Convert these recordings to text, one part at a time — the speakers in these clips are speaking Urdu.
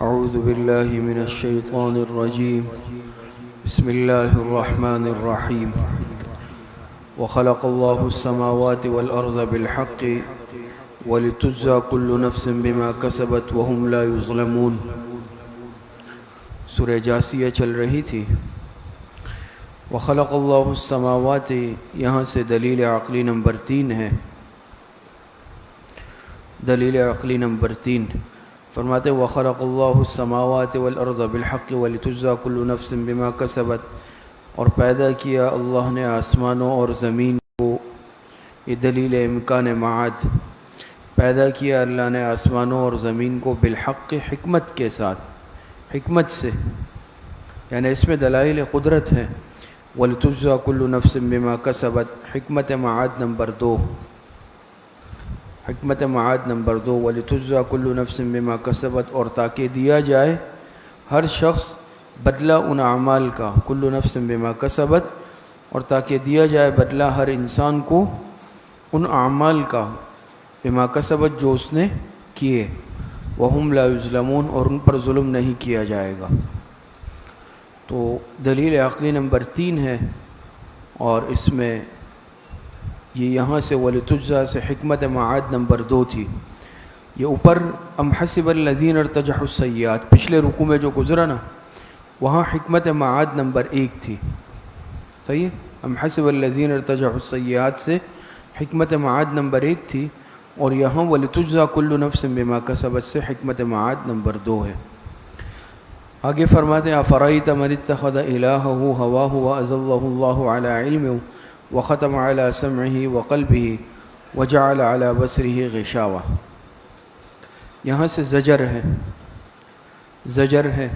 اعوذ باللہ من الشیطان الرجیم بسم اللہ الرحمن الرحیم وخلق اللہ السماوات والارض بالحق ولتجزى كل نفس بما كسبت وهم لا يظلمون۔ سورہ جاسیہ چل رہی تھی۔ وخلق اللہ السماوات، یہاں سے دلیل عقلی نمبر 3 ہے۔ دلیل عقلی نمبر 3 فرماتے وخلق اللہ السماوات والارض بالحق ولتجزى كل نفس بما كسبت، اور پیدا کیا اللہ نے آسمانوں اور زمین کو، یہ دلیل امکان معاد، پیدا کیا اللہ نے آسمانوں اور زمین کو بالحق، حکمت کے ساتھ، حکمت سے، یعنی اس میں دلائل قدرت ہے۔ وَلِتُجْزَى كُلُّ نَفْسٍ بِمَا كَسَبَتْ، حکمت معاد نمبر 2، حکمت معاد نمبر 2، وَلِتُجْزَى كُلُّ نَفْسٍ بِمَا كَسَبَتْ، اور تاکہ دیا جائے ہر شخص بدلہ ان اعمال کا، کل نفس بما کسبت، اور تاکہ دیا جائے بدلہ ہر انسان کو ان اعمال کا، بما کسبت جو اس نے کیے، وہم لا یظلمون، اور ان پر ظلم نہیں کیا جائے گا۔ تو دلیل عقلی نمبر 3 ہے، اور اس میں یہ یہاں سے وَلِتُجْزَى سے حکمت معاد نمبر 2 تھی۔ یہ اوپر ام حسب الذین ارتجحوا السیئات، پچھلے رکوع میں جو گزرا نا، وہاں حکمت معاد نمبر 1 تھی، صحیح ہے؟ ام حسب الذین ارتجحوا السیئات سے حکمت معاد نمبر 1 تھی، اور یہاں وَلِتُجْزَى كُلُّ نَفْسٍ بِمَا كَسَبَتْ سے حکمت معاد نمبر 2 ہے۔ آگے فرماتے ہیں أَفَرَأَيْتَ مَنِ اتَّخَذَ إِلَٰهَهُ هَوَاهُ وَأَضَلَّهُ اللَّهُ عَلَىٰ عِلْمٍ وَخَتَمَ عَلَىٰ سَمْعِهِ وَقَلْبِهِ وَجَعَلَ عَلَىٰ بَصَرِهِ غِشَاوَةً، یہاں سے زجر ہے، زجر ہے۔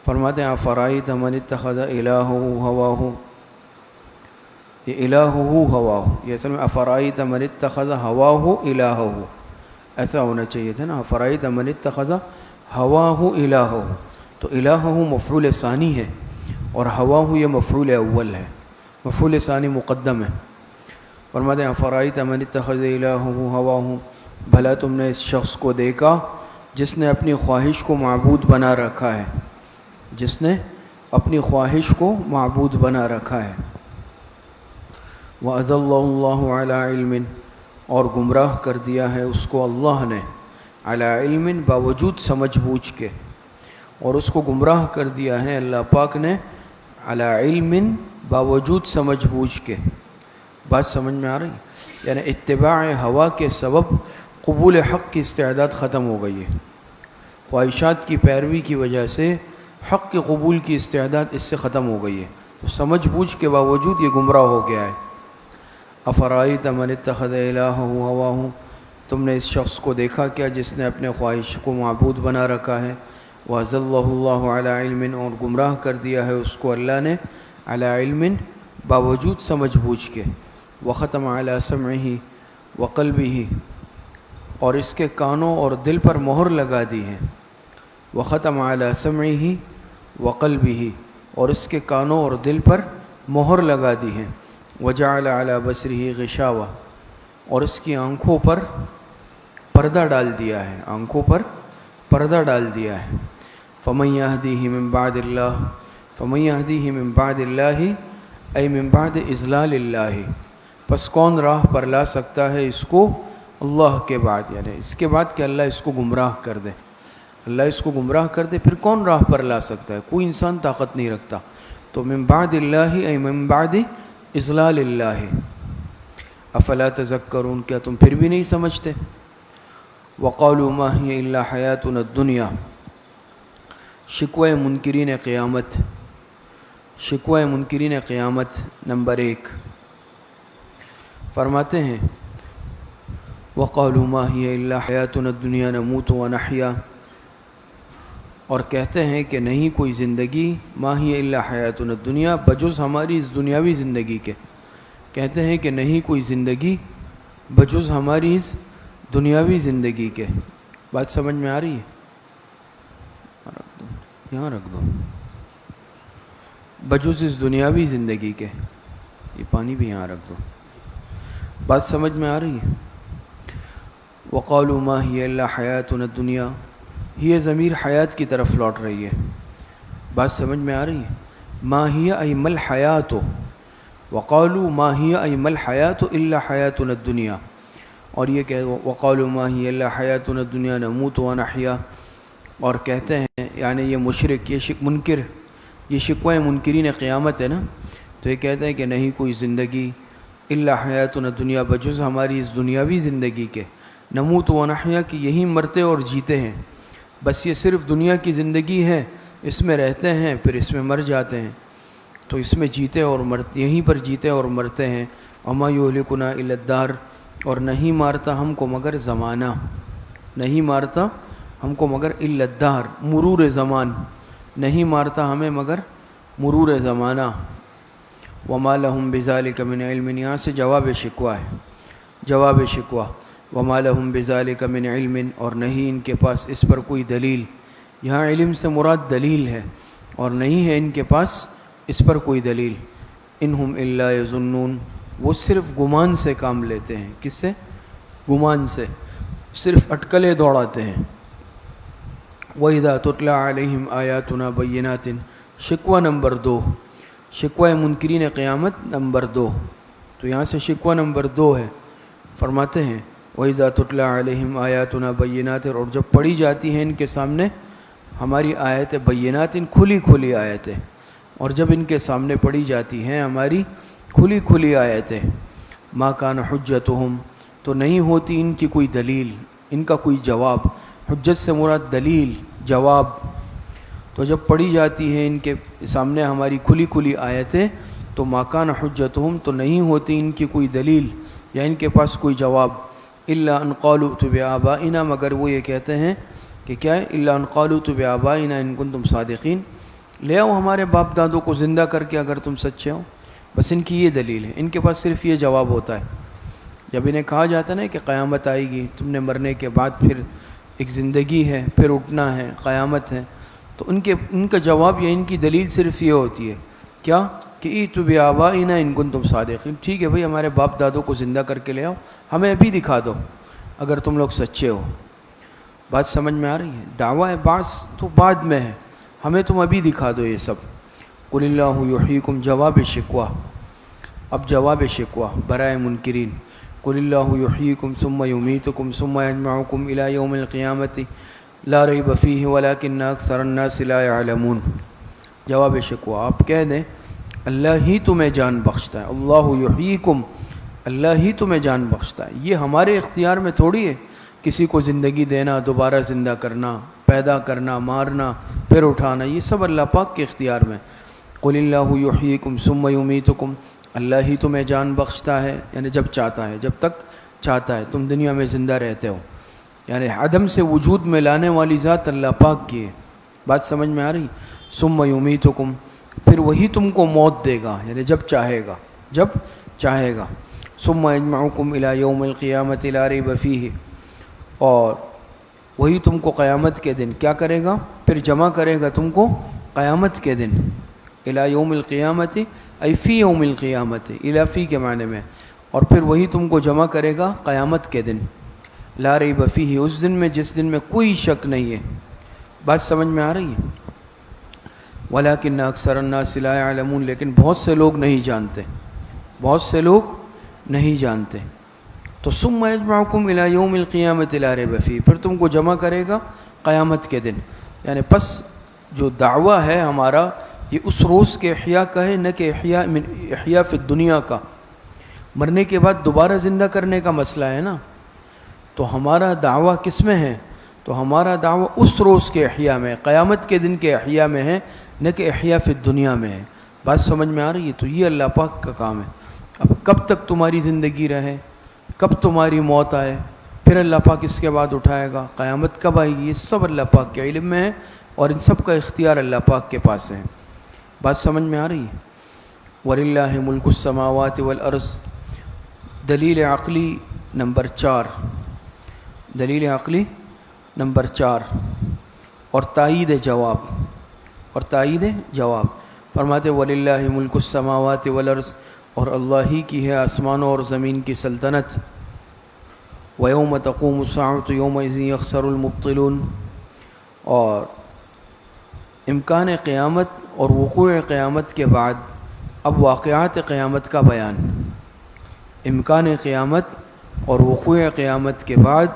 فرماتے ہیں أَفَرَأَيْتَ مَنِ اتَّخَذَ إِلَٰهَهُ هَوَاهُ، یہ الہہ ہواہ، یہ اصل میں أَفَرَأَيْتَ مَنِ اتَّخَذَ هَوَاهُ إِلَٰهَهُ، ایسا ہونا چاہیے تھا نا، أَفَرَأَيْتَ مَنِ اتَّخَذَ هَوَاهُ إِلَٰهَهُ، تو الہہ مفعول ثانی ہے، اور ہواہ یہ مفعول اول ہے، مفعول ثانی مقدم ہے۔ فرماتے ہیں أَفَرَأَيْتَ مَنِ اتَّخَذَ إِلَٰهَهُ هَوَاهُ، بھلا تم نے اس شخص کو دیکھا جس نے اپنی خواہش کو معبود بنا رکھا ہے، جس نے اپنی خواہش کو معبود بنا رکھا ہے۔ وَأَضَلَّهُ اللَّهُ عَلَىٰ عِلْمٍ، اور گمراہ کر دیا ہے اس کو اللہ نے، عَلَىٰ عِلْمٍ باوجود سمجھ بوجھ کے، اور اس کو گمراہ کر دیا ہے اللہ پاک نے عَلَىٰ عِلْمٍ باوجود سمجھ بوجھ کے۔ بات سمجھ میں آ رہی؟ یعنی اتباع ہوا کے سبب قبول حق کی استعداد ختم ہو گئی ہے، خواہشات کی پیروی کی وجہ سے حق کے قبول کی استعداد اس سے ختم ہو گئی ہے، تو سمجھ بوجھ کے باوجود یہ گمراہ ہو گیا ہے۔ أَفَرَأَيْتَ مَنِ اتَّخَذَ إِلَٰهَهُ هَوَاهُ، تم نے اس شخص کو دیکھا کیا جس نے اپنے خواہش کو معبود بنا رکھا ہے، وَأَضَلَّهُ اللَّهُ عَلَىٰ عِلْمٍ، اور گمراہ کر دیا ہے اس کو اللہ نے عَلَىٰ عِلْمٍ باوجود سمجھ بوجھ کے، وَخَتَمَ عَلَىٰ سَمْعِهِ وَقَلْبِهِ، اور اس کے کانوں اور دل پر مہر لگا دی ہے، وَخَتَمَ عَلَىٰ سَمْعِهِ وَقَلْبِهِ، اور اس کے کانوں اور دل پر مہر لگا دی ہے، وَجَعَلَ عَلَىٰ بَصَرِهِ غِشَاوَةً، اور اس کی آنکھوں پر پردہ ڈال دیا ہے، آنکھوں پر پردہ ڈال دیا ہے۔ فَمَن يَهْدِيهِ مِن بَعْدِ اللَّهِ، فَمَن يَهْدِيهِ مِن بَعْدِ اللَّهِ أي من بعد اضلال اللہ، پس کون راہ پر لا سکتا ہے اس کو اللہ کے بعد، یعنی اس کے بعد کہ اللہ اس کو گمراہ کر دے، اللہ اس کو گمراہ کر دے پھر کون راہ پر لا سکتا ہے؟ کوئی انسان طاقت نہیں رکھتا۔ تو من بعد اللہ أي من بعد اضلال اللہ، افلا تذکرون، کیا تم پھر بھی نہیں سمجھتے؟ وقالوا ما هي الا حیاتنا الدنیا، شکوہ منکرین قیامت، شکوہ منکرین قیامت نمبر 1 فرماتے ہیں وقالوا ما هي الا حیاتنا الدنیا نموت ونحیا، اور کہتے ہیں کہ نہیں کوئی زندگی، ما هي الا حیاتنا الدنیا، بجز ہماری اس دنیاوی زندگی کے، کہتے ہیں کہ نہیں کوئی زندگی بجز ہماری اس دنیاوی زندگی کے۔ بات سمجھ میں آ رہی ہے؟ یہاں رکھ دو، بجز اس دنیاوی زندگی کے، یہ پانی بھی یہاں رکھ دو۔ بات سمجھ میں آ رہی ہے؟ وقالوا ما هي الا حیاتنا الدنیا، یہ ضمیر حیات کی طرف لوٹ رہی ہے، بات سمجھ میں آ رہی ہے؟ ما هي ای مل حیات، وقالوا ما هي ای مل حیات الا حیاتنا الدنیا، اور یہ کہ وقالوا ما هي الا حیاتنا الدنیا نموت ونحیا، اور کہتے ہیں یعنی یہ مشرک، یہ منکر، یہ شکوہ منکرین قیامت ہے نا، تو یہ کہتے ہیں کہ نہیں کوئی زندگی الا حیاتنا الدنیا بجز ہماری اس دنیاوی زندگی کے، نموت ونحیا کہ یہی مرتے اور جیتے ہیں، بس یہ صرف دنیا کی زندگی ہے، اس میں رہتے ہیں پھر اس میں مر جاتے ہیں، تو اس میں جیتے اور مرتے، یہیں پر جیتے اور مرتے ہیں، وما یہلکنا الا الدہر، اور نہیں مارتا ہم کو مگر زمانہ، نہیں مارتا ہم کو مگر الا الدہر، مرور زمان، نہیں مارتا ہمیں مگر مرور زمانہ، وما لہم بذالک من علم، یہاں سے جواب شکوہ ہے، جواب شکوہ، وما لہم بذالک من علم، اور نہیں ان کے پاس اس پر کوئی دلیل، یہاں علم سے مراد دلیل ہے، اور نہیں ہے ان کے پاس اس پر کوئی دلیل، انہم الا یظنون، وہ صرف گمان سے کام لیتے ہیں، کس سے؟ گمان سے، صرف اٹکلیں دوڑاتے ہیں۔ وَإِذَا تُتْلَى عَلَيْهِمْ آيَاتُنَا بَيِّنَاتٍ، شکوہ نمبر 2، شکوہ منکرین قیامت نمبر 2، تو یہاں سے شکوہ نمبر 2 ہے، فرماتے ہیں وَإِذَا تُتْلَى عَلَيْهِمْ آيَاتُنَا بَيِّنَاتٍ، اور جب پڑھی جاتی ہیں ان کے سامنے ہماری آیتیں، بینات کھلی کھلی آیتیں، اور جب ان کے سامنے پڑھی جاتی ہیں ہماری کھلی کھلی آیتیں، ما کان حجتہم، تو نہیں ہوتی ان کی کوئی دلیل، ان کا کوئی جواب، حجت سے مراد دلیل، جواب، تو جب پڑھی جاتی ہیں ان کے سامنے ہماری کھلی کھلی آیتیں تو ما کان حجتہم، تو نہیں ہوتی ان کی کوئی دلیل یا ان کے پاس کوئی جواب، الا ان قالوا ائتوا بآبائنا، مگر وہ یہ کہتے ہیں کہ کیا ہے، الا ان قالوا ائتوا بآبائنا ان کنتم صادقین، لے آؤ ہمارے باپ دادوں کو زندہ کر کے اگر تم سچے ہو، بس ان کی یہ دلیل ہے، ان کے پاس صرف یہ جواب ہوتا ہے، جب انہیں کہا جاتا ہے نا کہ قیامت آئے گی، تم نے مرنے کے بعد پھر ایک زندگی ہے، پھر اٹھنا ہے، قیامت ہے، تو ان کا جواب یا ان کی دلیل صرف یہ ہوتی ہے، کیا کہ ائتوا بآبائنا ان کنتم صادقین، ٹھیک ہے بھئی ہمارے باپ دادوں کو زندہ کر کے لے آؤ، ہمیں ابھی دکھا دو اگر تم لوگ سچے ہو، بات سمجھ میں آ رہی ہے؟ دعویٰ بعث تو بعد میں ہے، ہمیں تم ابھی دکھا دو یہ سب۔ قل اللہ یحییکم، جواب شکوہ، اب جواب شکوہ برائے منکرین، قل اللہ یحییکم ثم یمیتکم ثم یجمعکم الی یوم القیامۃ لا ریب فیہ ولکن اکثر الناس لا یعلمون، جواب شکوہ آپ کہہ دیں اللہ ہی تمہیں جان بخشتا ہے، اللہ یحییکم، اللہ ہی تمہیں جان بخشتا ہے، یہ ہمارے اختیار میں تھوڑی ہے کسی کو زندگی دینا، دوبارہ زندہ کرنا، پیدا کرنا، مارنا، پھر اٹھانا، یہ سب اللہ پاک کے اختیار میں۔ قل اللہ یحییکم ثم یمیتکم، اللہ ہی تمہیں جان بخشتا ہے، یعنی جب چاہتا ہے، جب تک چاہتا ہے تم دنیا میں زندہ رہتے ہو، یعنی عدم سے وجود میں لانے والی ذات اللہ پاک کی ہے، بات سمجھ میں آ رہی؟ ثم یمیتکم، پھر وہی تم کو موت دے گا، یعنی جب چاہے گا، جب چاہے گا، ثم یجمعکم الی یوم القیامۃ لا ریب فیہ، اور وہی تم کو قیامت کے دن کیا کرے گا؟ پھر جمع کرے گا تم کو قیامت کے دن، الی یوم القیامت ای فی یوم القیامت، الی فی کے معنی میں، اور پھر وہی تم کو جمع کرے گا قیامت کے دن، لا ریب فیہ، اس دن میں جس دن میں کوئی شک نہیں ہے، بات سمجھ میں آ رہی ہے؟ ولکن اکثر الناس لا یعلمون، لیکن بہت سے لوگ نہیں جانتے، بہت سے لوگ نہیں جانتے، تو ثم یجمعکم الی یوم القیامۃ لا ریب فیہ، پھر تم کو جمع کرے گا قیامت کے دن، یعنی پس جو دعویٰ ہے ہمارا یہ اس روز کے احیاء کا ہے، نہ کہ احیاء فی الدنیا کا، مرنے کے بعد دوبارہ زندہ کرنے کا مسئلہ ہے نا، تو ہمارا دعویٰ کس میں ہے؟ تو ہمارا دعویٰ اس روز کے احیاء میں، قیامت کے دن کے احیاء میں ہے، نہ کہ احیاء فی الدنیا میں ہے، بات سمجھ میں آ رہی ہے؟ تو یہ اللہ پاک کا کام ہے، اب کب تک تمہاری زندگی رہے، کب تمہاری موت آئے، پھر اللہ پاک اس کے بعد اٹھائے گا، قیامت کب آئے گی، یہ سب اللہ پاک کے علم میں ہے، اور ان سب کا اختیار اللہ پاک کے پاس ہے، بات سمجھ میں آ رہی ہے؟ وَلِلَّهِ مُلْكُ السَّمَاوَاتِ وَالْأَرْضِ، دلیل عقلی نمبر 4، دلیل عقلی نمبر 4، اور تائید جواب، اور تائید جواب، فرماتے وَلِلَّهِ مُلْكُ السَّمَاوَاتِ وَالْأَرْضِ، اور اللہ ہی کی ہے آسمانوں اور زمین کی سلطنت، وَيَوْمَ تَقُومُ السَّاعَةُ يَوْمَئِذٍ يَخْسَرُ الْمُبْطِلُونَ، اور امکان قیامت اور وقوع قیامت کے بعد اب واقعات قیامت کا بیان۔ امکان قیامت اور وقوع قیامت کے بعد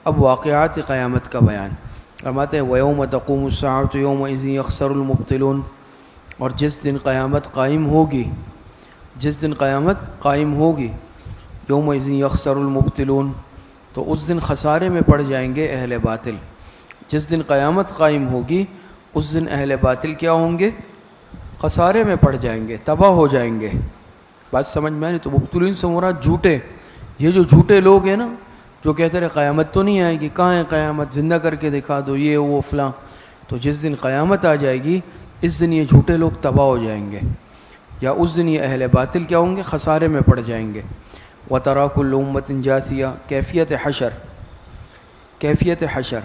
اب واقعات قیامت کا بیان۔ فرماتے ہیں وَيَوْمَ تَقُومُ السَّاعَةُ يَوْمَئِذٍ يَخْسَرُ الْمُبْطِلُونَ، اور جس دن قیامت قائم ہوگی، جس دن قیامت قائم ہوگی، یومئذ یخسر المبطلون، تو اس دن خسارے میں پڑ جائیں گے اہل باطل۔ جس دن قیامت قائم ہوگی اس دن اہل باطل کیا ہوں گے؟ خسارے میں پڑ جائیں گے، تباہ ہو جائیں گے۔ بات سمجھ میں آئی؟ تو مبطلین سے مراد جھوٹے، یہ جو جھوٹے لوگ ہیں نا، جو کہتے رہے قیامت تو نہیں آئے گی، کہاں ہے قیامت، زندہ کر کے دکھا دو، یہ وہ فلاں، تو جس دن قیامت آ جائے گی اس دن یہ جھوٹے لوگ تباہ ہو جائیں گے، یا اس دن یہ اہل باطل کیا ہوں گے؟ خسارے میں پڑ جائیں گے۔ وَتَرَىٰ كُلُّ أُمَّةٍ جَاثِيَةً، کیفیت حشر، کیفیت حشر،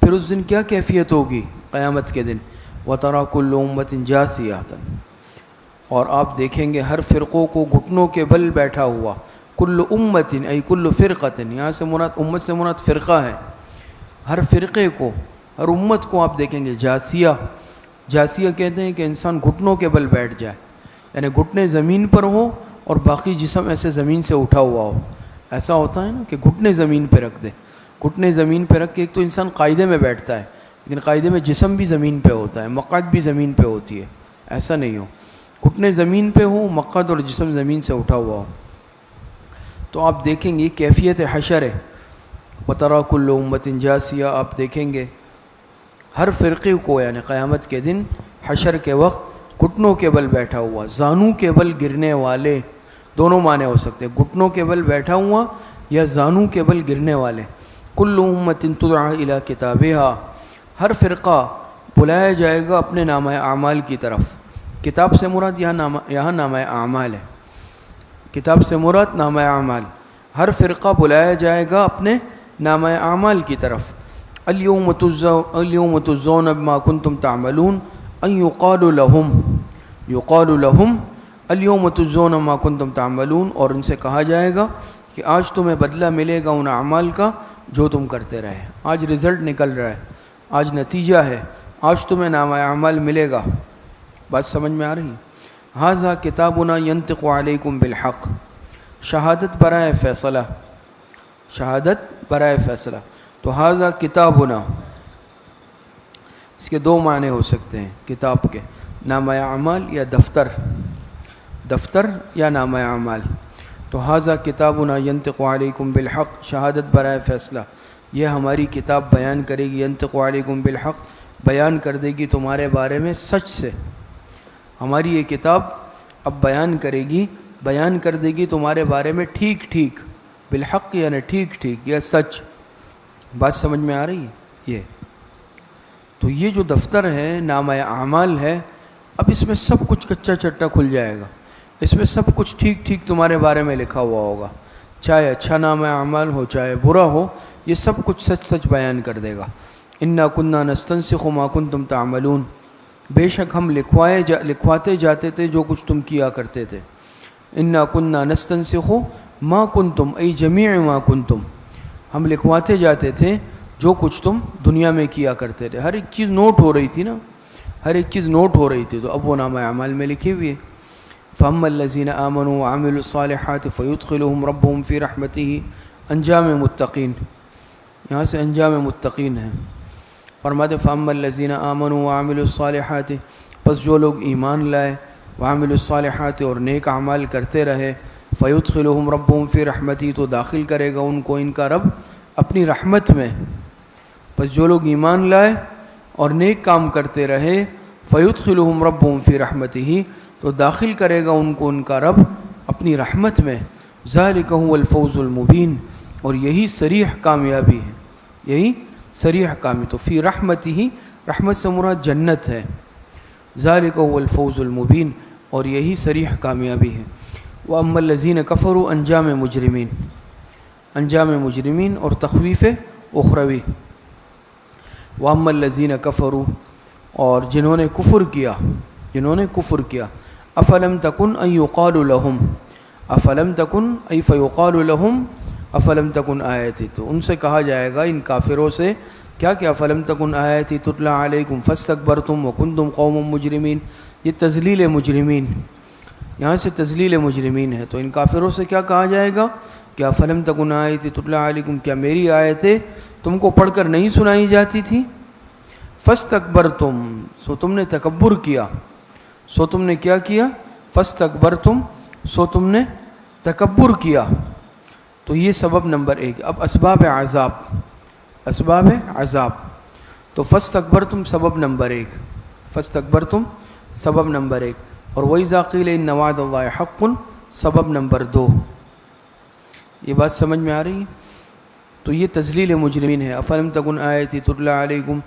پھر اس دن کیا کیفیت ہوگی قیامت کے دن؟ وَتَرَىٰ كُلُّ أُمَّةٍ جَاثِيَةً، اور آپ دیکھیں گے ہر فرقوں کو گھٹنوں کے بل بیٹھا ہوا۔ کل امت ای کل فرقۃ، یہاں سے مراد امت سے مراد فرقہ ہے، ہر فرقے کو، ہر امت کو آپ دیکھیں گے جاسیہ۔ جاسیہ کہتے ہیں کہ انسان گھٹنوں کے بل بیٹھ جائے، یعنی گھٹنے زمین پر ہو اور باقی جسم ایسے زمین سے اٹھا ہوا ہو۔ ایسا ہوتا ہے نا کہ گھٹنے زمین پہ رکھ دے، گھٹنے زمین پہ رکھ کے ایک تو انسان قاعدے میں بیٹھتا ہے، لیکن قاعدے میں جسم بھی زمین پہ ہوتا ہے، مقعد بھی زمین پہ ہوتی ہے، ایسا نہیں ہو، گھٹنے زمین پہ ہو، مقعد اور جسم زمین سے اٹھا ہوا ہو۔ تو آپ دیکھیں گے کیفیت حشر ہے۔ وَتَرَىٰ كُلُّ أُمَّةٍ جَاثِيَةً، آپ دیکھیں گے ہر فرقے کو، یعنی قیامت کے دن حشر کے وقت گھٹنوں کے بل بیٹھا ہوا، زانو کے بل گرنے والے، دونوں معنی ہو سکتے ہیں، گھٹنوں کے بل بیٹھا ہوا یا زانو کے بل گرنے والے۔ كُلُّ أُمَّةٍ تُدْعَىٰ إِلَىٰ كِتَابِهَا، ہر فرقہ بلایا جائے گا اپنے نامہ اعمال کی طرف۔ کتاب سے مراد یہاں نامہ اعمال ہے، کتاب سے مراد نامہ اعمال، ہر فرقہ بلایا جائے گا اپنے نامہ اعمال کی طرف۔ اليوم تجزون بما کنتم تعملون ان یقال لهم اليوم تجزون ما کنتم تعملون، اور ان سے کہا جائے گا کہ آج تمہیں بدلہ ملے گا ان اعمال کا جو تم کرتے رہے، آج رزلٹ نکل رہا ہے، آج نتیجہ ہے، آج تمہیں نامہ اعمال ملے گا۔ بات سمجھ میں آ رہی؟ ھذا کتابنا ینطق علیکم بالحق، شہادت برائے فیصلہ، شہادت برائے فیصلہ۔ تو ھذا کتابنا، اس کے دو معنی ہو سکتے ہیں کتاب کے، نامہ اعمال یا دفتر، دفتر یا نامہ اعمال۔ تو ھذا کتابنا ینطق علیکم بالحق، شہادت برائے فیصلہ، یہ ہماری کتاب بیان کرے گی، ینطق علیکم بالحق، بیان کر دے گی تمہارے بارے میں سچ سے۔ ہماری یہ کتاب اب بیان کرے گی، بیان کر دے گی تمہارے بارے میں ٹھیک ٹھیک، بالحق یعنی ٹھیک ٹھیک یا سچ۔ بات سمجھ میں آ رہی ہے؟ یہ تو یہ جو دفتر ہے نامہ اعمال ہے، اب اس میں سب کچھ کچا چٹا کھل جائے گا، اس میں سب کچھ ٹھیک ٹھیک تمہارے بارے میں لکھا ہوا ہوگا، چاہے اچھا نامہ اعمال ہو چاہے برا ہو، یہ سب کچھ سچ سچ بیان کر دے گا۔ انا کننا نستنسخ ما کنتم تعملون، بے شک ہم لکھواتے جاتے تھے جو کچھ تم کیا کرتے تھے۔ انا کننا نستنسخ ما کنتم ای جمیع ما کنتم، ہم لکھواتے جاتے تھے جو کچھ تم دنیا میں کیا کرتے تھے، ہر ایک چیز نوٹ ہو رہی تھی نا، ہر ایک چیز نوٹ ہو رہی تھی، تو اب وہ نامہ اعمال میں لکھی ہوئی ہے۔ فَأَمَّا الَّذِينَ آمَنُوا وَعَمِلُوا الصَّالِحَاتِ فَيُدْخِلُهُمْ رَبُّهُمْ فِي رَحْمَتِهِ، انجام متقین، یہاں سے انجام متقین ہے۔ فرماتے فَأَمَّا الَّذِينَ آمَنُوا وَعَمِلُوا الصَّالِحَاتِ، پس جو لوگ ایمان لائے، وَعَمِلُوا الصَّالِحَاتِ اور نیک اعمال کرتے رہے، فَيُدْخِلُهُمْ رَبُّهُمْ فِي رَحْمَتِهِ تو داخل کرے گا ان کو ان کا رب اپنی رحمت میں۔ پس جو لوگ ایمان لائے اور نیک کام کرتے رہے، فَيُدْخِلُهُمْ رَبُّهُمْ فِي رَحْمَتِهِ تو داخل کرے گا ان کو ان کا رب اپنی رحمت میں۔ ذَلِكَ هُوَ الْفَوْزُ الْمُبِينُ، اور یہی صریح کامیابی ہے، یہی صریح کامیابی۔ تو فی رحمتہ، رحمت سے مراد جنت ہے، ذَلِكَ هُوَ الْفَوْزُ الْمُبِينُ، اور یہی صریح کامیابی ہے۔ وَأَمَّا الَّذِينَ كَفَرُوا، انجام مجرمین، انجام مجرمین اور تخویف اخروی۔ وَأَمَّا الَّذِينَ كَفَرُوا، اور جنہوں نے کفر کیا، جنہوں نے کفر کیا، أَفَلَمْ تَكُنْ أَن يُقَالُ لَهُمْ، أَفَلَمْ تَكُنْ أَي فَيُقَالُ لَهُمْ افلم تکن آیتی، تو ان سے کہا جائے گا ان کافروں سے کیا کہ افلم تکن آیتی تتلی علیکم فاستکبرتم وکنتم قوم مجرمین، یہ تذلیل مجرمین، یہاں سے تذلیل مجرمین ہے۔ تو ان کافروں سے کیا کہا جائے گا کہ افلم تکن آیتی تتلی علیکم، کیا میری آیتیں تم کو پڑھ کر نہیں سنائی جاتی تھی؟ فاستکبرتم، سو تم نے تکبر کیا، سو تم نے کیا کیا؟ فاستکبرتم، سو تم نے تکبر کیا۔ تو یہ سبب نمبر 1۔ اب اسباب عذاب، اسباب عذاب، تو فاستکبرتم سبب نمبر 1، فاستکبرتم سبب نمبر 1، اور وَإِذَا قِيلَ إِنَّ وَعْدَ اللَّهِ حَقٌّ سبب نمبر 2۔ یہ بات سمجھ میں آ رہی ہے؟ تو یہ تذلیل مجرمین ہے۔ افلم تکن آیتی تتلی علیکم،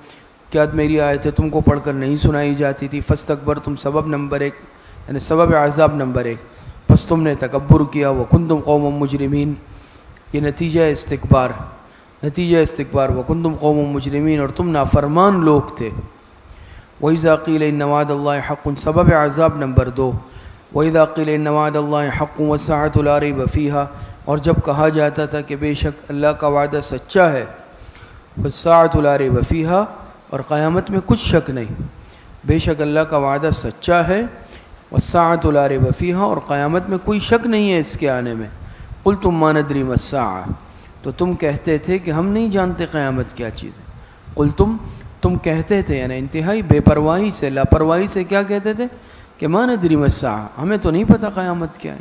کیا میری آیتیں تم کو پڑھ کر نہیں سنائی جاتی تھی؟ فاستکبرتم سبب نمبر 1، یعنی سبب عذاب نمبر 1، پس تم نے تکبر کیا، وکنتم قوم مجرمین، یہ نتیجہ استکبار، نتیجہ استکبار، وکنتم قوم مجرمین، اور تم نافرمان لوگ تھے۔ وَإِذَا قِيلَ إِنَّ وَعْدَ اللَّهِ حَقٌّ سبب عذاب نمبر 2۔ وَإِذَا قِيلَ إِنَّ وَعْدَ اللَّهِ حَقٌّ وَالسَّاعَةُ لَا رَيْبَ فِيهَا، اور جب کہا جاتا تھا کہ بے شک اللہ کا وعدہ سچا ہے، وَالسَّاعَةُ لَا رَيْبَ فِيهَا، اور قیامت میں کچھ شک نہیں، بے شک اللہ کا وعدہ سچا ہے، وَالسَّاعَةُ لَا رَيْبَ فِيهَا، اور قیامت میں کوئی شک نہیں ہے اس کے آنے میں۔ قُلْتُم مَّا نَدْرِي مَا السَّاعَةُ، تو تم کہتے تھے کہ ہم نہیں جانتے قیامت کیا چیز ہے۔ قُلْتُم، تم کہتے تھے، یعنی انتہائی بے پرواہی سے، لاپرواہی سے کیا کہتے تھے کہ مَا نَدْرِي مَا السَّاعَةُ، ہمیں تو نہیں پتہ قیامت کیا ہے،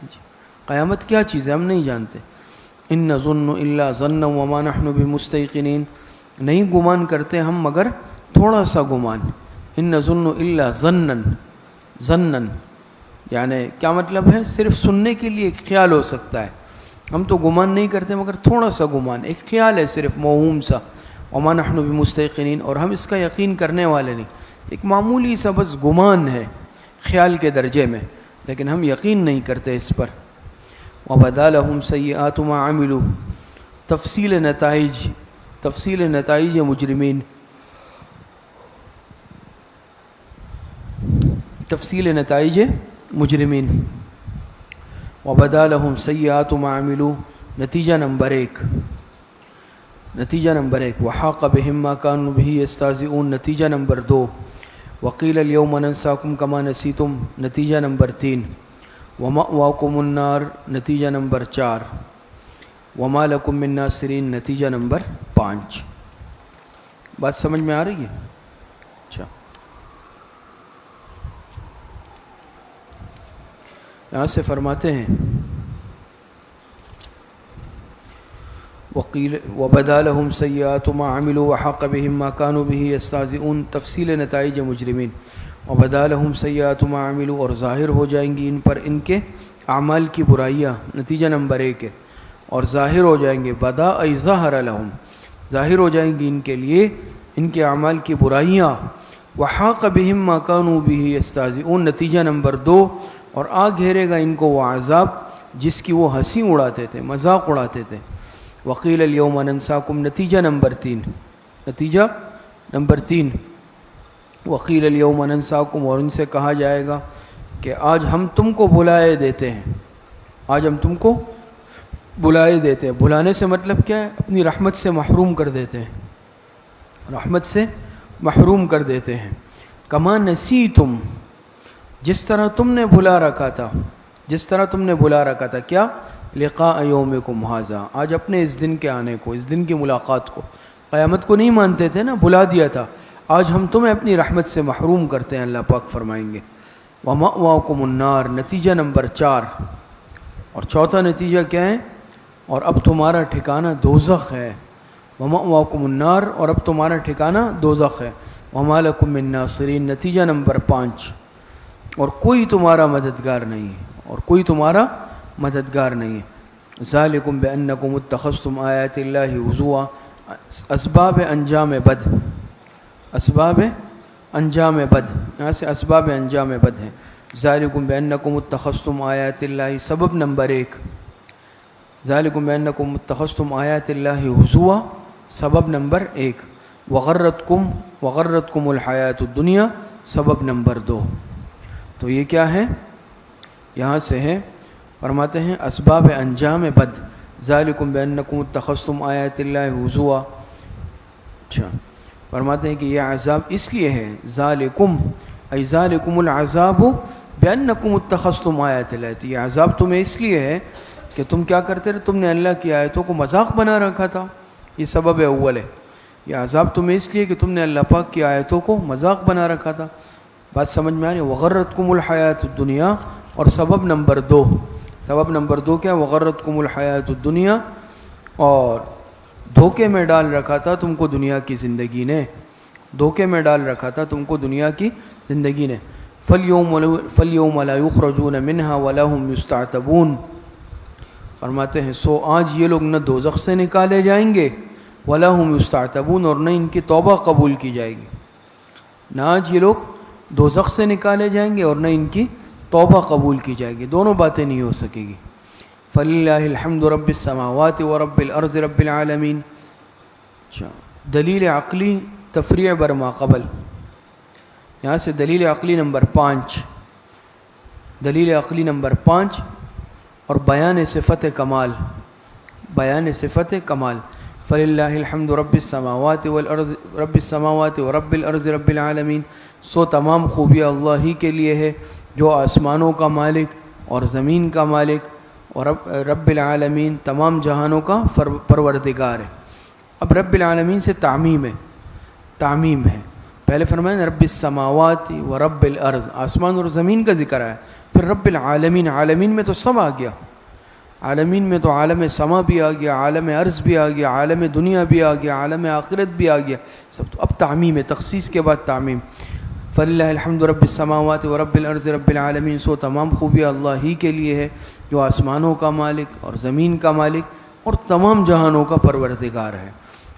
قیامت کیا چیز ہے ہم نہیں جانتے۔ إِن نَظُنُّ إِلَّا ظَنًّا وَمَا نَحْنُ بِمُسْتَيْقِنِينَ، نہیں گمان کرتے ہم مگر تھوڑا سا گمان۔ إِن نَظُنُّ إِلَّا ظَنًّا، ظَنًّا یعنی کیا مطلب ہے؟ صرف سننے کے لیے ایک خیال ہو سکتا ہے، ہم تو گمان نہیں کرتے مگر تھوڑا سا گمان، ایک خیال ہے صرف موہوم سا۔ وَمَا نَحْنُ بِمُسْتَيْقِنِينَ، اور ہم اس کا یقین کرنے والے نہیں، ایک معمولی سا بس گمان ہے خیال کے درجے میں، لیکن ہم یقین نہیں کرتے اس پر۔ وَبَدَا لَهُمْ سَيِّئَاتُ مَا عَمِلُوا، تفصیل نتائج مجرمین، تفصیل نتائج مجرمین۔ وَبَدَا لَهُمْ سَيِّئَاتُ مَا عَمِلُوا، نتیجہ نمبر 1، نتیجہ نمبر 1، وَحَاقَ بِهِم مَّا كَانُوا بِهِ يَسْتَهْزِئُونَ، نتیجہ نمبر 2، وَقِيلَ الْيَوْمَ نَنسَاكُمْ كَمَا نَسِيتُمْ، نتیجہ نمبر 3، وَمَأْوَاكُمُ النَّارُ، نتیجہ نمبر 4، وَمَا لَكُم مِّن نَاصِرِينَ، نتیجہ نمبر 5۔ بات سمجھ میں آ رہی ہے؟ اچھا، یہاں سے فرماتے ہیں وَبَدَا لَهُمْ سَيِّئَاتُ مَا عَمِلُوا وَحَاقَ بِهِم مَّا كَانُوا بِهِ يَسْتَهْزِئُونَ، تفصیل نتائج مجرمین۔ وَبَدَا لَهُمْ سَيِّئَاتُ مَا عَمِلُوا، اور ظاہر ہو جائیں گی ان پر ان کے اعمال کی برائیاں، نتیجہ نمبر 1 ہے، اور ظاہر ہو جائیں گے، بدا ای ظاہر لهم، ظاہر ہو جائیں گی ان کے لیے ان کے اعمال کی برائیاں۔ وَحَاقَ بِهِم مَّا كَانُوا بِهِ يَسْتَهْزِئُونَ، نتیجہ نمبر 2، اور آ گھیرے گا ان کو وہ عذاب جس کی وہ ہنسی اڑاتے تھے، مذاق اڑاتے تھے۔ وقیل اليوم ننساکم، نتیجہ نمبر 3، نتیجہ نمبر 3، وقیل اليوم ننساکم، اور ان سے کہا جائے گا کہ آج ہم تم کو بلائے دیتے ہیں، آج ہم تم کو بلائے دیتے ہیں۔ بلانے سے مطلب کیا ہے؟ اپنی رحمت سے محروم کر دیتے ہیں، رحمت سے محروم کر دیتے ہیں۔ کما نسیتم، جس طرح تم نے بلا رکھا تھا، جس طرح تم نے بلا رکھا تھا، کیا؟ لقاء یومکم ھذا، آج اپنے اس دن کے آنے کو، اس دن کی ملاقات کو، قیامت کو نہیں مانتے تھے نا، بلا دیا تھا، آج ہم تمہیں اپنی رحمت سے محروم کرتے ہیں، اللہ پاک فرمائیں گے۔ وَمَأْوَاكُمُ النَّارُ، نتیجہ نمبر 4، اور چوتھا نتیجہ کیا ہے؟ اور اب تمہارا ٹھکانہ دوزخ ہے۔ وَمَأْوَاكُمُ النَّارُ، اور اب تمہارا ٹھکانہ دوزخ ہے۔ وَمَا لَكُم مِّن نَاصِرِينَ، نتیجہ نمبر 5، اور کوئی تمہارا مددگار نہیں ہے، اور کوئی تمہارا مددگار نہیں ہے۔ ذالکم بأنکم اتخذتم آیات اللہ ہزوا، اسباب انجام بد، اسباب انجام بد، یہاں سے اسباب انجام بد ہیں۔ ذالکم بأنکم اتخذتم آیات اللہ، سبب نمبر 1، ذالکم بأنکم اتخذتم آیات اللہ ہزوا، سبب نمبر 1، وغرتکم الحیات الدنیا، سبب نمبر 2۔ تو یہ کیا ہے؟ یہاں سے ہے، فرماتے ہیں اسباب انجام بد، ذالکم بانکم اتخذتم آیات اللہ ہزوا. اچھا فرماتے ہیں کہ یہ عذاب اس لیے ہے، ذالکم ای ذالکم العذاب بانکم اتخذتم آیات اللہ، تو یہ عذاب تمہیں اس لیے ہے کہ تم کیا کرتے رہے، تم نے اللہ کی آیتوں کو مذاق بنا رکھا تھا. یہ سبب اول ہے. یہ عذاب تمہیں اس لیے کہ تم نے اللہ پاک کی آیتوں کو مذاق بنا رکھا تھا. بات سمجھ میں آ رہی ہے؟ وغرتکم الحیات الدنیا. اور سبب نمبر دو کیا؟ وغرتکم الحیات الدنیا، اور دھوکے میں ڈال رکھا تھا تم کو دنیا کی زندگی نے، دھوکے میں ڈال رکھا تھا تم کو دنیا کی زندگی نے. فَالْيَوْمَ لَا يُخْرَجُونَ مِنْهَا وَلَا هُمْ يُسْتَعْتَبُونَ. فرماتے ہیں سو آج یہ لوگ نہ دوزخ سے نکالے جائیں گے، وَلَا هُمْ يُسْتَعْتَبُونَ، اور نہ ان کی توبہ قبول کی جائے گی. نہ آج یہ لوگ دوزخ سے نکالے جائیں گے اور نہ ان کی توبہ قبول کی جائے گی. دونوں باتیں نہیں ہو سکے گی. فَلِلَّهِ الْحَمْدُ رَبِّ السَّمَاوَاتِ وَرَبِّ الْأَرْضِ رَبِّ الْعَالَمِينَ. اچھا دلیل عقلی تفریع بر ما قبل. یہاں سے دلیل عقلی نمبر 5، دلیل عقلی نمبر 5 اور بیان صفت کمال، بیان صفت کمال. فَلِلَّهِ الْحَمْدُ رَبِّ السَّمَاوَاتِ وَالْأَرْضِ رَبِّ السَّمَاوَاتِ وَرَبِّ الْأَرْضِ رَبِّ الْعَالَمِينَ. سو تمام خوبیاں اللہ ہی کے لیے ہے جو آسمانوں کا مالک اور زمین کا مالک، اور رب العالمین تمام جہانوں کا پروردگار ہے. اب رب العالمین سے تعمیم ہے. پہلے فرمایا رب السماوات و رب الارض، آسمان اور زمین کا ذکر ہے. پھر رب العالمین، عالمین میں تو سب آ گیا، عالمین میں تو عالم سما بھی آ گیا، عالم ارض بھی آ گیا، عالم دنیا بھی آ گیا، عالم آخرت بھی آ گیا سب. تو اب تعمیم ہے، تخصیص کے بعد تعمیم. فَلِلَّهِ الْحَمْدُ رَبِّ السَّمَاوَاتِ وَرَبِّ الْأَرْضِ رَبِّ الْعَالَمِينَ. سو تمام خوبیاں اللہ ہی کے لیے ہے جو آسمانوں کا مالک اور زمین کا مالک اور تمام جہانوں کا پروردگار ہے.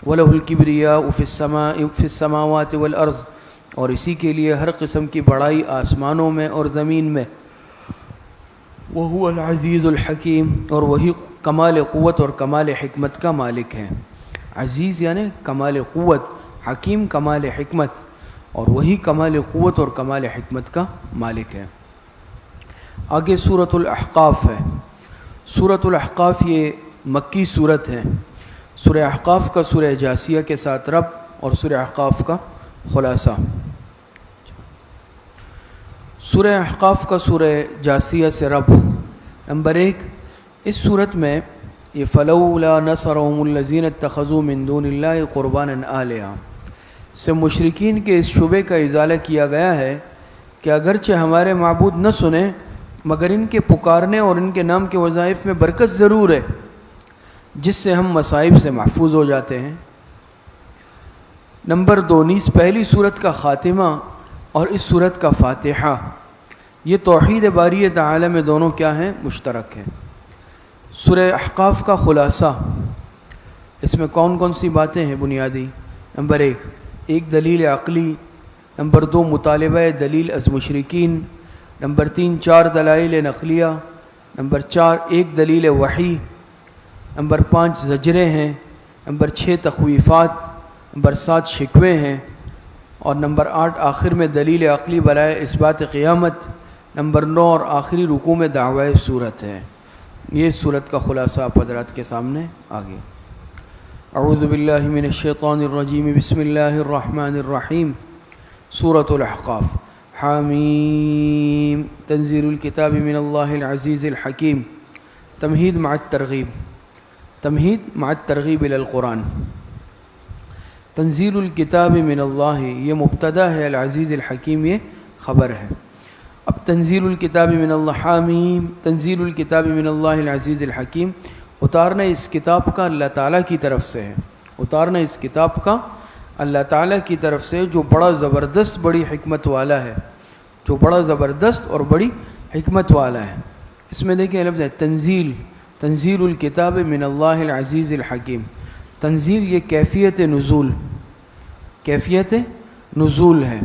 وَلَهُ الْكِبْرِيَاءُ فِي السَّمَاوَاتِ وَالْأَرْضِ. اور اسی کے لیے ہر قسم کی بڑائی آسمانوں میں اور زمین میں. وَهُوَ الْعَزِيزُ الْحَكِيمُ. اور وہی کمال قوت اور کمال حکمت کا مالک ہے. عزیز یعنی کمال قوت، حکیم کمال حکمت، اور وہی کمال قوت اور کمال حکمت کا مالک ہے. آگے سورۃ الاحقاف ہے. سورۃ الاحقاف یہ مکی صورت ہے. سورہ احقاف کا سورہ جاسیہ کے ساتھ ربط اور سورہ احقاف کا خلاصہ. سورہ احقاف کا سورہ جاسیہ سے ربط نمبر 1، اس صورت میں یہ فلولا نصرهم الذین اتخذوا من دون اللہ قربانا آلہہ سے مشرکین کے اس شبے کا ازالہ کیا گیا ہے کہ اگرچہ ہمارے معبود نہ سنیں مگر ان کے پکارنے اور ان کے نام کے وظائف میں برکت ضرور ہے جس سے ہم مصائب سے محفوظ ہو جاتے ہیں. نمبر 2، نیز پہلی صورت کا خاتمہ اور اس صورت کا فاتحہ یہ توحید باری تعالی میں دونوں کیا ہیں؟ مشترک ہیں. سورہ احقاف کا خلاصہ، اس میں کون کون سی باتیں ہیں بنیادی؟ نمبر 1 دلیل عقلی، نمبر 2 مطالبہ دلیل از مشرکین، نمبر 3 4 دلائل نقلیہ، نمبر 4 1 دلیل وحی، نمبر 5 زجریں ہیں، نمبر 6 تخویفات، نمبر 7 شکوے ہیں، اور نمبر 8 آخر میں دلیل عقلی برائے اثبات قیامت، نمبر 9 اور آخری رکوع میں دعوی صورت ہے. یہ صورت کا خلاصہ آپ حضرات کے سامنے آگے. اعوذ باللہ من الشیطان الرجیم، بسم اللہ الرحمن الرحیم. سورۃ الاحقاف. حامیم تنزیل الکتاب من اللہ العزیز الحکیم. تمہید مع الترغیب، تمہید مع الترغیب الی القرآن. تنزیل الکتاب من اللہ یہ مبتدا ہے، العزیز الحکیم یہ خبر ہے. اب تنزیل الکتاب من اللہ، حامیم تنزیل الکتاب من اللہ العزیز الحکیم، اتارنا اس کتاب کا اللہ تعالیٰ کی طرف سے ہے. اتارنا اس کتاب کا اللہ تعالیٰ کی طرف سے جو بڑا زبردست بڑی حکمت والا ہے، جو بڑا زبردست اور بڑی حکمت والا ہے. اس میں دیکھیں لفظ ہے تنزیل، تنزیل الکتاب من اللہ العزیز الحکیم. تنزیل یہ کیفیت نزول، کیفیت نزول ہے.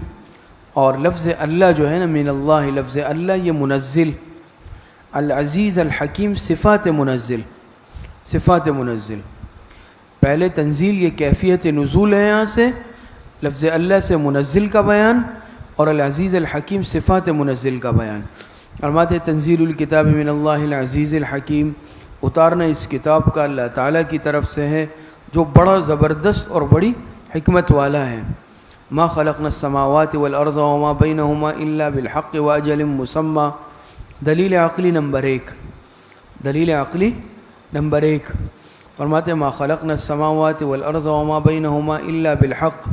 اور لفظ اللہ جو ہے نا من اللہ، لفظ اللہ یہ منزل. العزیز الحکیم صفات منزل، صفات منزل. پہلے تنزیل یہ کیفیت نزول ہے، یہاں سے لفظ اللہ سے منزل کا بیان، اور العزیز الحکیم صفات منزل کا بیان. فرماتے تنزیل الکتاب من اللہ العزیز الحکیم. اتارنا اس کتاب کا اللہ تعالیٰ کی طرف سے ہے جو بڑا زبردست اور بڑی حکمت والا ہے۔ ما خلقنا السماوات والارض وما بینہما الا بالحق واجل مسمى، دلیل عقلی نمبر 1، دلیل عقلی نمبر 1 فرماتے ہیں ما خلقنا السماوات والارض وما بینہما الا بالحق،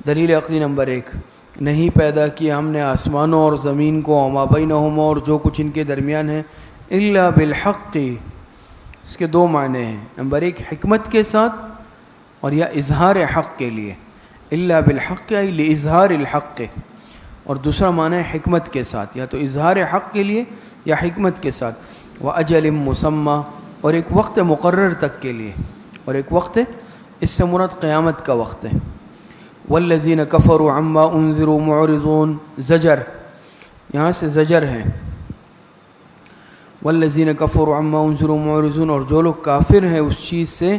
دلیل عقلی نمبر 1، نہیں پیدا کیا ہم نے آسمانوں اور زمین کو، وما بینہما اور جو کچھ ان کے درمیان ہے، الا بالحق، اس کے دو معنی ہیں، نمبر 1 حکمت کے ساتھ اور یا اظہار حق کے لیے، الا بالحق ای لاظہار الحق، اور دوسرا معنی ہے حکمت کے ساتھ، یا تو اظہار حق کے لیے یا حکمت کے ساتھ، واجل مسمى اور ایک وقت مقرر تک کے لیے، اور ایک وقت اس سے مراد قیامت کا وقت ہے۔ والذین کفروا عما انذروا معرضون، زجر، یہاں سے زجر ہے، والذین کفروا عما انذروا معرضون، اور جو لوگ کافر ہیں اس چیز سے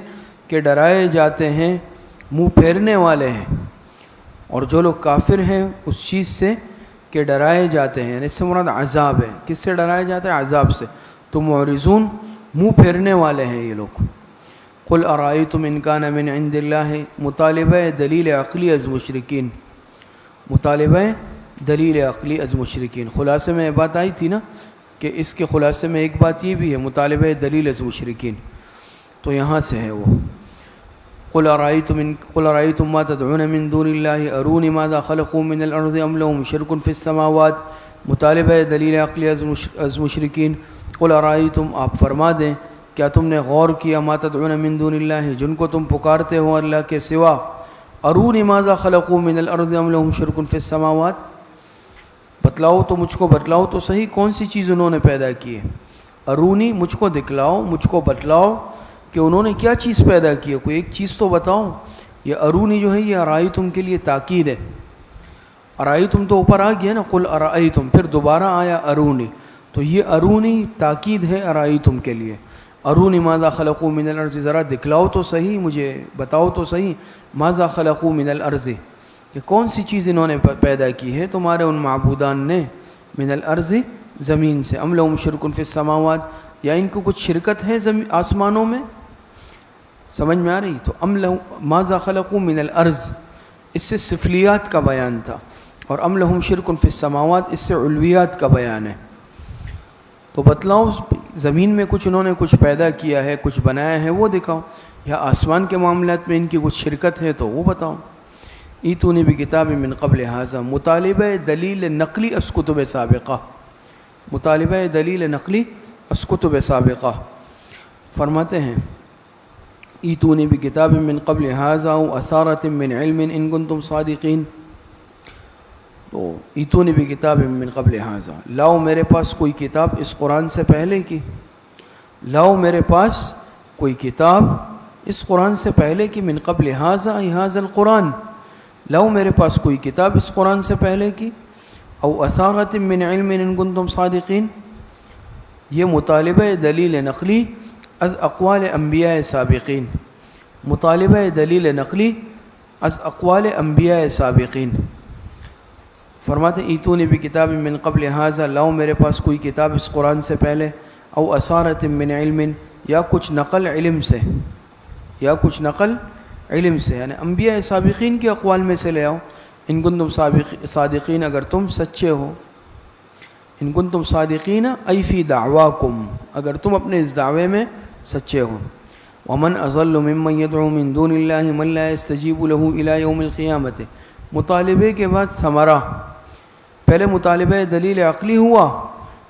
کہ ڈرائے جاتے ہیں منہ پھیرنے والے ہیں، اور جو لوگ کافر ہیں اس چیز سے کہ ڈرائے جاتے ہیں، یعنی اس سے مراد عذاب ہے، کس سے ڈرایا جاتا ہے؟ عذاب سے، تو معرضون منہ پھیرنے والے ہیں یہ لوگ۔ قل ارائیتم ان کان من عند اللہ، مطالبہ دلیل عقلی از مشرکین، مطالبہ دلیل عقلی از مشرکین۔ خلاصے میں یہ بات آئی تھی نا کہ اس کے خلاصے میں ایک بات یہ بھی ہے مطالبہ دلیل از مشرکین، تو یہاں سے ہے وہ۔ قل ارائیتم ما تدعون من دون اللہ ارونی ماذا خلقوا من الارض ام لهم شرک فی السماوات، مطالبہ دلیل عقلی از مشرکین۔ قل ارائیتم، آپ فرما دیں کیا تم نے غور کیا، ما تدعون من دون اللہ، جن کو تم پکارتے ہو اللہ کے سوا، ارونی ماذا خلقوا من الارض ام لهم شرک فی السماوات، بتلاؤ تو مجھ کو، بتلاؤ تو صحیح کون سی چیز انہوں نے پیدا کی ہے، ارونی مجھ کو دکھلاؤ، مجھ کو بتلاؤ کہ انہوں نے کیا چیز پیدا کی ہے، کوئی ایک چیز تو بتاؤ۔ یہ ارونی جو ہے یہ ارائیتم کے لیے تاکید ہے، ارائیتم تو اوپر آ گیا نا، قل ارائیتم، پھر دوبارہ آیا ارونی، تو یہ ارونی تاکید ہے ارائیتم کے لیے، ارونی ماذا خلقوا من الارض، ذرا دکھلاؤ تو صحیح، مجھے بتاؤ تو صحیح، ماذا خلقوا من الارض، کہ کون سی چیز انہوں نے پیدا کی ہے تمہارے ان معبودان نے، من الارض زمین سے، ام لهم شرک فی السماوات، یا ان کو کچھ شرکت ہے آسمانوں میں، سمجھ میں آ رہی؟ تو ام لهم ماذا خلقوا من الارض، اس سے سفلیات کا بیان تھا، اور ام لهم شرک فی السماوات اس سے علویات کا بیان ہے، تو بتلاؤ زمین میں کچھ انہوں نے کچھ پیدا کیا ہے، کچھ بنایا ہے، وہ دکھاؤ، یا آسمان کے معاملات میں ان کی کچھ شرکت ہے تو وہ بتاؤ۔ ایتونی بکتاب من قبل ھذا، مطالبہ دلیل نقلی از کتب سابقہ، مطالبہ دلیل نقلی از کتب سابقہ، فرماتے ہیں ایتونی بکتاب من قبل ھذا او اثارۃ من علم ان کنتم صادقین، تو ایتونی بکتاب من قبل ھذا، لاؤ میرے پاس کوئی کتاب اس قرآن سے پہلے کی، لاؤ میرے پاس کوئی کتاب اس قرآن سے پہلے کی، من قبل ھذا ای ھذا القرآن، لاؤ میرے پاس کوئی کتاب اس قرآن سے پہلے کی، او اثارۃ من علم ان کنتم صادقین، یہ مطالبہ دلیل نقلی از اقوال انبیاء سابقین، مطالبہ دلیل نقلی از اقوال انبیاء سابقین، فرماتے ایتونی بکتاب من قبل ھذا، لاؤ میرے پاس کوئی کتاب اس قرآن سے پہلے، او اثارۃ من علم، یا کچھ نقل علم سے، یا کچھ نقل علم سے، یعنی انبیاء سابقین کے اقوال میں سے لے آؤ، ان کنتم صادقین، اگر تم سچے ہو، ان کنتم صادقین ای فی دعواکم، اگر تم اپنے اس دعوے میں سچے ہو، ومن اضل ممن یدعو من دون اللہ من لا یستجیب له الی یوم القیامۃ، مطالبے کے بعد ثمرہ، پہلے مطالبہ دلیل عقلی ہوا،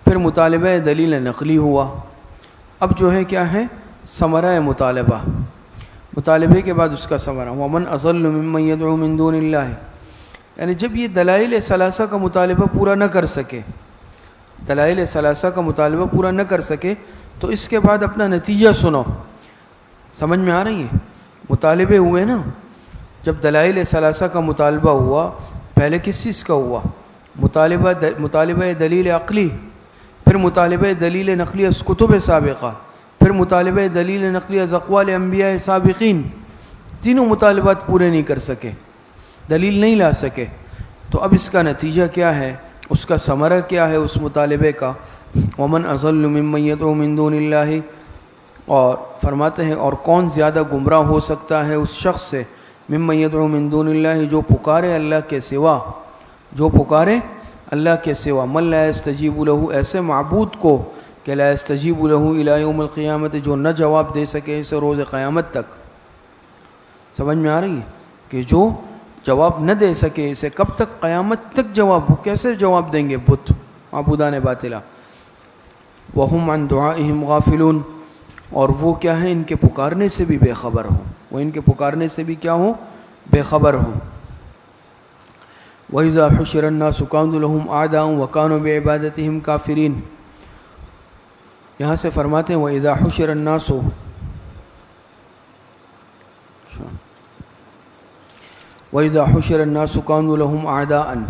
پھر مطالبہ دلیل نقلی ہوا، اب جو ہے کیا ہے ثمرہ مطالبہ، مطالبے کے بعد اس کا ثمرہ، ومن اضل ممن یدعو من دون اللہ، یعنی جب یہ دلائل ثلاثہ کا مطالبہ پورا نہ کر سکے، دلائل ثلاثہ کا مطالبہ پورا نہ کر سکے تو اس کے بعد اپنا نتیجہ سنو، سمجھ میں آ رہی ہے؟ مطالبے ہوئے نا، جب دلائل ثلاثہ کا مطالبہ ہوا، پہلے کس چیز کا ہوا؟ مطالبہ دلیل عقلی، پھر مطالبہ دلیل نقلی از کتب سابقہ، پھر مطالبہ دلیل نقلی از اقوال انبیاء سابقین، تینوں مطالبات پورے نہیں کر سکے، دلیل نہیں لا سکے، تو اب اس کا نتیجہ کیا ہے، اس کا ثمرہ کیا ہے اس مطالبے کا؟ ومن اضل ممن يدعو من دون اللہ، اور فرماتے ہیں اور کون زیادہ گمراہ ہو سکتا ہے اس شخص سے، ممن يدعو من دون اللہ، جو پکارے اللہ کے سوا، جو پکارے اللہ کے سوا، من لا يستجیب له، ایسے معبود کو کہ لا يستجیب له الى یوم القیامت، جو نہ جواب دے سکے اسے روز قیامت تک۔ سمجھ میں آ رہی ہے کہ جو جواب نہ دے سکے اسے کب تک؟ قیامت تک جواب، وہ کیسے جواب دیں گے بت معبودان باطلہ؟ وہم عن دعائہم غافلون، اور وہ کیا ہے ان کے پکارنے سے بھی بے خبر ہوں، وہ ان کے پکارنے سے بھی کیا ہوں؟ بے خبر ہوں۔ وَإِذَا حُشِرَ النَّاسُ كَانُوا لَهُمْ أَعْدَاءً وَكَانُوا بِعِبَادَتِهِمْ كَافِرِينَ۔ یہاں سے فرماتے ہیں وَإِذَا حُشِرَ النَّاسُ، وَإِذَا حُشِرَ النَّاسُ كَانُوا لَهُمْ أَعْدَاءً،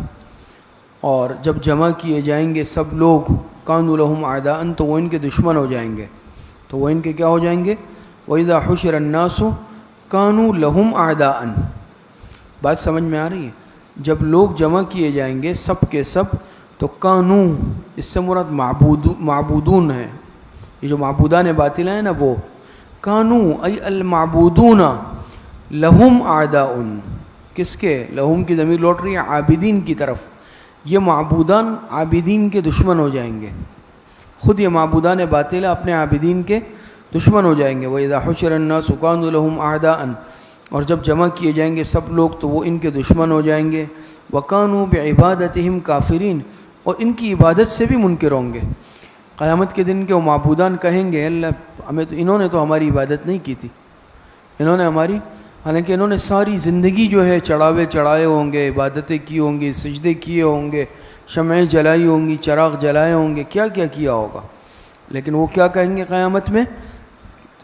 اور جب جمع کیے جائیں گے سب لوگ، كَانُوا لَهُمْ أَعْدَاءً، تو وہ ان کے دشمن ہو جائیں گے، تو وہ ان کے کیا ہو جائیں گے؟ وَإِذَا حُشِرَ النَّاسُ كَانُوا لَهُمْ أَعْدَاءً۔ بات سمجھ میں آ رہی ہے؟ جب لوگ جمع کیے جائیں گے سب کے سب، تو کانو، اس سے مراد معبودون ہے، یہ جو معبودان باطلہ ہیں نا، وہ کانو ای المعبودون لہم اعداء، کس کے؟ لہم کی ضمیر لوٹ رہی ہے عابدین کی طرف، یہ معبودان عابدین کے دشمن ہو جائیں گے، خود یہ معبودان باطلہ اپنے عابدین کے دشمن ہو جائیں گے۔ وَإِذَا حُشِرَ النَّاسُ كَانُوا لَهُمْ أَعْدَاءً، اور جب جمع کیے جائیں گے سب لوگ تو وہ ان کے دشمن ہو جائیں گے۔ وَكَانُوا بِعِبَادَتِهِمْ كَافِرِينَ، اور ان کی عبادت سے بھی منکر ہوں گے۔ قیامت کے دن کے وہ معبودان کہیں گے اللہ ہمیں تو انہوں نے تو ہماری عبادت نہیں کی تھی، انہوں نے ہماری، حالانکہ انہوں نے ساری زندگی جو ہے چڑھاوے چڑھائے ہوں گے، عبادتیں کی ہوں گی، سجدے کیے ہوں گے، شمعیں جلائی ہوں گی، چراغ جلائے ہوں گے، کیا کیا کیا ہوگا، لیکن وہ کیا کہیں گے قیامت میں؟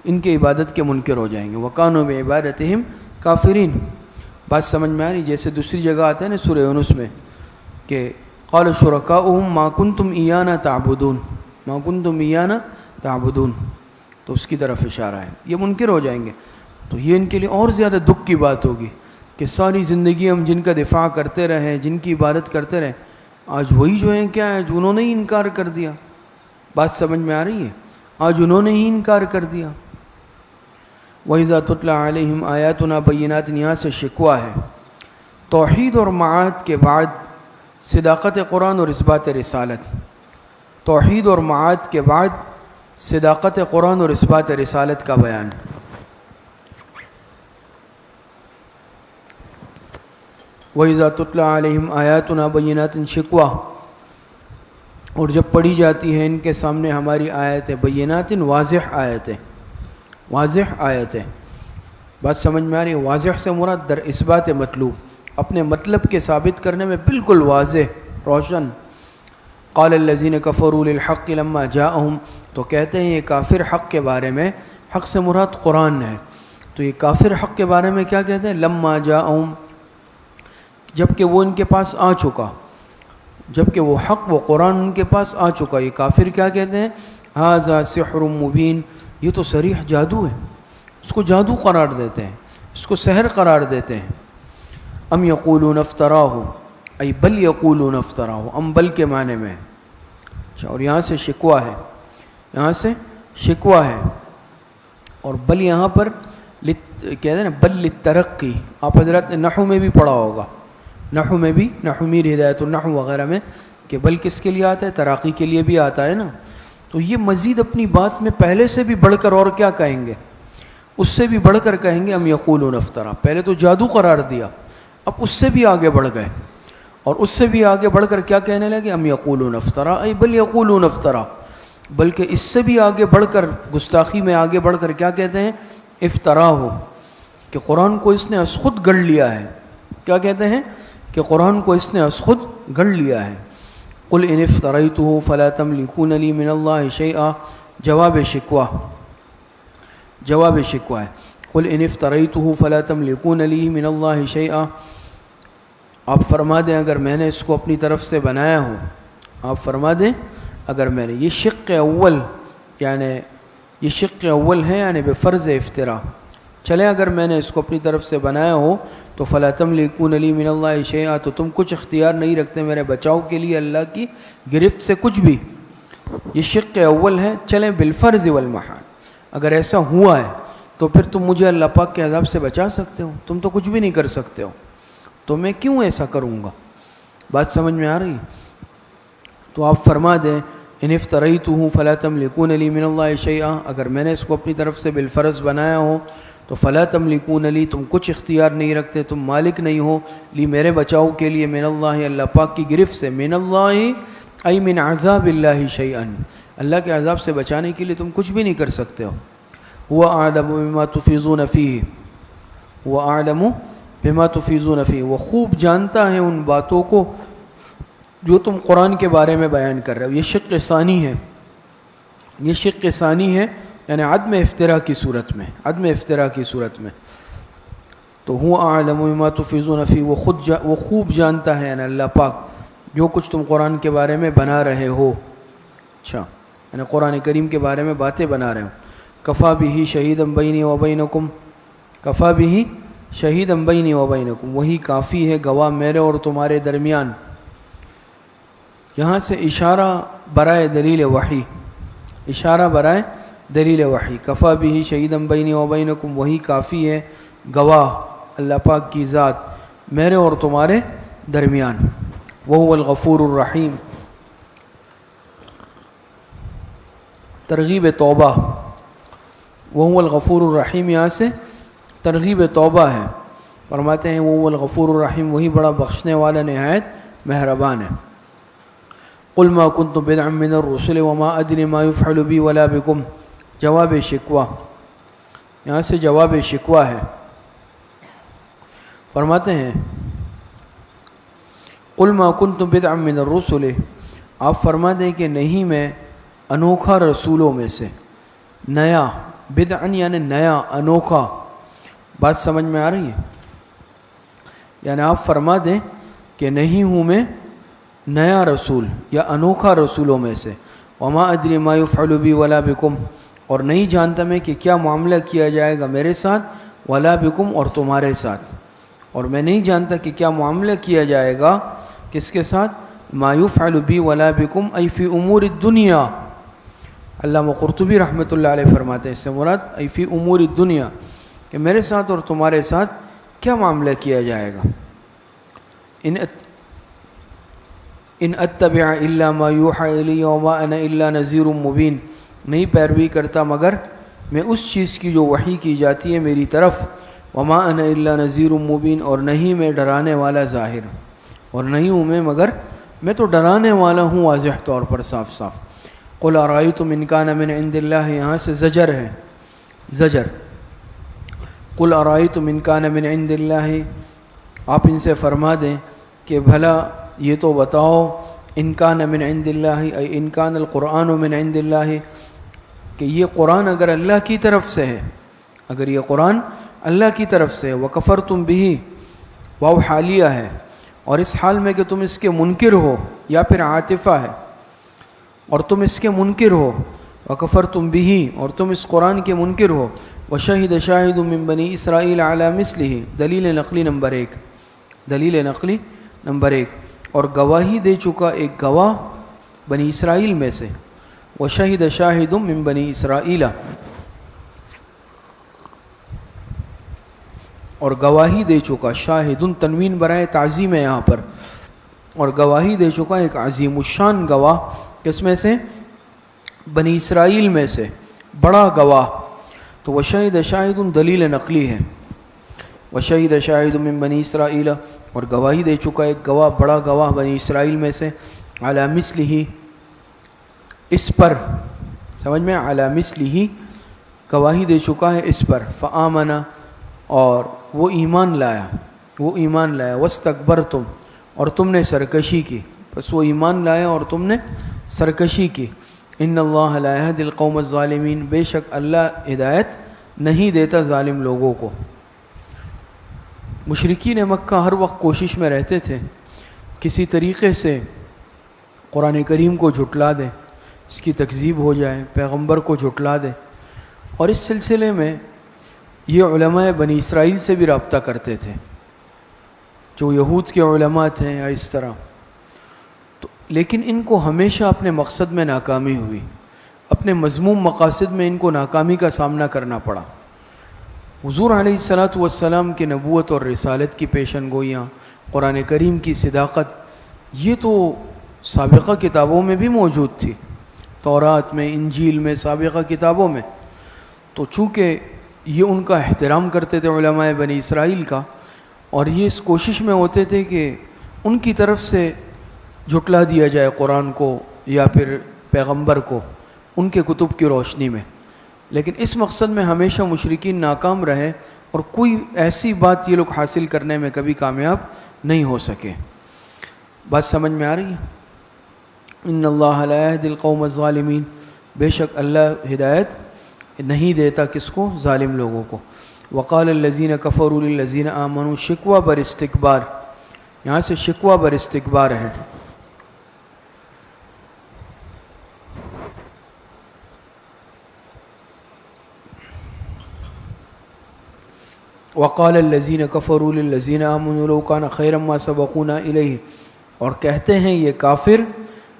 ان کے عبادت کے منکر ہو جائیں گے۔ وَكَانُوا بِعِبَادَتِهِمْ كَافِرِينَ۔ بات سمجھ میں آ رہی؟ جیسے دوسری جگہ آتا ہے نا سورہ یونس میں کہ قَالَ شُرَكَاؤُهُمْ مَا كُنْتُمْ إِيَّانَا تَعْبُدُونَ، مَا كُنْتُمْ إِيَّانَا تَعْبُدُونَ، تو اس کی طرف اشارہ ہے، یہ منکر ہو جائیں گے۔ تو یہ ان کے لیے اور زیادہ دکھ کی بات ہوگی کہ ساری زندگی ہم جن کا دفاع کرتے رہے، جن کی عبادت کرتے رہے، آج وہی جو ہیں کیا ہے، جو انہوں نے ہی انکار کر دیا۔ بات سمجھ میں آ رہی ہے؟ آج انہوں نے ہی انکار کر دیا۔ وَإِذَا تُتْلَى عَلَيْهِمْ آيَاتُنَا بَيِّنَاتٍ، یہاں سے شکوہ ہے توحید اور معاد کے بعد صداقت قرآن اور اثبات رسالت، توحید اور معاد کے بعد صداقت قرآن اور اثبات رسالت کا بیان۔ وَإِذَا تُتْلَى عَلَيْهِمْ آيَاتُنَا بَيِّنَاتٍ، شکوہ، اور جب پڑھی جاتی ہے ان کے سامنے ہماری آیتیں، بینات، واضح آیتیں، واضح آیتیں۔ بات سمجھ میں آ رہی ہے؟ واضح سے مراد در اثبات مطلوب، اپنے مطلب کے ثابت کرنے میں بالکل واضح، روشن۔ قال الذین کفروا للحق لما جاءہم، تو کہتے ہیں یہ کافر حق کے بارے میں، حق سے مراد قرآن ہے، تو یہ کافر حق کے بارے میں کیا کہتے ہیں؟ لما جاءہم، جب کہ وہ ان کے پاس آ چکا، جب کہ وہ حق، وہ قرآن ان کے پاس آ چکا، یہ کافر کیا کہتے ہیں؟ ھذا سحر مبین، یہ تو صریح جادو ہے، اس کو جادو قرار دیتے ہیں، اس کو سحر قرار دیتے ہیں۔ ام یقولون افتراہ، ای بل یقولون افتراہ، ام بل کے معنی میں۔ اچھا، اور یہاں سے شکوہ ہے، یہاں سے شکوہ ہے، اور بل یہاں پر کہتے ہیں نا بل للترقی، آپ حضرات نے نحو میں بھی پڑھا ہوگا، نحو میں بھی، نحو میر ہدایت النحو وغیرہ میں، کہ بل کس کے لیے آتا ہے؟ تراقی کے لیے بھی آتا ہے نا۔ تو یہ مزید اپنی بات میں پہلے سے بھی بڑھ کر اور کیا کہیں گے؟ اس سے بھی بڑھ کر کہیں گے ام یقولون افترا، پہلے تو جادو قرار دیا، اب اس سے بھی آگے بڑھ گئے، اور اس سے بھی آگے بڑھ کر کیا کہنے لگے؟ ام یقولون افترا ای بل یقولون افترا، بلکہ اس سے بھی آگے بڑھ کر، گستاخی میں آگے بڑھ کر کیا کہتے ہیں؟ افترا ہو، کہ قرآن کو اس نے از خود گڑھ لیا ہے۔ کیا کہتے ہیں؟ کہ قرآن کو اس نے از خود گڑھ لیا ہے۔ قل ان افتریتہ فلا تملکون لی من اللہ شیئا، جواب شکوہ، جواب شکوہ ہے۔ قل ان افتریتہ فلا تملکون لی من اللہ شیئا، آپ فرما دیں اگر میں نے اس کو اپنی طرف سے بنایا ہو، آپ فرما دیں اگر میں نے، یہ شق اول، یعنی یہ شق اول ہے، یعنی بفرض افتراء، چلے اگر میں نے اس کو اپنی طرف سے بنایا ہو تو فلا تملکون لی من اللہ شیئا، تو تم کچھ اختیار نہیں رکھتے میرے بچاؤ کے لیے اللہ کی گرفت سے کچھ بھی۔ یہ شق اول ہے، چلیں بالفرض والمحال، اگر ایسا ہوا ہے تو پھر تم مجھے اللہ پاک کے عذاب سے بچا سکتے ہو، تم تو کچھ بھی نہیں کر سکتے ہو، تو میں کیوں ایسا کروں گا؟ بات سمجھ میں آ رہی؟ تو آپ فرما دیں ان افتریتہ فلا تملکون لی من اللہ شیئا، اگر میں نے اس کو اپنی طرف سے بالفرض بنایا ہو تو فلا تملکون لی، تم کچھ اختیار نہیں رکھتے، تم مالک نہیں ہو، لی میرے بچاؤ کے لیے، من اللہ اللہ پاک کی گرفت سے، من اللہ ای من عذاب اللہ شیئا، اللہ کے عذاب سے بچانے کے لیے تم کچھ بھی نہیں کر سکتے ہو۔ هو اعلم بما تفیضون فیہ، وہ اعلم بما تفیضون فیہ، وہ خوب جانتا ہے ان باتوں کو جو تم قرآن کے بارے میں بیان کر رہے ہو۔ یہ شق ثانی ہے، یہ شق ثانی ہے، یعنی عدم افتراء کی صورت میں، عدم افتراء کی صورت میں۔ تو هو اعلم بما تفیضون فیہ، وہ خوب جانتا ہے، یعنی اللہ پاک جو کچھ تم قرآن کے بارے میں بنا رہے ہو، اچھا یعنی قرآن کریم کے بارے میں باتیں بنا رہے ہو۔ کفا بہ شہیدا بینی و بینکم، کفا بہ شہیدا بینی و بینکم، وہی کافی ہے گواہ میرے اور تمہارے درمیان۔ یہاں سے اشارہ برائے دلیل وحی، اشارہ برائے دلیل وحی، کفا بہ شہیدا بینی و بینکم، وہی کافی ہے گواہ اللہ پاک کی ذات میرے اور تمہارے درمیان۔ وہو الغفور الرحیم، ترغیب توبہ، وہو الغفور الرحیم یہاں سے ترغیب توبہ ہے، فرماتے ہیں وہو الغفور الرحیم، وہی بڑا بخشنے والا نہایت مہربان ہے۔ قل ما كنت بدعا من الرسل وما ادري ما يفعل بي ولا بكم، جواب شکوہ، یہاں سے جواب شکوہ ہے، فرماتے ہیں قل ما كنت بدعا من الرسل، آپ فرما دیں کہ نہیں میں انوکھا رسولوں میں سے، نیا، بدعا یعنی نیا، انوکھا، بات سمجھ میں آ رہی ہے؟ یعنی آپ فرما دیں کہ نہیں ہوں میں نیا رسول یا انوکھا رسولوں میں سے، وما ادری ما یفعل بی ولا بکم، اور نہیں جانتا میں کہ کیا معاملہ کیا جائے گا میرے ساتھ، ولا بکم، اور تمہارے ساتھ، اور میں نہیں جانتا کہ کیا معاملہ کیا جائے گا کس کے ساتھ، ما یفعل بی ولا بکم ای فی امور الدنیا، علامہ قرطبی رحمۃ اللہ علیہ فرماتے ہیں اس سے مراد ای فی امور الدنیا، کہ میرے ساتھ اور تمہارے ساتھ کیا معاملہ کیا جائے گا۔ ان اتبع الا ما یوحی الی وما انا الا نذیر مبین، نہیں پیروی کرتا مگر میں اس چیز کی جو وحی کی جاتی ہے میری طرف، وما انا الا نذیر مبین، اور نہیں میں ڈرانے والا ظاہر، اور نہیں ہوں میں مگر میں تو ڈرانے والا ہوں واضح طور پر، صاف صاف۔ قل ارأیتم ان کان من عند اللہ، یہاں سے زجر ہے، زجر، قل ارأیتم ان کان من عند اللہ، آپ ان سے فرما دیں کہ بھلا یہ تو بتاؤ، ان کان من عند اللہ ای ان کان القرآن من عند اللہ، کہ یہ قرآن اگر اللہ کی طرف سے ہے، اگر یہ قرآن اللہ کی طرف سے ہے، وکفرتم بہ، واو حالیہ ہے، اور اس حال میں کہ تم اس کے منکر ہو، یا پھر عاطفہ ہے، اور تم اس کے منکر ہو، وکفرتم بہ، اور تم اس قرآن کے منکر ہو، وشہد شاہد من بنی اسرائیل علی مثلہ، دلیل نقلی نمبر 1، دلیل نقلی نمبر 1، اور گواہی دے چکا ایک گواہ بنی اسرائیل میں سے، وشہد شاہد من بنی اسرائیل، اور گواہی دے چکا، شاہد تنوین برائے تعظیم ہے یہاں پر، اور گواہی دے چکا ایک عظیم الشان گواہ، کس میں سے؟ بنی اسرائیل میں سے، بڑا گواہ، تو وشہد شاہد دلیل نقلی ہے، وشہد شاہد من بنی اسرائیل، اور گواہی دے چکا ایک گواہ، بڑا گواہ بنی اسرائیل میں سے، علی مثلہ، اس پر، سمجھ میں، علی مثلہ، گواہی دے چکا ہے اس پر، فآمن، اور وہ ایمان لایا، وہ ایمان لایا، واستکبرتم، اور تم نے سرکشی کی، بس وہ ایمان لایا اور تم نے سرکشی کی، ان اللہ لا یہدی القوم الظالمین، بے شک اللہ ہدایت نہیں دیتا ظالم لوگوں کو۔ مشرکین مکہ ہر وقت کوشش میں رہتے تھے کسی طریقے سے قرآن کریم کو جھٹلا دیں، اس کی تکذیب ہو جائے، پیغمبر کو جھٹلا دیں، اور اس سلسلے میں یہ علماء بنی اسرائیل سے بھی رابطہ کرتے تھے، جو یہود کے علماء تھے یا اس طرح، تو لیکن ان کو ہمیشہ اپنے مقصد میں ناکامی ہوئی، اپنے مذموم مقاصد میں ان کو ناکامی کا سامنا کرنا پڑا۔ حضور علیہ الصلاۃ والسلام کی نبوت اور رسالت کی پیشن گوئیاں، قرآن کریم کی صداقت، یہ تو سابقہ کتابوں میں بھی موجود تھی، تورات میں، انجیل میں، سابقہ کتابوں میں۔ تو چونکہ یہ ان کا احترام کرتے تھے علماء بنی اسرائیل کا، اور یہ اس کوشش میں ہوتے تھے کہ ان کی طرف سے جھٹلا دیا جائے قرآن کو یا پھر پیغمبر کو ان کے کتب کی روشنی میں، لیکن اس مقصد میں ہمیشہ مشرکین ناکام رہے اور کوئی ایسی بات یہ لوگ حاصل کرنے میں کبھی کامیاب نہیں ہو سکے۔ بات سمجھ میں آ رہی ہے؟ ان اللہ لا یہدی القوم الظالمین، بے شک اللہ ہدایت نہیں دیتا کس کو؟ ظالم لوگوں کو۔ وقال الذین کفروا للذین آمنوا، شکوہ بر استکبار، یہاں سے شکوہ بر استکبار ہے۔ وقال الذین کفروا للذین آمنوا لو کان خیرا ما سبقونا الیہ، اور کہتے ہیں یہ کافر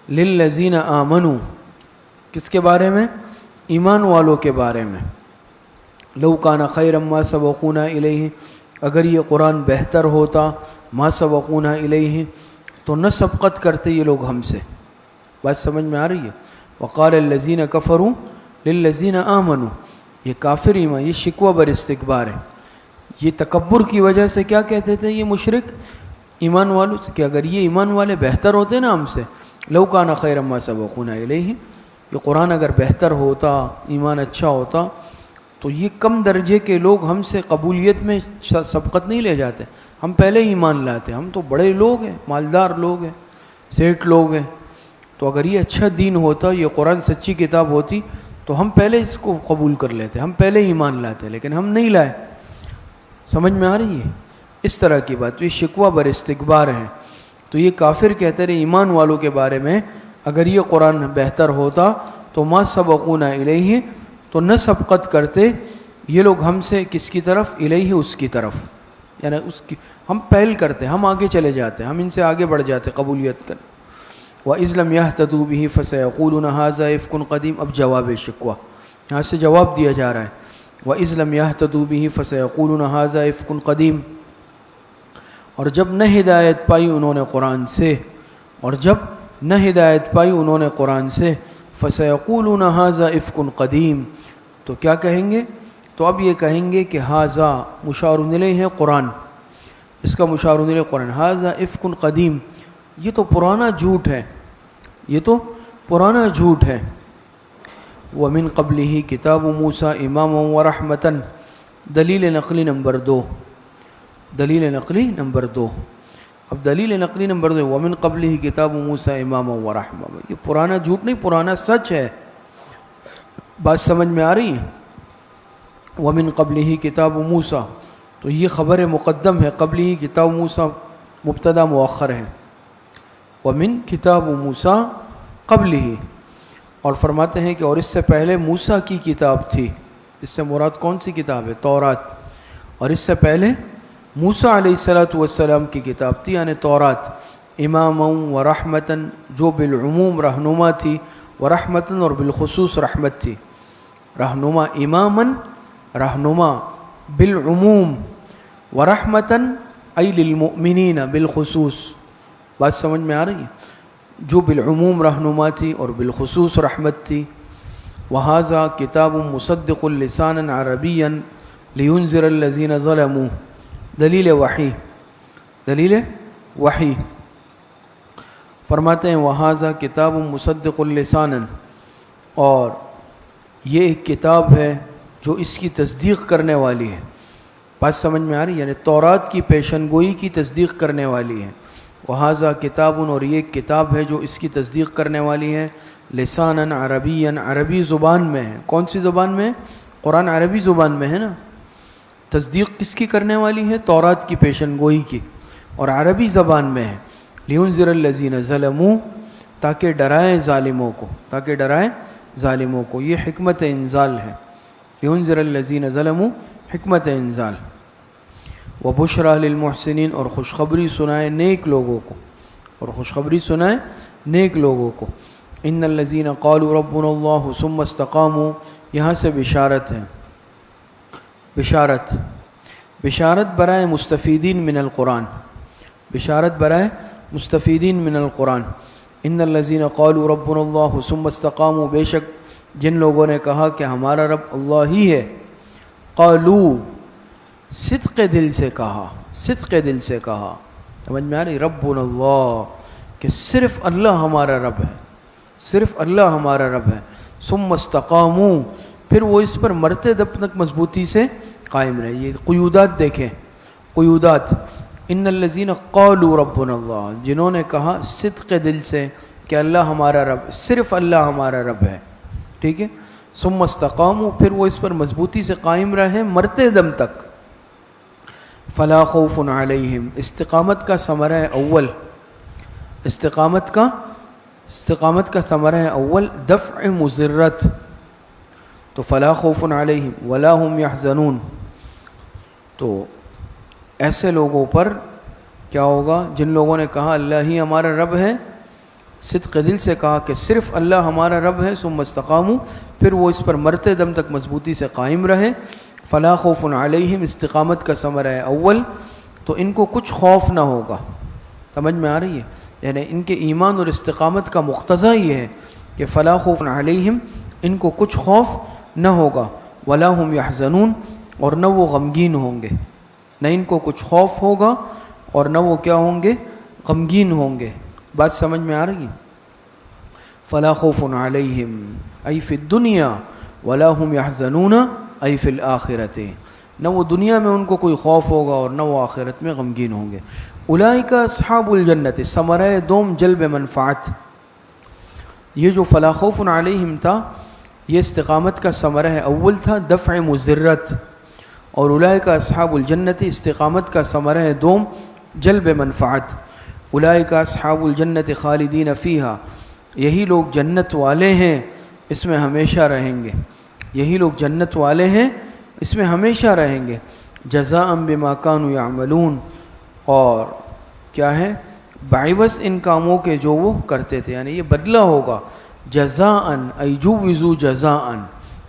للذین آمنوا، کس کے بارے میں؟ ایمان والوں کے بارے میں۔ لو کان خیرا ما سبقونا الیہ، اگر یہ قرآن بہتر ہوتا، ما سبقونا الیہ، تو نہ سبقت کرتے یہ لوگ ہم سے۔ بات سمجھ میں آ رہی ہے؟ وقال الذین کفروا للذین آمنوا، یہ کافر ایمان، یہ شکوہ بر استکبار ہے۔ یہ تکبر کی وجہ سے کیا کہتے تھے یہ مشرک ایمان والوں سے کہ اگر یہ ایمان والے بہتر ہوتے نا ہم سے، لو کان خیرا ما سبقونا الیہ، یہ قرآن اگر بہتر ہوتا، ایمان اچھا ہوتا، تو یہ کم درجے کے لوگ ہم سے قبولیت میں سبقت نہیں لے جاتے، ہم پہلے ہی ایمان لاتے، ہم تو بڑے لوگ ہیں، مالدار لوگ ہیں، سیٹ لوگ ہیں، تو اگر یہ اچھا دین ہوتا، یہ قرآن سچی کتاب ہوتی، تو ہم پہلے اس کو قبول کر لیتے، ہم پہلے ہی ایمان لاتے، لیکن ہم نہیں لائے۔ سمجھ میں آ رہی ہے؟ اس طرح کی بات، یہ شکوہ بر استکبار ہے۔ تو یہ کافر کہتے رہے ایمان والوں کے بارے میں، اگر یہ قرآن بہتر ہوتا تو ما سبقونا الیہ، تو نہ سبقت کرتے یہ لوگ ہم سے، کس کی طرف؟ الیہ، اس کی طرف، یعنی اس کی ہم پہل کرتے، ہم آگے چلے جاتے، ہم ان سے آگے بڑھ جاتے قبولیت کر۔ وَإِذْ لَمْ يَهْتَدُوا بِهِ فَسَيَقُولُونَ هَٰذَا إِفْكٌ قَدِيمٌ، اب جواب شکوہ یہاں سے جواب دیا جا رہا ہے۔ وَإِذْ لَمْ يَهْتَدُوا بِهِ فَسَيَقُولُونَ هَٰذَا إِفْكٌ قَدِيمٌ، اور جب نہ ہدایت پائی انہوں نے قرآن سے، اور جب نہ ہدایت پائی انہوں نے قرآن سے، فَسَيَقُولُونَ هَٰذَا إِفْكٌ قَدِيمٌ، تو کیا کہیں گے؟ تو اب یہ کہیں گے کہ ہاذا مشار الیہ ہے قرآن، اس کا مشار الیہ قرآن، ہاذا افک قدیم، یہ تو پرانا جھوٹ ہے، یہ تو پرانا جھوٹ ہے۔ ومن قبلہ کتاب موسیٰ اماما ورحمتا، دلیل نقلی نمبر 2، دلیل نقلی نمبر 2، اب دلیل نقلی نمبر 2، ومن قبلہ کتاب موسیٰ اماما ورحمہ، یہ پرانا جھوٹ نہیں، پرانا سچ ہے۔ بات سمجھ میں آ رہی ہے؟ ومن قبلہ کتاب موسیٰ، تو یہ خبر مقدم ہے، قبلہ کتاب موسیٰ مبتدا مؤخر ہے، ومن کتاب موسیٰ قبلہ، اور فرماتے ہیں کہ اور اس سے پہلے موسیٰ کی کتاب تھی، اس سے مراد کون سی کتاب ہے؟ تورات، اور اس سے پہلے موسیٰ علیہ السلام کی کتاب تھی، یعنی تورات، اماما ورحمتاً، جو بالعموم رہنما تھی، ورحمتاً، اور بالخصوص رحمت تھی۔ رہنما اماماً، رہنما بالعموم، ورحمتاً ای للمؤمنین بالخصوص۔ بات سمجھ میں آ رہی ہے؟ جو بالعموم رہنما تھی اور بالخصوص رحمت تھی۔ وہذا کتاب مصدق لسانا عربیا لینذر الذین ظلموا، دلیل وحی، دلیل وحی، فرماتے ہیں وہذا کتاب مصدق لسانا، اور یہ ایک کتاب ہے جو اس کی تصدیق کرنے والی ہے۔ بات سمجھ میں آ رہی ہے؟ یعنی تورات کی پیشن گوئی کی تصدیق کرنے والی ہے۔ وہذا کتاب، اور یہ ایک کتاب ہے جو اس کی تصدیق کرنے والی ہے، لسانا عربیا، عربی زبان میں ہے۔ کون سی زبان میں ہے؟ قرآن عربی زبان میں ہے نا۔ تصدیق کس کی کرنے والی ہے؟ تورات کی پیشن گوئی کی، اور عربی زبان میں ہے۔ لینذر الذین ظلموا، تاکہ ڈرائے ظالموں کو، تاکہ ڈرائے ظالموں کو، یہ حکمت انزال ہے۔ لینذر الذین ظلموا، حکمت انزال۔ وبشریٰ للمحسنین، اور خوشخبری سنائے نیک لوگوں کو، اور خوشخبری سنائے نیک لوگوں کو. ان الذین قالوا ربنا اللہ ثم استقاموا، یہاں سے بشارت ہے. بشارت برائے مستفیدین من القرآن، بشارت برائے مستفیدین من القرآن. ان الذین قالوا ربنا اللہ ثم استقاموا، بے شک جن لوگوں نے کہا کہ ہمارا رب اللہ ہی ہے. قالوا، صدق دل سے کہا، صدق دل سے کہا. سمجھ میں آ رہی؟ ربنا اللہ، کہ صرف اللہ ہمارا رب ہے، صرف اللہ ہمارا رب ہے. ثم استقاموا، پھر وہ اس پر مرتے دم تک مضبوطی سے قائم رہے. یہ قیودات دیکھیں، قیودات. ان الذین قالوا ربنا اللہ، جنہوں نے کہا صدق دل سے کہ اللہ ہمارا رب، صرف اللہ ہمارا رب ہے. ٹھیک ہے. ثم استقاموا، پھر وہ اس پر مضبوطی سے قائم رہے مرتے دم تک. فلا خوف علیہم، استقامت کا ثمرہ اول، استقامت کا ثمرہ اول دفع مضرت. تو فلا خوف علیہم ولا هم یحزنون، تو ایسے لوگوں پر کیا ہوگا جن لوگوں نے کہا اللہ ہی ہمارا رب ہے، صدق دل سے کہا کہ صرف اللہ ہمارا رب ہے. ثم استقاموا، پھر وہ اس پر مرتے دم تک مضبوطی سے قائم رہے. فلا خوف علیہم، استقامت کا ثمرہ ہے اول، تو ان کو کچھ خوف نہ ہوگا. سمجھ میں آ رہی ہے؟ یعنی ان کے ایمان اور استقامت کا مقتضا یہ ہے کہ فلا خوف علیہم، ان کو کچھ خوف نہ ہوگا. ولا هم یحزنون، اور نہ وہ غمگین ہوں گے. نہ ان کو کچھ خوف ہوگا اور نہ وہ کیا ہوں گے؟ غمگین ہوں گے. بات سمجھ میں آ رہی ہے؟ فلا خوف علیہم ای فی الدنیا ولا هم یحزنون ای فی الآخرۃ، نہ وہ دنیا میں ان کو کوئی خوف ہوگا اور نہ وہ آخرت میں غمگین ہوں گے. اولئک اصحاب الجنت، ثمرہ دوم جلب منفعت. یہ جو فلا خوف علیہم تھا یہ استقامت کا ثمرہ اول تھا، دفع مضرت. اور اولئک اصحاب الجنت، استقامت کا ثمرہ دوم جلب منفعت. اولئک اصحاب الجنت خالدین فیہا، یہی لوگ جنت والے ہیں، اس میں ہمیشہ رہیں گے. یہی لوگ جنت والے ہیں، اس میں ہمیشہ رہیں گے. جزاء بما کانوا یعملون، اور کیا ہے؟ بعوض ان کاموں کے جو وہ کرتے تھے، یعنی یہ بدلہ ہوگا. جزاء ایجوزو جزاء،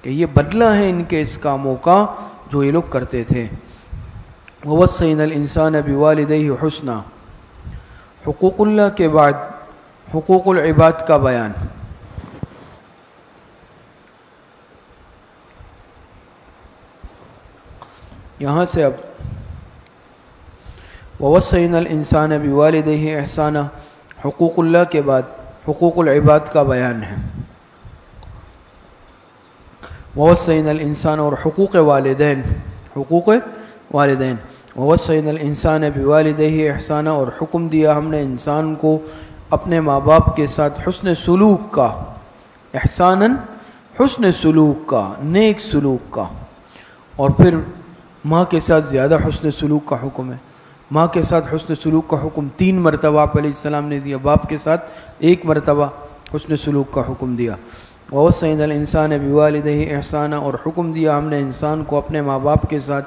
کہ یہ بدلہ ہے ان کے اس کاموں کا جو یہ لوگ کرتے تھے. ووصینا الانسان بوالدیہ حسنا، حقوق اللہ کے بعد حقوق العباد کا بیان. یہاں سے اب ووصینا الانسان بوالدیہ احسانا، حقوق اللہ کے بعد حقوق العباد کا بیان ہے. ووصینا الانسان، اور حقوق والدین، حقوق والدین. ووصینا الانسان بوالدیہ احسانا، اور حکم دیا ہم نے انسان کو اپنے ماں باپ کے ساتھ حسن سلوک کا. احساناً حسن سلوک کا، نیک سلوک کا. اور پھر ماں کے ساتھ زیادہ حسن سلوک کا حکم ہے. ماں کے ساتھ حسن سلوک کا حکم 3 مرتبہ آپ علیہ السلام نے دیا، باپ کے ساتھ 1 مرتبہ حسن سلوک کا حکم دیا. ووصینا الانسان بوالدیہ احسانا، اور حکم دیا ہم نے انسان کو اپنے ماں باپ کے ساتھ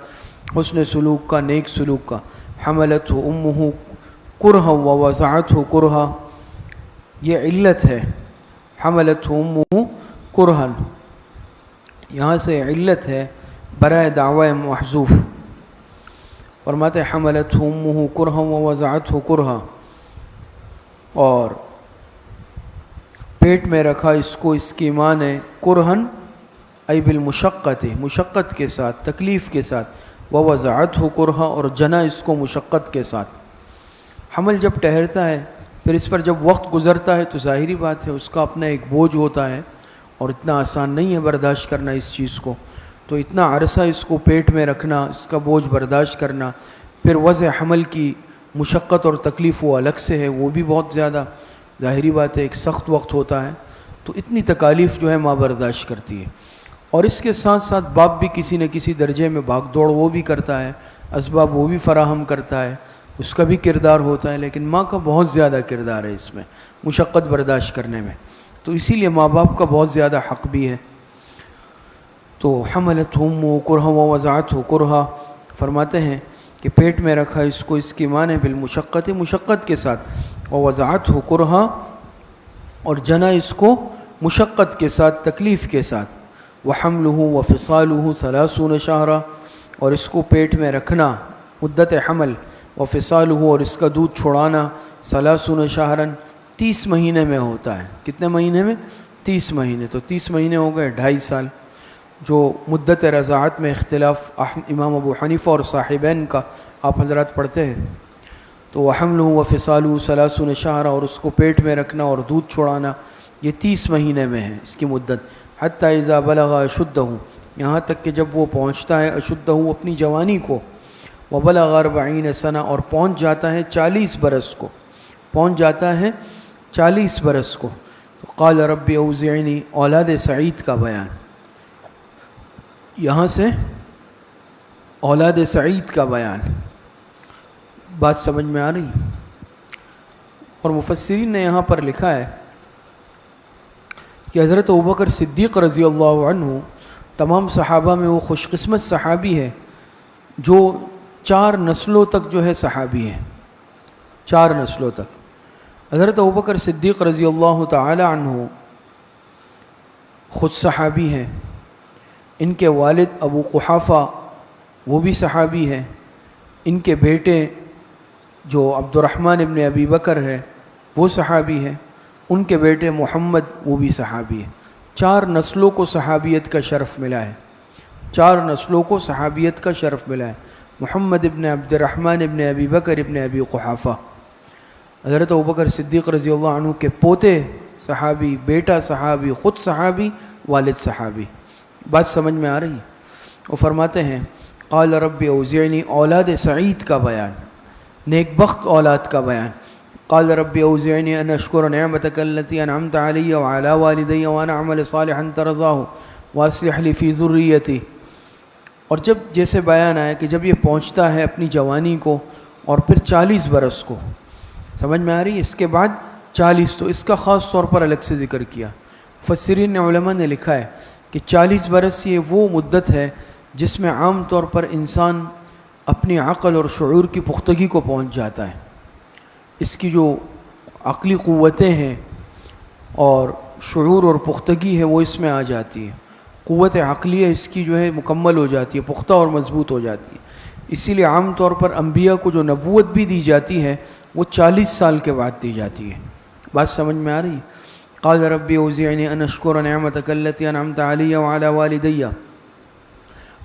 حسن سلوک کا، نیک سلوک کا. حملتہ امہ کرہا ووضعتہ کرہا، یہ علت ہے. حملتہ امہ کرہا، یہاں سے علت ہے برائے دعوی محذوف. فرماتے حملتہ امہ کرہا ووضعتہ کرہا، اور پیٹ میں رکھا اس کو اس کی ماں نے، کرہن ای بالمشقت، مشقت کے ساتھ، تکلیف کے ساتھ. ووضعتہ کرہا، اور جنا اس کو مشقت کے ساتھ. حمل جب ٹھہرتا ہے پھر اس پر جب وقت گزرتا ہے تو ظاہری بات ہے اس کا اپنا ایک بوجھ ہوتا ہے، اور اتنا آسان نہیں ہے برداشت کرنا اس چیز کو. تو اتنا عرصہ اس کو پیٹ میں رکھنا، اس کا بوجھ برداشت کرنا، پھر وضع حمل کی مشقت اور تکلیف وہ الگ سے ہے، وہ بھی بہت زیادہ ظاہری بات ہے، ایک سخت وقت ہوتا ہے. تو اتنی تکالیف جو ہے ماں برداشت کرتی ہے. اور اس کے ساتھ ساتھ باپ بھی کسی نہ کسی درجے میں بھاگ دوڑ وہ بھی کرتا ہے، اسباب وہ بھی فراہم کرتا ہے، اس کا بھی کردار ہوتا ہے. لیکن ماں کا بہت زیادہ کردار ہے اس میں مشقت برداشت کرنے میں. تو اسی لیے ماں باپ کا بہت زیادہ حق بھی ہے. تو حملتہ امہ کرہا ووضعتہ کرہا، فرماتے ہیں کہ پیٹ میں رکھا اس کو اس کی ماں نے بالمشقت، مشقت کے ساتھ. ووضعتہ کرہا، اور جنا اس کو مشقت کے ساتھ، تکلیف کے ساتھ. وحملہ وفصالہ 30 شہرا، اور اس کو پیٹ میں رکھنا مدت حمل، وفصالہ اور اس کا دودھ چھڑانا 30 شہرن 30 مہینے میں ہوتا ہے. کتنے مہینے میں؟ 30 مہینے. تو 30 مہینے ہو گئے 2.5 سال. جو مدت رضاعت میں اختلاف امام ابو حنیفہ اور صاحبین کا آپ حضرات پڑھتے ہیں. تو وحملہ وفصالہ 30 شہرا، اور اس کو پیٹ میں رکھنا اور دودھ چھڑانا یہ 30 مہینے میں ہے اس کی مدت. حتی اذا بلغ اشدہ، یہاں تک کہ جب وہ پہنچتا ہے اشدہ اپنی جوانی کو. وبلغ 40 سنہ، اور پہنچ جاتا ہے 40 برس کو، پہنچ جاتا ہے 40 برس کو. تو قال رب اوزعنی، اولاد سعید کا بیان. یہاں سے اولاد سعید کا بیان. بات سمجھ میں آ رہی؟ اور مفسرین نے یہاں پر لکھا ہے کہ حضرت ابوبکر صدیق رضی اللہ عنہ تمام صحابہ میں وہ خوش قسمت صحابی ہے جو 4 نسلوں تک جو ہے صحابی ہیں. 4 نسلوں تک. حضرت ابوبکر صدیق رضی اللہ تعالی عنہ خود صحابی ہیں. ان کے والد ابو قحافہ وہ بھی صحابی ہیں. ان کے بیٹے جو عبد الرحمن ابن ابی بکر ہے وہ صحابی ہے. ان کے بیٹے محمد وہ بھی صحابی ہے. 4 نسلوں کو صحابیت کا شرف ملا ہے. 4 نسلوں کو صحابیت کا شرف ملا ہے. محمد ابن عبد الرحمن ابن ابی بکر ابن ابی قحافہ، حضرت ابوبکر صدیق رضی اللہ عنہ کے پوتے صحابی، بیٹا صحابی، خود صحابی، والد صحابی. بات سمجھ میں آ رہی ہے؟ وہ فرماتے ہیں قال رب اوزعنی، اولاد سعید کا بیان، نیک بخت اولاد کا بیان. قال رب اوزعنی ان اشکر نعمتک التی انعمت علی وعلی والدی وان اعمل صالحا ترضاہ واصلح لی فی ذریتی. اور جب جیسے بیان آیا کہ جب یہ پہنچتا ہے اپنی جوانی کو اور پھر 40 برس کو، سمجھ میں آ رہی ہے؟ اس کے بعد 40، تو اس کا خاص طور پر الگ سے ذکر کیا. مفسرین علماء نے لکھا ہے کہ 40 برس یہ وہ مدت ہے جس میں عام طور پر انسان اپنی عقل اور شعور کی پختگی کو پہنچ جاتا ہے. اس کی جو عقلی قوتیں ہیں اور شعور اور پختگی ہے وہ اس میں آ جاتی ہے. قوت عقلیہ اس کی جو ہے مکمل ہو جاتی ہے، پختہ اور مضبوط ہو جاتی ہے. اسی لیے عام طور پر انبیاء کو جو نبوت بھی دی جاتی ہے وہ 40 سال کے بعد دی جاتی ہے. بات سمجھ میں آ رہی ہے؟ قال رب اوزعنی ان اشکر نعمتک التی انعمت علی وعلی والدی،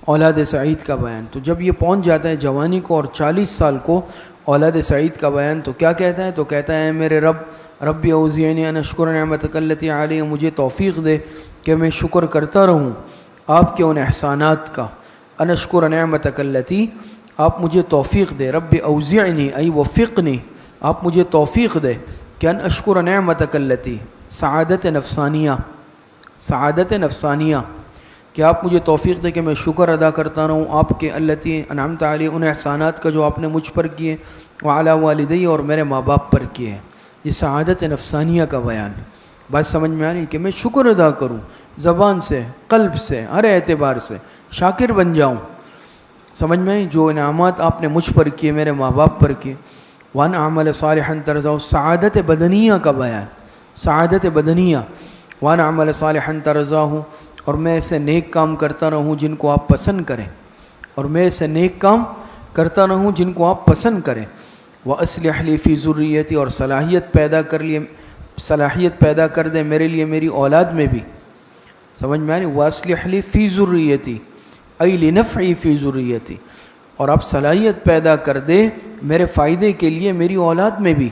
اولاد سعید کا بیان. تو جب یہ پہنچ جاتا ہے جوانی کو اور 40 سال کو، اولاد سعید کا بیان، تو کیا کہتا ہے؟ تو کہتا ہے میرے رب اوزعنی ان اشکر نعمتک التی علی، مجھے توفیق دے کہ میں شکر کرتا رہوں آپ کے ان احسانات کا. ان اشکر نعمتک التی، آپ مجھے توفیق دے. رب اوزعنی ای وفقنی، آپ مجھے توفیق دے کہ ان اشکر نعمتک التی، سعادت نفسانیہ، سعادت نفسانیہ، کہ آپ مجھے توفیق دے کہ میں شکر ادا کرتا رہوں آپ کے التی انعمت علی، ان احسانات کا جو آپ نے مجھ پر کیے، وعلی والدی، اور میرے ماں باپ پر کیے ہیں. یہ سعادت نفسانیہ کا بیان. بات سمجھ میں آ رہی کہ میں شکر ادا کروں زبان سے، قلب سے، ہر اعتبار سے شاکر بن جاؤں. سمجھ میں آئی؟ جو انعامات آپ نے مجھ پر کیے، میرے ماں باپ پر کیے. وان اعمل صالحا ترضاہ، سعادت بدنیہ کا بیان، سعادت بدنیہ. وان اعمل صالحا ترضاہ، اور میں ایسے نیک کام کرتا رہوں جن کو آپ پسند کریں، اور میں ایسے نیک کام کرتا رہوں جن کو آپ پسند کریں. واصلح لی فی ذریتی، اور صلاحیت پیدا کر دے میرے لیے میری اولاد میں بھی. سمجھ میں آ رہی؟ واصلح لی فی ذریتی ای لنفعی فی ذریتی، اور آپ صلاحیت پیدا کر دے میرے فائدے کے لیے میری اولاد میں بھی.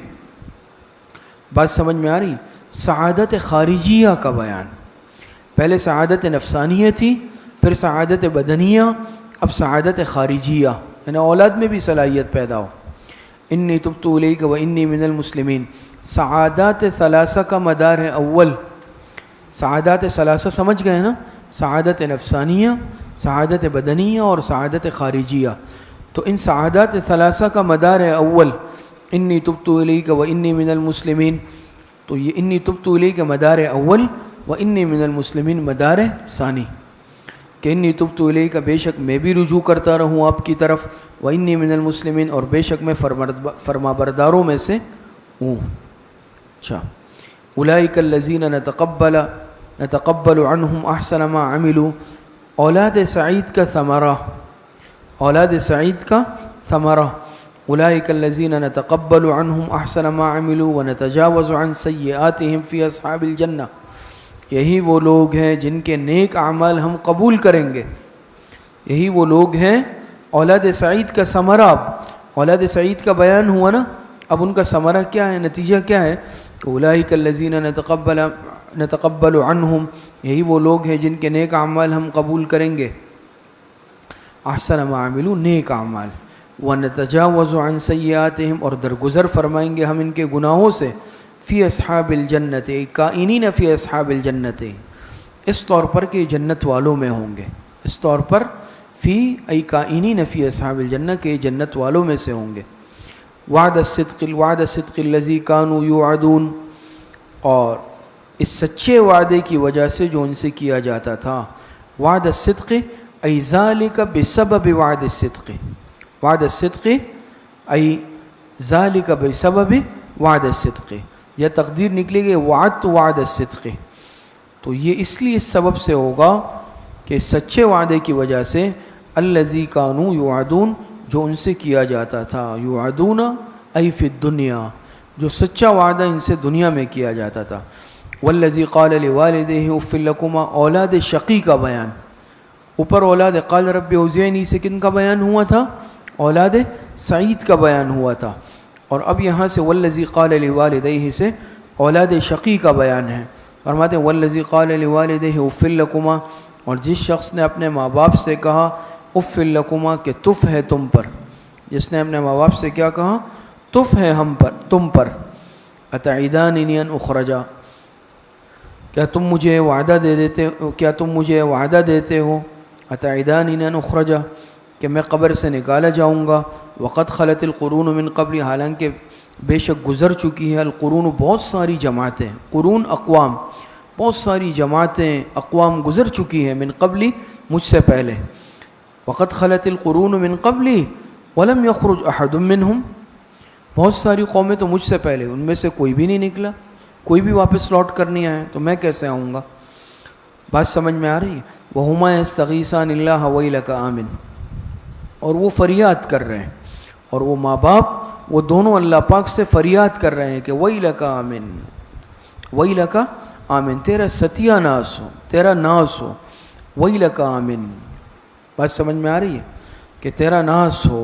بات سمجھ میں آ رہی؟ سعادت خارجیہ کا بیان. پہلے سعادت نفسانیہ تھی، پھر سعادت بدنیہ، اب سعادت خارجیہ، یعنی اولاد میں بھی صلاحیت پیدا ہو. انی تبت الیک و انی من المسلمین. سعادات ثلاثہ کا مدار ہے اول. سعادات ثلاثہ سمجھ گئے نا؟ سعادت نفسانیہ، سعادت بدنیہ اور سعادت خارجیہ. تو ان سعادات ثلاثہ کا مدار ہے اول. انی تبت الیک و انی من المسلمین. تو یہ انی تبت الیک مدار اول، و انی من المسلمین مدار ثانی، کہ انی تبت الیک بے شک میں بھی رجوع کرتا رہوں آپ کی طرف، و انی من المسلمین اور بے شک میں فرما برداروں میں سے ہوں. اچھا، اولئک الذین نتقبل عنہم احسن ما عملوا، اولاد سعید کا ثمرہ، اولاد سعید کا ثمرہ، اولئک الذین نتقبل عنہم احسن ما عملوا ونتجاوز عن سیئاتہم فی اصحاب الجنہ، یہی وہ لوگ ہیں جن کے نیک اعمال ہم قبول کریں گے، یہی وہ لوگ ہیں اولاد سعید کا ثمرہ۔ اب اولاد سعید کا بیان ہوا نا، اب ان کا ثمرہ کیا ہے، نتیجہ کیا ہے؟ اولئک الذین نتقبل عنہم، یہی وہ لوگ ہیں جن کے نیک اعمال ہم قبول کریں گے، احسن ما عملوا، نیک اعمال، ونتجاوز عن سیئاتہم، اور درگزر فرمائیں گے ہم ان کے گناہوں سے، فی اصحاب الجنت، کائنین فی اصحاب الجنت، اس طور پر کہ جنت والوں میں ہوں گے، اس طور پر فی ای کائنین فی اصحاب الجنہ، کہ جنت والوں میں سے ہوں گے۔ وعد الصدق الذی کانوا یوعدون، اور اس سچے وعدے کی وجہ سے جو ان سے کیا جاتا تھا، وعد الصدق ای ذالک بسبب وعد الصدق، وعد الصدق ای ذالک بسبب وعد الصدق، یا تقدیر نکلے گی وعدت وعد الصدق، تو یہ اس لیے اس سبب سے ہوگا کہ سچے وعدے کی وجہ سے، الذی کانوا یوعدون، جو ان سے کیا جاتا تھا، یوعدون ای فی الدنیا، جو سچا وعدہ ان سے دنیا میں کیا جاتا تھا۔ والذی قال لوالدیہ اف لکما، اولاد شقی کا بیان، اوپر اولاد قال رب اوزعنی سے کن کا بیان ہوا تھا؟ اولاد سعید کا بیان ہوا تھا، اور اب یہاں سے والذی قال لوالدیہ سے اولاد شقی کا بیان ہے۔ فرماتے ہیں والذی قال لوالدیہ اف لکما، اور جس شخص نے اپنے ماں باپ سے کہا اف لکما، کہ تف ہے تم پر، جس نے اپنے ماں باپ سے کیا کہا؟ تف ہے ہم پر، تم پر، اتعداننی ان اخرجا، کیا تم مجھے وعدہ دے دیتے ہو، کیا تم مجھے وعدہ دیتے ہو، اتعداننی ان اخرجا، کہ میں قبر سے نکالا جاؤں گا، وقد خلت القرون من قبل، حالانکہ بے شک گزر چکی ہے، القرون بہت ساری جماعتیں، قرون اقوام، بہت ساری جماعتیں اقوام گزر چکی ہیں، من قبلی، مجھ سے پہلے، وقد خلت القرون من قبلی ولم یخرج احد منہم، بہت ساری قومیں تو مجھ سے پہلے، ان میں سے کوئی بھی نہیں نکلا، کوئی بھی واپس لوٹ کر نہیں آیا، تو میں کیسے آؤں گا؟ بات سمجھ میں آ رہی ہے؟ وَهُمَا يَسْتَغِيثَانِ اللَّهَ وَيْلَكَ آمِنْ، اور وہ فریاد کر رہے ہیں، اور وہ ماں باپ وہ دونوں اللہ پاک سے فریاد کر رہے ہیں کہ وَيْلَكَ آمِنْ، وَيْلَكَ آمِنْ، تیرا ستیہ ناس ہو، تیرا ناس ہو، وَيْلَكَ آمِنْ، بات سمجھ میں آ رہی ہے کہ تیرا ناس ہو،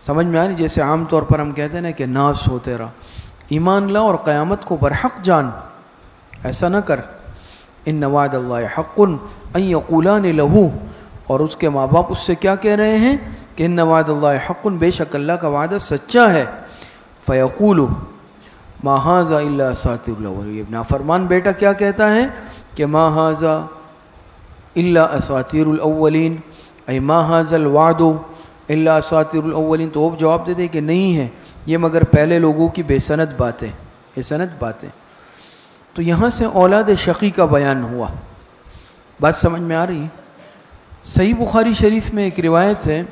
سمجھ میں آ رہی؟ جیسے عام طور پر ہم کہتے ہیں نا کہ ناس ہو تیرا، ایمان لا اور قیامت کو برحق جان، ایسا نہ کر۔ ان وعد اللہ حق ان یقولان لہ، اور اس کے ماں باپ اس سے کیا کہہ رہے ہیں کہ ان وعد اللہ حق، بے شک اللہ کا وعدہ سچا ہے، فیقول ما ھذا الا اساطیر الاولین، یہ نافرمان بیٹا کیا کہتا ہے کہ ما ھذا الا اساطیر الاولین، ای ما ھذا الوعد الا اساطیر الاولین، تو وہ جواب دے دے کہ نہیں ہے یہ مگر پہلے لوگوں کی بے سند باتیں، بے سند باتیں۔ تو یہاں سے اولاد شقی کا بیان ہوا، بات سمجھ میں آ رہی ہے؟ صحیح بخاری شریف میں ایک روایت ہے،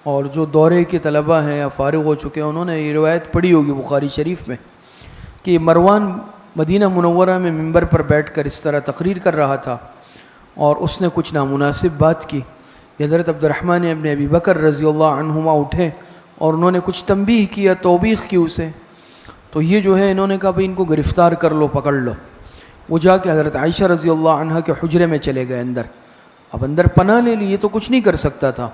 اور جو دورے کے طلبہ ہیں یا فارغ ہو چکے ہیں انہوں نے یہ روایت پڑھی ہوگی بخاری شریف میں، کہ مروان مدینہ منورہ میں ممبر پر بیٹھ کر اس طرح تقریر کر رہا تھا، اور اس نے کچھ نامناسب بات کی، حضرت عبد الرحمن ابن ابی بکر رضی اللہ عنہما اٹھے اور انہوں نے کچھ تنبیہ کیا، توبیخ کی اسے، تو یہ جو ہے انہوں نے کہا بھئی ان کو گرفتار کر لو، پکڑ لو۔ وہ جا کے حضرت عائشہ رضی اللہ عنہا کے حجرے میں چلے گئے اندر، اب اندر پناہ لے لی، یہ تو کچھ نہیں کر سکتا تھا،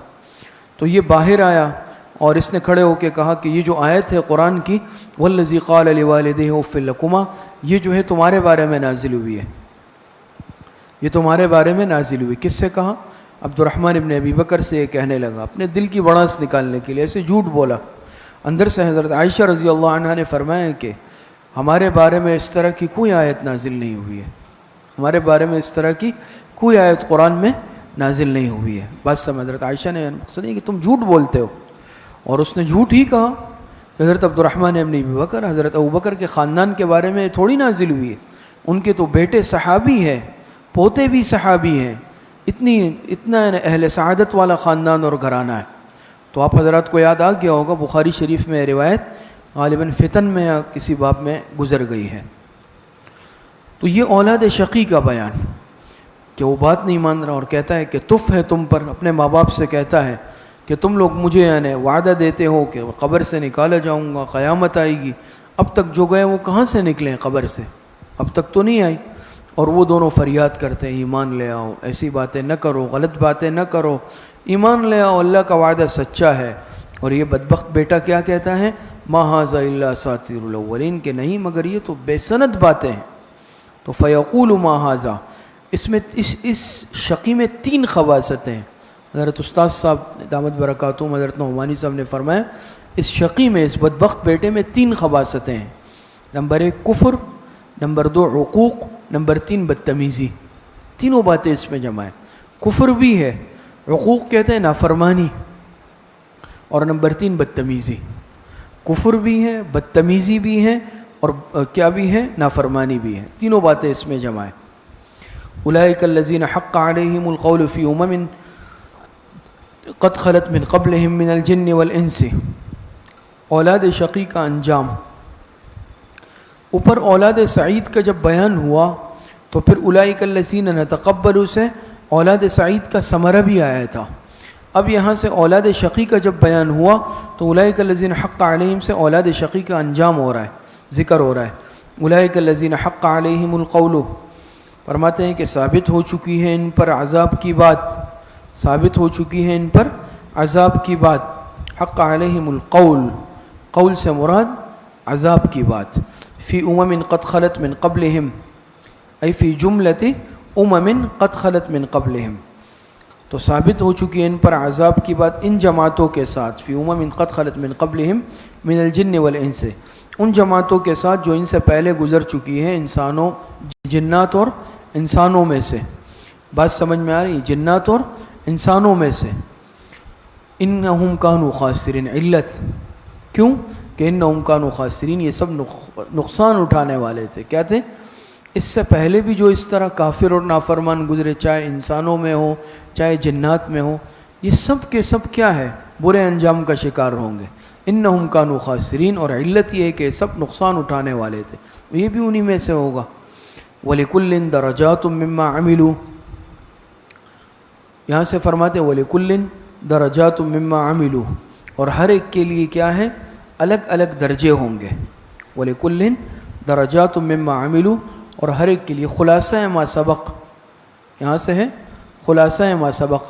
تو یہ باہر آیا اور اس نے کھڑے ہو کے کہا کہ یہ جو آیت ہے قرآن کی والذی قال لوالدیہ اف لکما، یہ جو ہے تمہارے بارے میں نازل ہوئی ہے، یہ تمہارے بارے میں نازل ہوئی۔ کس سے کہا؟ عبد الرحمن ابن ابی بکر سے یہ کہنے لگا، اپنے دل کی بڑاس نکالنے کے لیے ایسے جھوٹ بولا۔ اندر سے حضرت عائشہ رضی اللہ عنہا نے فرمایا کہ ہمارے بارے میں اس طرح کی کوئی آیت نازل نہیں ہوئی ہے، ہمارے بارے میں اس طرح کی کوئی آیت قرآن میں نازل نہیں ہوئی ہے۔ بس حضرت عائشہ نے مقصد ہے کہ تم جھوٹ بولتے ہو، اور اس نے جھوٹ ہی کہا۔ حضرت عبد الرحمن ابن ابی بکر، حضرت ابوبکر کے خاندان کے بارے میں تھوڑی نازل ہوئی ہے، ان کے تو بیٹے صحابی ہیں، پوتے بھی صحابی ہیں، اتنا اہل سعادت والا خاندان اور گھرانہ ہے۔ تو آپ حضرات کو یاد آ گیا ہوگا بخاری شریف میں روایت غالباً فتن میں یا کسی باب میں گزر گئی ہے۔ تو یہ اولاد شقی کا بیان کہ وہ بات نہیں مان رہا اور کہتا ہے کہ تف ہے تم پر، اپنے ماں باپ سے کہتا ہے کہ تم لوگ مجھے یعنی وعدہ دیتے ہو کہ قبر سے نکالا جاؤں گا، قیامت آئے گی، اب تک جو گئے وہ کہاں سے نکلے قبر سے، اب تک تو نہیں آئی۔ اور وہ دونوں فریاد کرتے ہیں ایمان لے آؤ، ایسی باتیں نہ کرو، غلط باتیں نہ کرو، ایمان لے آؤ، اللہ کا وعدہ سچا ہے۔ اور یہ بدبخت بیٹا کیا کہتا ہے؟ ما ھذا الا اساطیر الاولین، کہ نہیں مگر یہ تو بے سند باتیں ہیں۔ تو فیقول ما ھذا، اس میں اس شقی میں 3 خباثتیں ہیں۔ حضرت استاد صاحب دامت برکاتہم حضرت نعمانی صاحب نے فرمایا اس شقی میں، اس بدبخت بیٹے میں 3 خباثتیں ہیں۔ نمبر 1 کفر، نمبر 2 عقوق، نمبر 3 بدتمیزی۔ تینوں باتیں اس میں جمع ہیں۔ کفر بھی ہے، عقوق کہتے ہیں نافرمانی، اور نمبر 3 بدتمیزی۔ کفر بھی ہے، بدتمیزی بھی ہے، اور کیا بھی ہے؟ نافرمانی بھی ہے۔ تینوں باتیں اس میں جمع ہیں۔ اولئک الذین حق علیہم القول فی امم قد خلت من قبلہم من الجن والانس۔ اولاد شقی کا انجام، اوپر اولاد سعید کا جب بیان ہوا تو پھر اولئک الذین نتقبل سے اولاد سعید کا ثمرہ بھی آیا تھا۔ اب یہاں سے اولاد شقی کا جب بیان ہوا تو اولئک الذین حق علیہم سے اولاد شقی کا انجام ہو رہا ہے، ذکر ہو رہا ہے۔ اولئک الذین حق علیہم القول، فرماتے ہیں کہ ثابت ہو چکی ہے ان پر عذاب کی بات، ثابت ہو چکی ہے ان پر عذاب کی بات۔ حق علیہم القول، قول سے مراد عذاب کی بات۔ فی امم قد خلت من قبلہم، ای فی جملۃ امم قد خلت من قبلہم، تو ثابت ہو چکی ہے ان پر عذاب کی بات ان جماعتوں کے ساتھ، فی امم قد خلت من قبلہم من الجن والانس، ان جماعتوں کے ساتھ جو ان سے پہلے گزر چکی ہیں، انسانوں، جنات اور انسانوں میں سے۔ بات سمجھ میں آ رہی؟ جنات اور انسانوں میں سے۔ انہم کانوا خاسرین، علت کیوں کہ انہم کانوا خاسرین، یہ سب نقصان اٹھانے والے تھے۔ کیا تھے؟ اس سے پہلے بھی جو اس طرح کافر اور نافرمان گزرے، چاہے انسانوں میں ہو چاہے جنات میں ہو، یہ سب کے سب کیا ہے؟ برے انجام کا شکار ہوں گے۔ انہم کانوا خاسرین، اور علت یہ ہے کہ سب نقصان اٹھانے والے تھے، یہ بھی انہی میں سے ہوگا۔ وَلِكُلٍّ دَرَجَاتٌ مِّمَّا عَمِلُوا، یہاں سے فرماتے ہیں وَلِكُلٍّ دَرَجَاتٌ مِّمَّا عَمِلُوا، اور ہر ایک کے لیے کیا ہے؟ الگ الگ درجے ہوں گے۔ وَلِكُلٍّ دَرَجَاتٌ مِّمَّا عَمِلُوا، اور ہر ایک کے لیے خلاصہ ما سبق، یہاں سے ہے خلاصہ ما سبق۔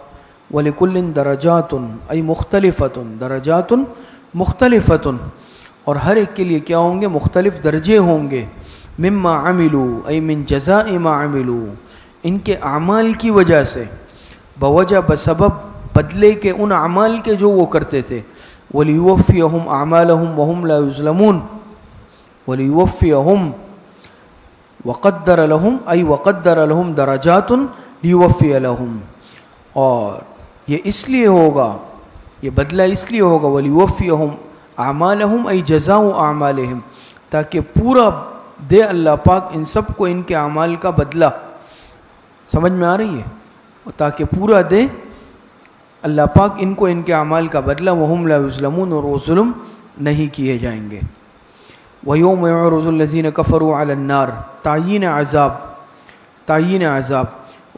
وَلِكُلٍّ دَرَجَاتٌ ای مختلفۃ، درجات مختلفۃ، اور ہر ایک کے لیے کیا ہوں گے؟ مختلف درجے ہوں گے۔ مما عملوا ای من جزاء ما عملوا، ان کے اعمال کی وجہ سے، بوجہ بسبب بدلے کے ان اعمال کے جو وہ کرتے تھے۔ وَلِيُوَفِّيَهُمْ أَعْمَالَهُمْ وَهُمْ لَا يُظْلَمُونَ، وَلِيُوَفِّيَهُمْ وَقَدَّرَ لَهُمْ ای وَقَدَّرَ لَهُمْ دَرَجَاتٌ لِيُوَفِّيَ لَهُمْ، اور یہ اس لیے ہوگا، یہ بدلہ اس لیے ہوگا وَلِيُوَفِّيَهُمْ أَعْمَالَهُمْ ای جزاء أعمالهم، تاکہ پورا دے اللہ پاک ان سب کو ان کے اعمال کا بدلہ۔ سمجھ میں آ رہی ہے؟ تاکہ پورا دے اللہ پاک ان کو ان کے اعمال کا بدلہ۔ وَهُمْ لَا يُظْلَمُونَ، اور وہ ظلم نہیں کیے جائیں گے۔ وَيَوْمَ يُعْرَضُ الَّذِينَ كَفَرُوا عَلَى النَّارِ، تعیین عذاب، تعیین عذاب۔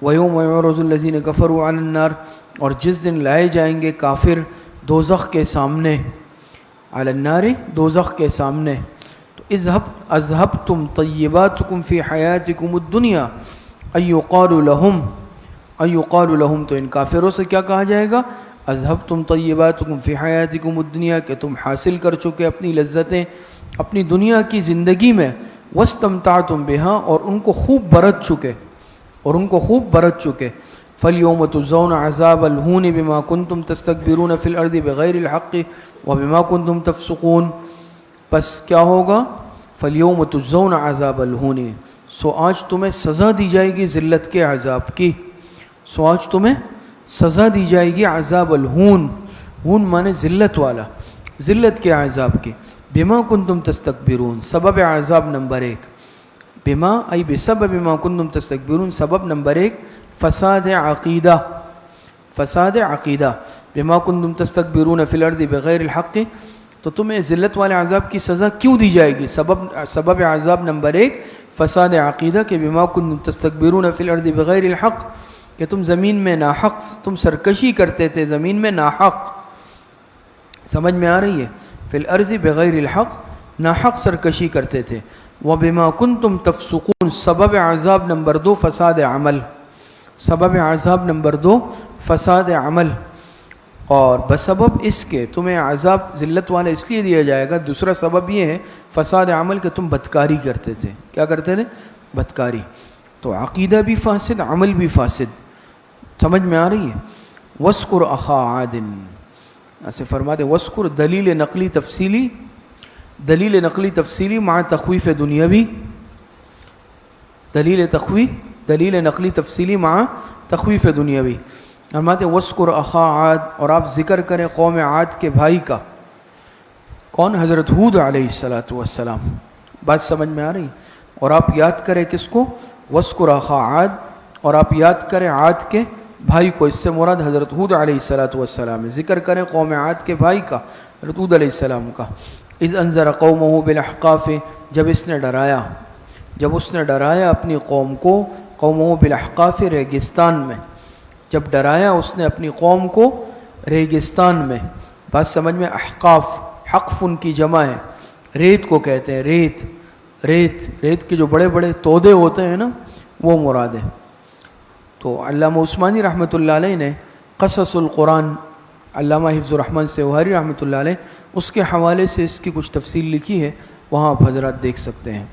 وَيَوْمَ يُعْرَضُ الَّذِينَ كَفَرُوا عَلَى النَّارِ، اور جس دن لائے جائیں گے کافر دوزخ کے سامنے، علی النار، دوزخ کے سامنے۔ تو اذهبتم طیباتکم فی حیاتکم الدنیا ایقال لهم، تو ان کافروں سے کیا کہا جائے گا؟ اذهبتم طیباتکم فی حیاتکم الدنیا، کہ تم حاصل کر چکے اپنی لذتیں اپنی دنیا کی زندگی میں، واستمتعتم بها، اور ان کو خوب برت چکے، اور ان کو خوب برت چکے۔ فَالْيَوْمَ تُجْزَوْنَ عَذَابَ الْهُونِ بِمَا كُنْتُمْ تَسْتَكْبِرُونَ فِي الْأَرْضِ بِغَيْرِ الْحَقِّ وَبِمَا كُنْتُمْ تَفْسُقُونَ، پس کیا ہوگا؟ فَالْيَوْمَ تُجْزَوْنَ عَذَابَ الْهُونِ، سو آج تمہیں سزا دی جائے گی ذلت کے عذاب کی، سو آج تمہیں سزا دی جائے گی عذاب الہون، ہون مانے ذلت والا، ذلت کے عذاب کی۔ بما کنتم تستکبرون، سبب عذاب نمبر 1، بما ای بسبب ما کنتم تستکبرون، سبب نمبر 1 فساد عقیدہ، فساد عقیدہ۔ بما کنتم تستکبرون فی الارض بغیر الحق، تو تمہیں ذلت والے عذاب کی سزا کیوں دی جائے گی؟ سبب عذاب نمبر 1 فساد عقیدہ کہ بما کنتم تستکبرون فی الارض بغیر الحق، کہ تم زمین میں ناحق تم سرکشی کرتے تھے، زمین میں ناحق، سمجھ میں آ رہی ہے؟ فی الارض بغیر الحق، ناحق سرکشی کرتے تھے۔ وبما کنتم تفسقون، سبب عذاب نمبر 2 فساد عمل، سبب عذاب نمبر 2 فساد عمل، اور بسبب اس کے تمہیں عذاب ذلت والا اس لیے دیا جائے گا۔ دوسرا سبب یہ ہے فساد عمل کہ تم بدکاری کرتے تھے۔ کیا کرتے تھے؟ بدکاری۔ تو عقیدہ بھی فاسد، عمل بھی فاسد، سمجھ میں آ رہی ہے؟ وَاذْكُرْ أَخَا عَادٍ، ایسے فرماتے وَاذْكُرْ دلیل نقلی تفصیلی، دلیل نقلی تفصیلی مع تخویف دنیاوی، دلیل نقلی تفصیلی مع تخویف دنیاوی۔ فرماتے وَاذْكُرْ أَخَا عَاد، اور آپ ذکر کریں قوم عاد کے بھائی کا، کون؟ حضرت ہود علیہ السلام۔ بات سمجھ میں آ رہی؟ اور آپ یاد کریں کس کو؟ وَاذْكُرْ أَخَا عَاد، اور آپ یاد کریں عاد کے بھائی کو، اس سے مراد حضرت ہود علیہ السلام ہے۔ ذکر کریں قوم عاد کے بھائی کا، حضرت ہود علیہ السلام کا۔ اذ انذر قومہ بالاحقاف، جب اس نے ڈرایا اپنی قوم کو، قومہ بالاحقاف ریگستان میں، جب ڈرایا اس نے اپنی قوم کو ریگستان میں۔ بات سمجھ میں؟ احقاف، حقف ان کی جمع ہے، ریت کو کہتے ہیں، ریت کے جو بڑے بڑے تودے ہوتے ہیں نا، وہ مراد ہے۔ تو علامہ عثمانی رحمۃ اللہ علیہ نے قصص القرآن، علامہ حفظ الرحمن سیواری رحمۃ اللہ علیہ، اس کے حوالے سے اس کی کچھ تفصیل لکھی ہے، وہاں آپ حضرات دیکھ سکتے ہیں۔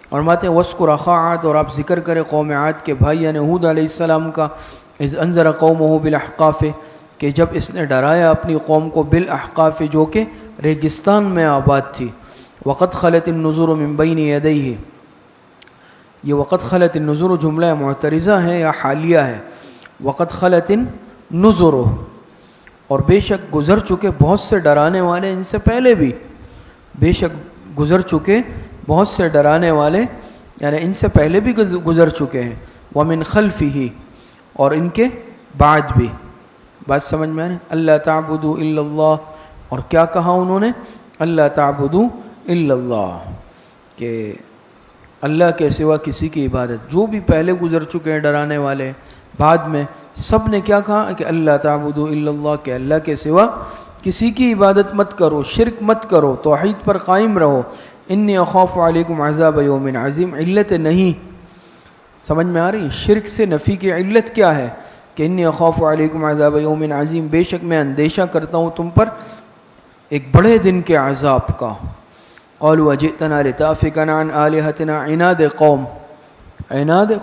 اور ماتے وَاذْكُرْ أَخَا عَاد، اور آپ ذکر کریں قوم عاد کے بھائی یعنی ہود علیہ السلام کا، اذ انذر قومہ بالاحقاف، کہ جب اس نے ڈرایا اپنی قوم کو بالاحقاف، جو کہ ریگستان میں آباد تھی۔ وقد خلت النذر من بین یدیہ، یہ وقد خلت النذر جملہ معترضہ ہے یا حالیہ ہے؟ وقد خلت النذر، اور بے شک گزر چکے بہت سے ڈرانے والے ان سے پہلے بھی، بے شک گزر چکے بہت سے ڈرانے والے یعنی ان سے پہلے بھی گزر چکے ہیں۔ ومن خلفہ، اور ان کے بعد بھی۔ بات سمجھ میں آئے؟ اللہ تعبدوا الا اللہ، اور کیا کہا انہوں نے؟ اللہ تعبدوا الا اللہ، کہ اللہ کے سوا کسی کی عبادت، جو بھی پہلے گزر چکے ہیں ڈرانے والے، بعد میں سب نے کیا کہا کہ اللہ تعبدوا الا اللہ، کہ اللہ کے سوا کسی کی عبادت مت کرو، شرک مت کرو، توحید پر قائم رہو۔ انی اخاف علیکم عذاب یوم عظیم، علت نہیں، سمجھ میں آ رہی؟ شرک سے نفی کی علت کیا ہے؟ کہ انی اخاف علیکم عذاب یوم عظیم، بے شک میں اندیشہ کرتا ہوں تم پر ایک بڑے دن کے عذاب کا۔ قالوا اجئتنا لتأفکنا عن آلہتنا، عناد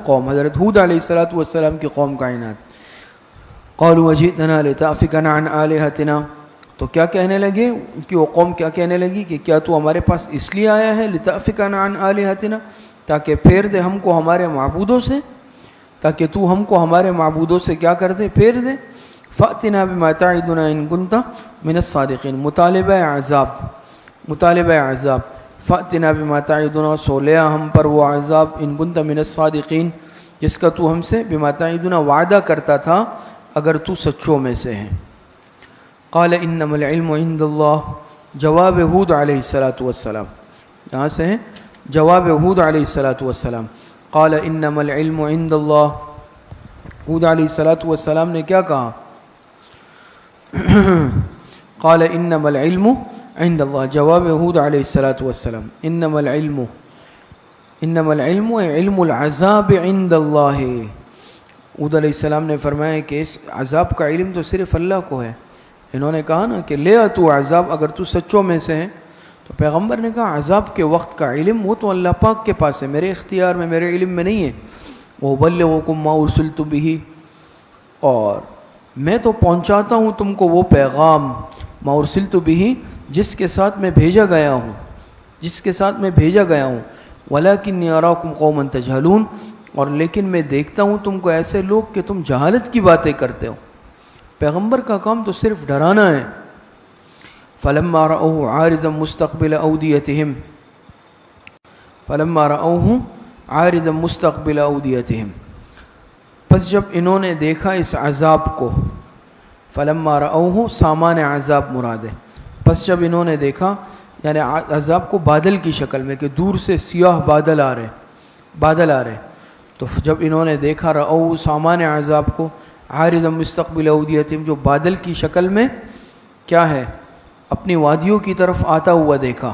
قوم، حضرت ہود علیہ السلام کی قوم کا عناد۔ قالوا اجئتنا لتأفکنا عن آلہتنا، تو کیا کہنے لگے ان کی وہ قوم، کیا کہنے لگی کہ کیا تو ہمارے پاس اس لیے آیا ہے لتأفکنا عن آلہتنا، تاکہ پھیر دے ہم کو ہمارے معبودوں سے، تاکہ تو ہم کو ہمارے معبودوں سے کیا کر دے؟ پھیر دے۔ فأتنا بما تعدنا ان كنت من الصادقین، مطالبہ عذاب، فأتنا بما تعدنا، سو لیا ہم پر وہ عذاب، ان كنت من الصادقین، جس کا تو ہم سے بما تعدنا وعدہ کرتا تھا اگر تو سچوں میں سے ہے۔ قال انما العلم عند اللہ، جواب ہود علیہ السلام، یہاں سے ہے جواب ہود علیہ السلام۔ قال انما العلم عند اللہ، ہود علیہ السلام نے کیا کہا؟ قال انما العلم عند اللہ، جواب ہود علیہ السلام، انما العلم علم العذاب عند اللہ۔ ہود علیہ السلام نے فرمایا کہ اس عذاب کا علم تو صرف اللہ کو ہے۔ انہوں نے کہا نا کہ لے تو عذاب اگر تو سچوں میں سے ہے، تو پیغمبر نے کہا عذاب کے وقت کا علم وہ تو اللہ پاک کے پاس ہے، میرے اختیار میں، میرے علم میں نہیں ہے۔ وَأُبَلِّغُكُم مَّا أُرْسِلْتُ بِهِ، اور میں تو پہنچاتا ہوں تم کو وہ پیغام، مَّا أُرْسِلْتُ بِهِ، جس کے ساتھ میں بھیجا گیا ہوں، وَلَكِنِّي أَرَاكُمْ قَوْمًا تَجْهَلُونَ، اور لیکن میں دیکھتا ہوں تم کو ایسے لوگ کہ تم جہالت کی باتیں کرتے ہو۔ پیغمبر کا کام تو صرف ڈرانا ہے۔ فَلَمَّا رَأَوْهُ عَارِضًا مُسْتَقْبِلَ أَوْدِيَتِهِمْ، پس جب انہوں نے دیکھا اس عذاب کو، فَلَمَّا رَأَوْهُ سامان عذاب مراد ہے، پس جب انہوں نے دیکھا، یعنی عذاب کو بادل کی شکل میں، کہ دور سے سیاہ بادل آ رہے، بادل آ رہے. تو جب انہوں نے دیکھا رأو سامان عذاب کو عارضا مستقبل اودیتہم، جو بادل کی شکل میں کیا ہے اپنی وادیوں کی طرف آتا ہوا دیکھا،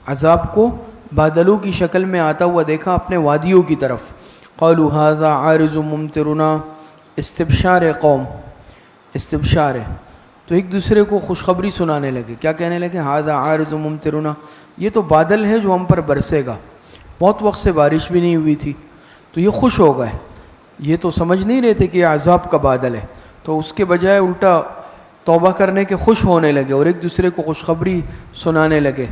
عذاب کو بادلوں کی شکل میں آتا ہوا دیکھا اپنے وادیوں کی طرف. قالوا ھذا عارض ممطرنا، استبشار قوم، استبشار ہے تو ایک دوسرے کو خوشخبری سنانے لگے. کیا کہنے لگے؟ ھذا عارض ممطرنا، یہ تو بادل ہے جو ہم پر برسے گا، بہت وقت سے بارش بھی نہیں ہوئی تھی تو یہ خوش ہو گئے. یہ تو سمجھ نہیں رہے تھے کہ یہ عذاب کا بادل ہے، تو اس کے بجائے الٹا توبہ کرنے کے خوش ہونے لگے اور ایک دوسرے کو خوشخبری سنانے لگے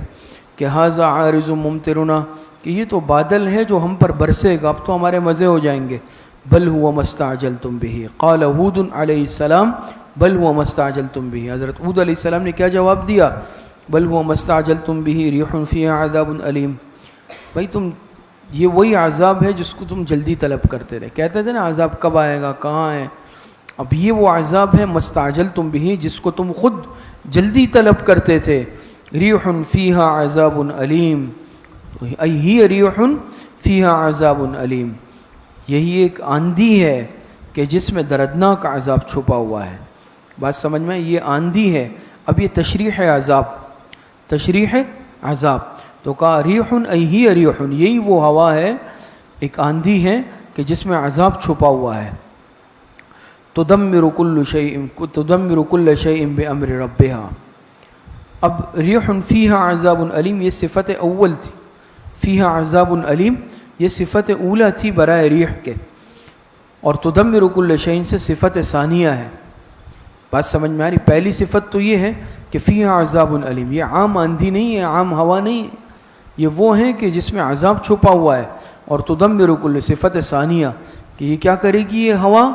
کہ ھذا عارض ممطرنا، کہ یہ تو بادل ہے جو ہم پر برسے گا، اب تو ہمارے مزے ہو جائیں گے. بل هو ما استعجلتم به قال ہود علیہ السلام بل هو ما استعجلتم به، حضرت ہود علیہ السلام نے کیا جواب دیا؟ بل هو ما استعجلتم به ریح فیها عذاب علیم. بھائی تم یہ وہی عذاب ہے جس کو تم جلدی طلب کرتے رہے، کہتے تھے نا عذاب کب آئے گا، کہاں ہے. اب یہ وہ عذاب ہے مستعجلتم به، جس کو تم خود جلدی طلب کرتے تھے. ریح فیہا عذاب علیم، ای ہی ریح فیہا عذاب علیم، یہی ایک آندھی ہے کہ جس میں دردناک عذاب چھپا ہوا ہے. بات سمجھ میں؟ یہ آندھی ہے. اب یہ تشریح عذاب، تشریح عذاب تو کہا ریح ای ہی ریح، یہی وہ ہوا ہے، ایک آندھی ہے کہ جس میں عذاب چھپا ہوا ہے. تدمر کل شیء بامر ربها. اب ریح فیہا عذاب علیم یہ صفت اول تھی، فیہا عذاب علیم یہ صفت اولا تھی برائے ریح کے، اور تدمر کل شیء سے صفت ثانیہ ہے. بات سمجھ میں آ رہی؟ پہلی صفت تو یہ ہے کہ فیہا عذاب علیم، یہ عام آندھی نہیں ہے، عام ہوا نہیں ہے، یہ وہ ہیں کہ جس میں عذاب چھپا ہوا ہے. اور تدمر کل صفت ثانیہ کہ یہ کیا کرے گی یہ ہوا؟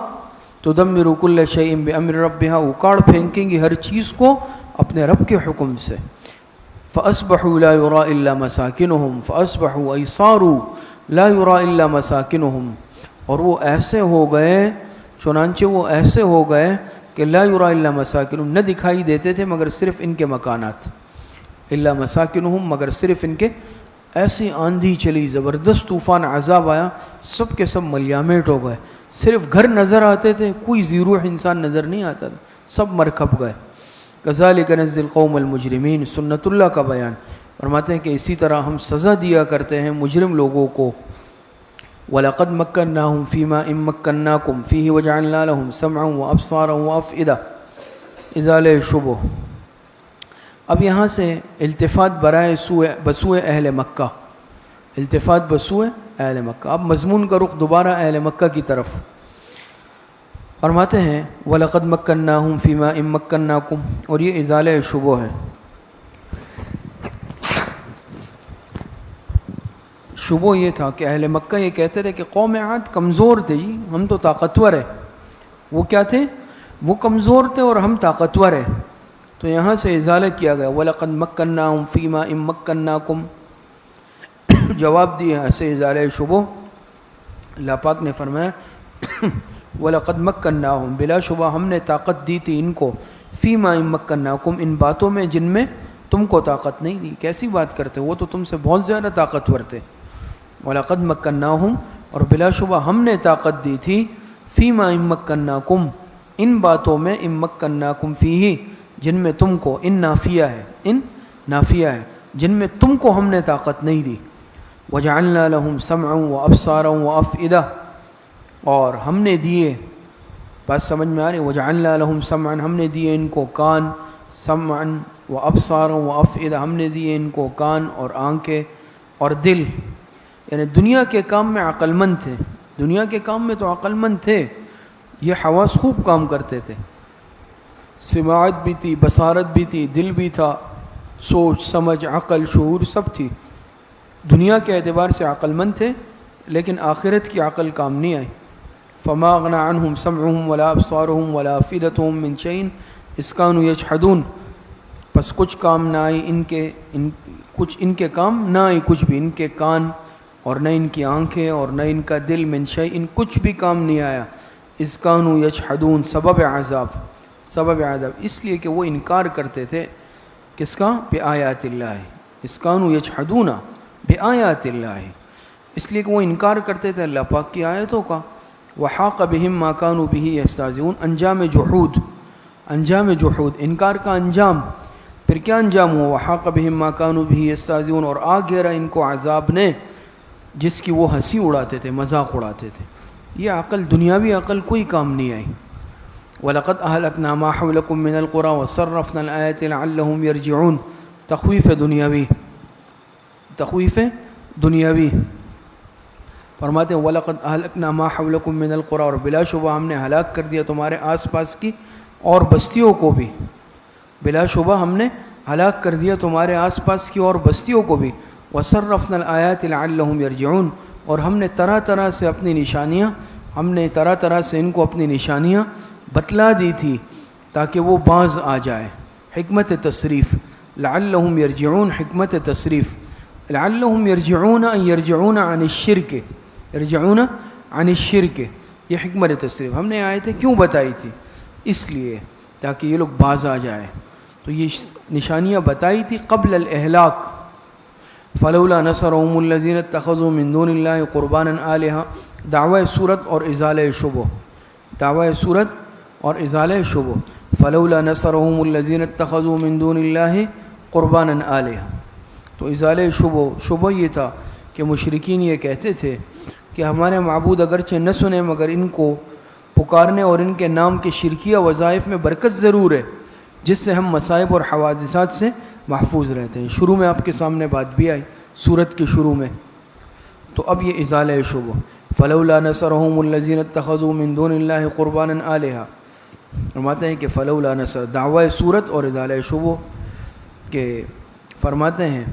تدمر کل شیء بامر ربها، اکاڑ پھینکیں گی ہر چیز کو اپنے رب کے حکم سے. فاصبحوا لا يرى الا مساكنهم، فاصبحوا ای صاروا لا يرى الا مساكنهم، اور وہ ایسے ہو گئے، چنانچہ وہ ایسے ہو گئے کہ لا يرى الا مساكنهم، نہ دکھائی دیتے تھے مگر صرف ان کے مکانات، الا مساكنهم مگر صرف ان کے. ایسی آندھی چلی، زبردست طوفان عذاب آیا، سب کے سب ملیامیٹ ہو گئے، صرف گھر نظر آتے تھے، کوئی ذی روح انسان نظر نہیں آتا تھا، سب مر کھپ گئے. کذالک نجزی القوم المجرمین، سنت اللہ کا بیان. فرماتے ہیں کہ اسی طرح ہم سزا دیا کرتے ہیں مجرم لوگوں کو. وَلَقَدْ مَكَّنَّاهُمْ فِي مَا إِن مَّكَّنَّاكُمْ فِيهِ وَجَعَلْنَا لَهُمْ سَمْعًا وَأَبْصَارًا وَأَفْئِدَةً ازالہ شبہ. اب یہاں سے التفات برائے بسوئے اہل مکہ، التفات بسوئے اہل مکہ. اب مضمون کا رخ دوبارہ اہل مکہ کی طرف. فرماتے ہیں وَلَقَدْ مَكَّنَّاهُمْ فِي مَا إِن مَّكَّنَّاكُمْ، اور یہ ازالہ شبہ ہے. شبہ یہ تھا کہ اہل مکہ یہ کہتے تھے کہ قوم عاد کمزور تھے، جی ہم تو طاقتور ہیں. وہ کیا تھے؟ وہ کمزور تھے اور ہم طاقتور ہیں. تو یہاں سے ازالہ کیا گیا وَلَقَدْ مَكَّنَّاهُمْ فِي مَا إِن مَّكَّنَّاكُمْ. جواب دیا ایسے ازالہ شبہ. اللہ پاک نے فرمایا وَلَقَدْ مَكَّنَّاهُمْ، بلا شبہ ہم نے طاقت دی تھی ان کو، فِي مَا إِن مَّكَّنَّاكُمْ، ان باتوں میں جن میں تم کو طاقت نہیں دی. کیسی بات کرتے، وہ تو تم سے بہت زیادہ طاقتور تھے. وَلَقَدْ مَكَّنَّاهُمْ، اور بلا شبہ ہم نے طاقت دی تھی، فِي مَا إِن مَّكَّنَّاكُمْ، ان باتوں میں، إِن مَّكَّنَّاكُمْ فِيهِ، جن میں تم کو، ان نافیہ ہے، ان نافیہ ہے، جن میں تم کو ہم نے طاقت نہیں دی. وَجَعَلْنَا لَهُمْ سَمْعًا وَأَبْصَارًا وَأَفْئِدَةً، اور ہم نے دیے، بات سمجھ میں آ رہی، وَجَعَلْنَا لَهُمْ سَمْعًا، ہم نے دیے ان کو کان، سمعًا وَأَبْصَارًا وَأَفْئِدَةً، ہم نے دیے ان کو کان اور آنکھیں اور دل. یعنی دنیا کے کام میں عقل مند تھے، دنیا کے کام میں تو عقل مند تھے، یہ حواس خوب کام کرتے تھے، سماعت بھی تھی، بصارت بھی تھی، دل بھی تھا، سوچ سمجھ عقل شعور سب تھی. دنیا کے اعتبار سے عقل مند تھے لیکن آخرت کی عقل کام نہیں آئی. فما اغنى عنهم سمعهم ولا ابصارهم ولا افئدتهم من شيء اذ كانوا يجحدون، پس کچھ کام نہ آئی ان کے کام نہ آئی کچھ بھی، ان کے کان اور نہ ان کی آنکھیں اور نہ ان کا دل، من شيء کچھ بھی کام نہیں آیا. اذ كانوا يجحدون، سبب عذاب، سبب عذاب اس لیے کہ وہ انکار کرتے تھے کس کا؟ بآیات اللہ. اذ كانوا يجحدون بآیات اللہ، اس لیے کہ وہ انکار کرتے تھے اللہ پاک کی آیتوں کا. وحاق بہم ما کانوا بہ یستہزئون، انجام جحود، انجام جحود، انکار کا انجام. پھر کیا انجام ہوا؟ وحاق بہم ما کانوا بہ یستہزئون، اور آ گھیرا ان کو عذاب نے جس کی وہ ہنسی اڑاتے تھے، مذاق اڑاتے تھے. یہ عقل، دنیاوی عقل کوئی کام نہیں آئی. وَلَقَدْ أَهْلَكْنَا مَا حَوْلَكُم مِّنَ الْقُرَىٰ وَصَرَّفْنَا الْآيَاتِ لَعَلَّهُمْ يَرْجِعُونَ. تخویف دنیاوی، تخویف دنیاوی. فرماتے ہیں وَلَقَدْ أَهْلَكْنَا مَا حَوْلَكُم مِّنَ الْقُرَىٰ، اور بلا شبہ ہم نے ہلاک کر دیا تمہارے آس پاس کی اور بستیوں کو بھی. بلا شبہ ہم نے ہلاک کر دیا تمہارے آس پاس کی اور بستیوں کو بھی. وَصَرَّفْنَا الْآيَاتِ لَعَلَّهُمْ يَرْجِعُونَ، اور ہم نے طرح طرح سے اپنی نشانیاں، ہم نے طرح طرح سے ان کو اپنی نشانیاں بتلا دی تھی تاکہ وہ باز آ جائے. حکمت تصریف، لعلہم یرجعون، حکمت تصریف. لعلہم یرجعون، ان یرجعون عن الشرک، یرجعون عن الشرک، یہ حکمت تصریف. ہم نے آیتیں کیوں بتائی تھی؟ اس لیے تاکہ یہ لوگ باز آ جائے. تو یہ نشانیاں بتائی تھی قبل الاہلاک. فلولا نصرهم الذين اتخذوا من دون الله قربانا آلهة، دعوی صورت اور ازالہ شبہ، دعوی صورت اور ازالہ شبہ. فلولا نصرهم الذين اتخذوا من دون الله قربانا آلهة، تو ازالہ شبہ یہ تھا کہ مشرکین یہ کہتے تھے کہ ہمارے معبود اگرچہ نہ سنیں مگر ان کو پکارنے اور ان کے نام کے شرکیہ وظائف میں برکت ضرور ہے جس سے ہم مصائب اور حوادثات سے محفوظ رہتے ہیں. شروع میں آپ کے سامنے بات بھی آئی سورت کے شروع میں. تو اب یہ ازالہ شبہ. فلولا نصرهم الذين اتخذوا من دون الله قربانا آلهة، فرماتے ہیں کہ فلولا نصر، دعوی صورت اور ازالہ شبہ کہ فرماتے ہیں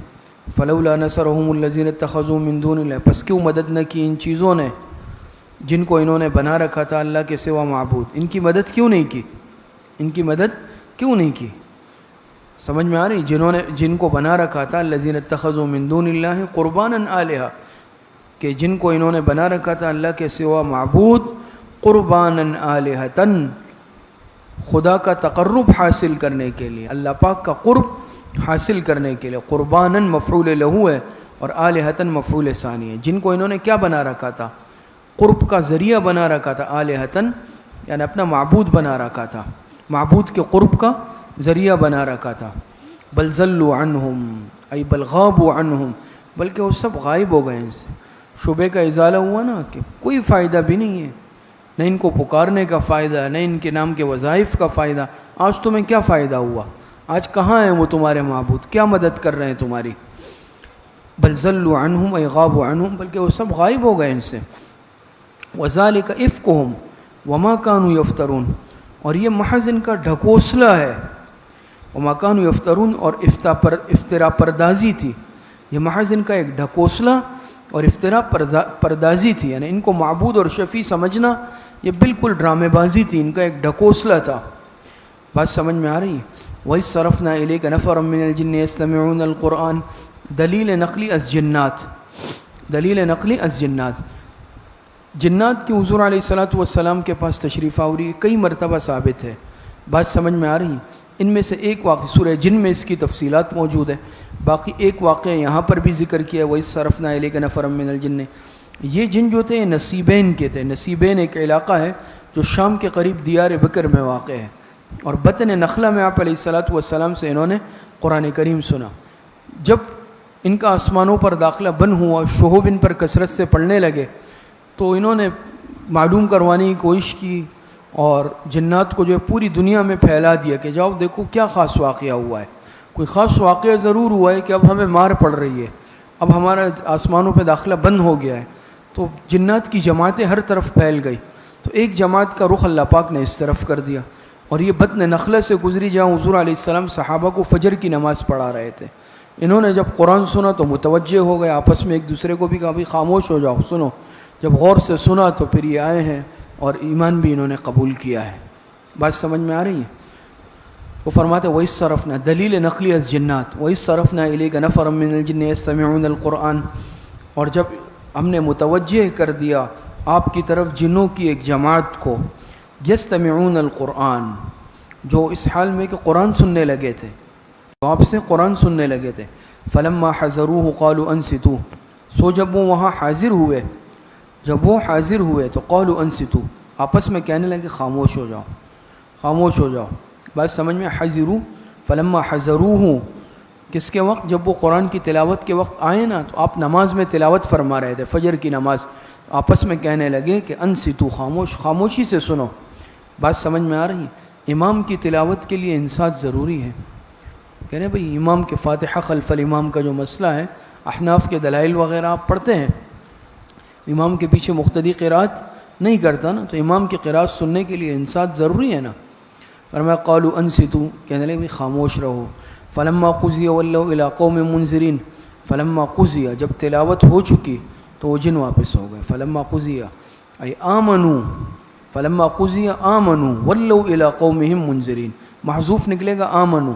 فلولا نصرهم الذين اتخذوا من دون الله، پس کیوں مدد نہ کی ان چیزوں نے جن کو انہوں نے بنا رکھا تھا اللہ کے سوا معبود. ان کی مدد کیوں نہیں کی؟ ان کی مدد کیوں نہیں کی؟ سمجھ میں آ رہی؟ جن کو بنا رکھا تھا الذین اتخذوا من دون اللہ قربانا آلہہ، کہ جن کو انہوں نے بنا رکھا تھا اللہ کے سوا معبود، قربانا آلہۃ، خدا کا تقرب حاصل کرنے کے لیے، اللہ پاک کا قرب حاصل کرنے کے لیے. قربانا مفعول لہو ہے اور آلہۃ مفعول ثانی ہے. جن کو انہوں نے کیا بنا رکھا تھا؟ قرب کا ذریعہ بنا رکھا تھا. آلہۃ یعنی اپنا معبود بنا رکھا تھا، معبود کے قرب کا ذریعہ بنا رکھا تھا. بل ضلوا عنہم، ای بل غابوا عنہم، بلکہ وہ سب غائب ہو گئے ان سے. شبے کا ازالہ ہوا نا کہ کوئی فائدہ بھی نہیں ہے، نہ ان کو پکارنے کا فائدہ، نہ ان کے نام کے وظائف کا فائدہ. آج تمہیں کیا فائدہ ہوا؟ آج کہاں ہیں وہ تمہارے معبود؟ کیا مدد کر رہے ہیں تمہاری؟ بل ضلوا عنہم ای غابوا عنہم، بلکہ وہ سب غائب ہو گئے ان سے. وذالک افکہم وما کانوا یفترون، اور یہ محض ان کا ڈھکوسلا ہے. وما کانوا یفترون، اور افترا پردازی تھی. یہ محض ان کا ایک ڈھکوسلا اور افترا پردازی تھی، یعنی ان کو معبود اور شفیع سمجھنا یہ بالکل ڈرامے بازی تھی، ان کا ایک ڈھکوسلا تھا. بات سمجھ میں آ رہی ہے؟ وَإِذْ صَرَفْنَا إِلَيْكَ نَفَرًا مِّنَ الْجِنِّ يَسْتَمِعُونَ الْقُرْآنَ. دلیل نقلی از جنات، دلیل نقلی از جنات. جنات کی حضور علیہ الصلوۃ والسلام کے پاس تشریف آوری کئی مرتبہ ثابت ہے. بات سمجھ میں آ رہی ہے؟ ان میں سے ایک واقعہ سورہ جن میں اس کی تفصیلات موجود ہے، باقی ایک واقعہ یہاں پر بھی ذکر کیا ہے. وَإِذْ صَرَفْنَا إِلَيْكَ نَفَرًا مِّنَ الْجِنِّ. یہ جن جو تھے نصیبین کے تھے. نصیبین ایک علاقہ ہے جو شام کے قریب دیار بکر میں واقع ہے، اور بطن نخلہ میں آپ علیہ الصلوۃ والسلام سے انہوں نے قرآن کریم سنا. جب ان کا آسمانوں پر داخلہ بند ہوا، شہب ان پر کثرت سے پڑنے لگے، تو انہوں نے معلوم کروانے کی کوشش کی اور جنات کو جو ہے پوری دنیا میں پھیلا دیا کہ جاؤ دیکھو کیا خاص واقعہ ہوا ہے. کوئی خاص واقعہ ضرور ہوا ہے کہ اب ہمیں مار پڑ رہی ہے، اب ہمارا آسمانوں پہ داخلہ بند ہو گیا ہے. تو جنات کی جماعتیں ہر طرف پھیل گئی. تو ایک جماعت کا رخ اللہ پاک نے اس طرف کر دیا، اور یہ بطن نخلہ سے گزری جہاں حضور علیہ السلام صحابہ کو فجر کی نماز پڑھا رہے تھے. انہوں نے جب قرآن سنا تو متوجہ ہو گئے، آپس میں ایک دوسرے کو بھی کہا بھی خاموش ہو جاؤ سنو. جب غور سے سنا تو پھر یہ آئے ہیں اور ایمان بھی انہوں نے قبول کیا ہے. بات سمجھ میں آ رہی ہے؟ وہ فرماتے وَإِذْ صَرَفْنَا، دلیل نقلی از جنات. وَإِذْ صَرَفْنَا إِلَيْكَ نَفَرًا مِّنَ الْجِنِّ يَسْتَمِعُونَ الْقُرْآنَ، اور جب ہم نے متوجہ کر دیا آپ کی طرف جنوں کی ایک جماعت کو، یستمعون القرآن، جو اس حال میں کہ قرآن سننے لگے تھے، تو آپ سے قرآن سننے لگے تھے. فلما حضروه قالوا انصتوا، سو جب وہ وہاں حاضر ہوئے تو قولوا انصتوا، آپس میں کہنے لگے خاموش ہو جاؤ. بات سمجھ میں؟ حضروا فلما حضروہ، کس کے وقت؟ جب وہ قرآن کی تلاوت کے وقت آئے نا، تو آپ نماز میں تلاوت فرما رہے تھے، فجر کی نماز. آپس میں کہنے لگے کہ انصتوا، خاموشی سے سنو. بات سمجھ میں آ رہی ہے؟ امام کی تلاوت کے لیے انصات ضروری ہے. کہہ رہے بھئی امام کے فاتحہ خلف الامام کا جو مسئلہ ہے، احناف کے دلائل وغیرہ آپ پڑھتے ہیں، امام کے پیچھے مقتدی قرات نہیں کرتا نا، تو امام کی قرات سننے کے لیے انصات ضروری ہے نا. فرمایا قالوا انصتوا، کہنے لگے بھئی خاموش رہو. فلما قضی ولوا الی قوم منذرین، فلما قضی، جب تلاوت ہو چکی تو وہ جن واپس ہو گئے. فلما قضی ای آمنوا، فلما قضی آمنوا ولوا الی قومہم منذرین، محذوف نکلے گا آمنوا.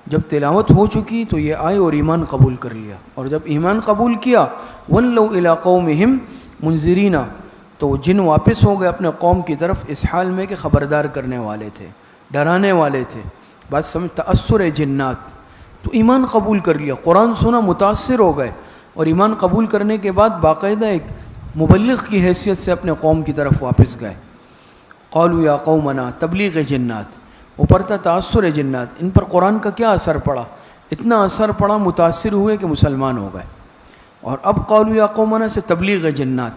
جب تلاوت ہو چکی تو یہ آئے اور ایمان قبول کر لیا، اور جب ایمان قبول کیا ولوا الی قومہم منذرین، تو وہ جن واپس ہو گئے اپنے قوم کی طرف اس حال میں کہ خبردار کرنے والے تھے، ڈرانے والے تھے. بات سمجھ؟ تأثر جنات. تو ایمان قبول کر لیا، قرآن سنا، متاثر ہو گئے، اور ایمان قبول کرنے کے بعد باقاعدہ ایک مبلغ کی حیثیت سے اپنے قوم کی طرف واپس گئے. قالوا یا قومنا، تبلیغ جنات، اوپر تھا تأثر جنات. ان پر قرآن کا کیا اثر پڑا؟ اتنا اثر پڑا، متاثر ہوئے کہ مسلمان ہو گئے. اور اب قالوا یا قومنا سے تبلیغ جنات.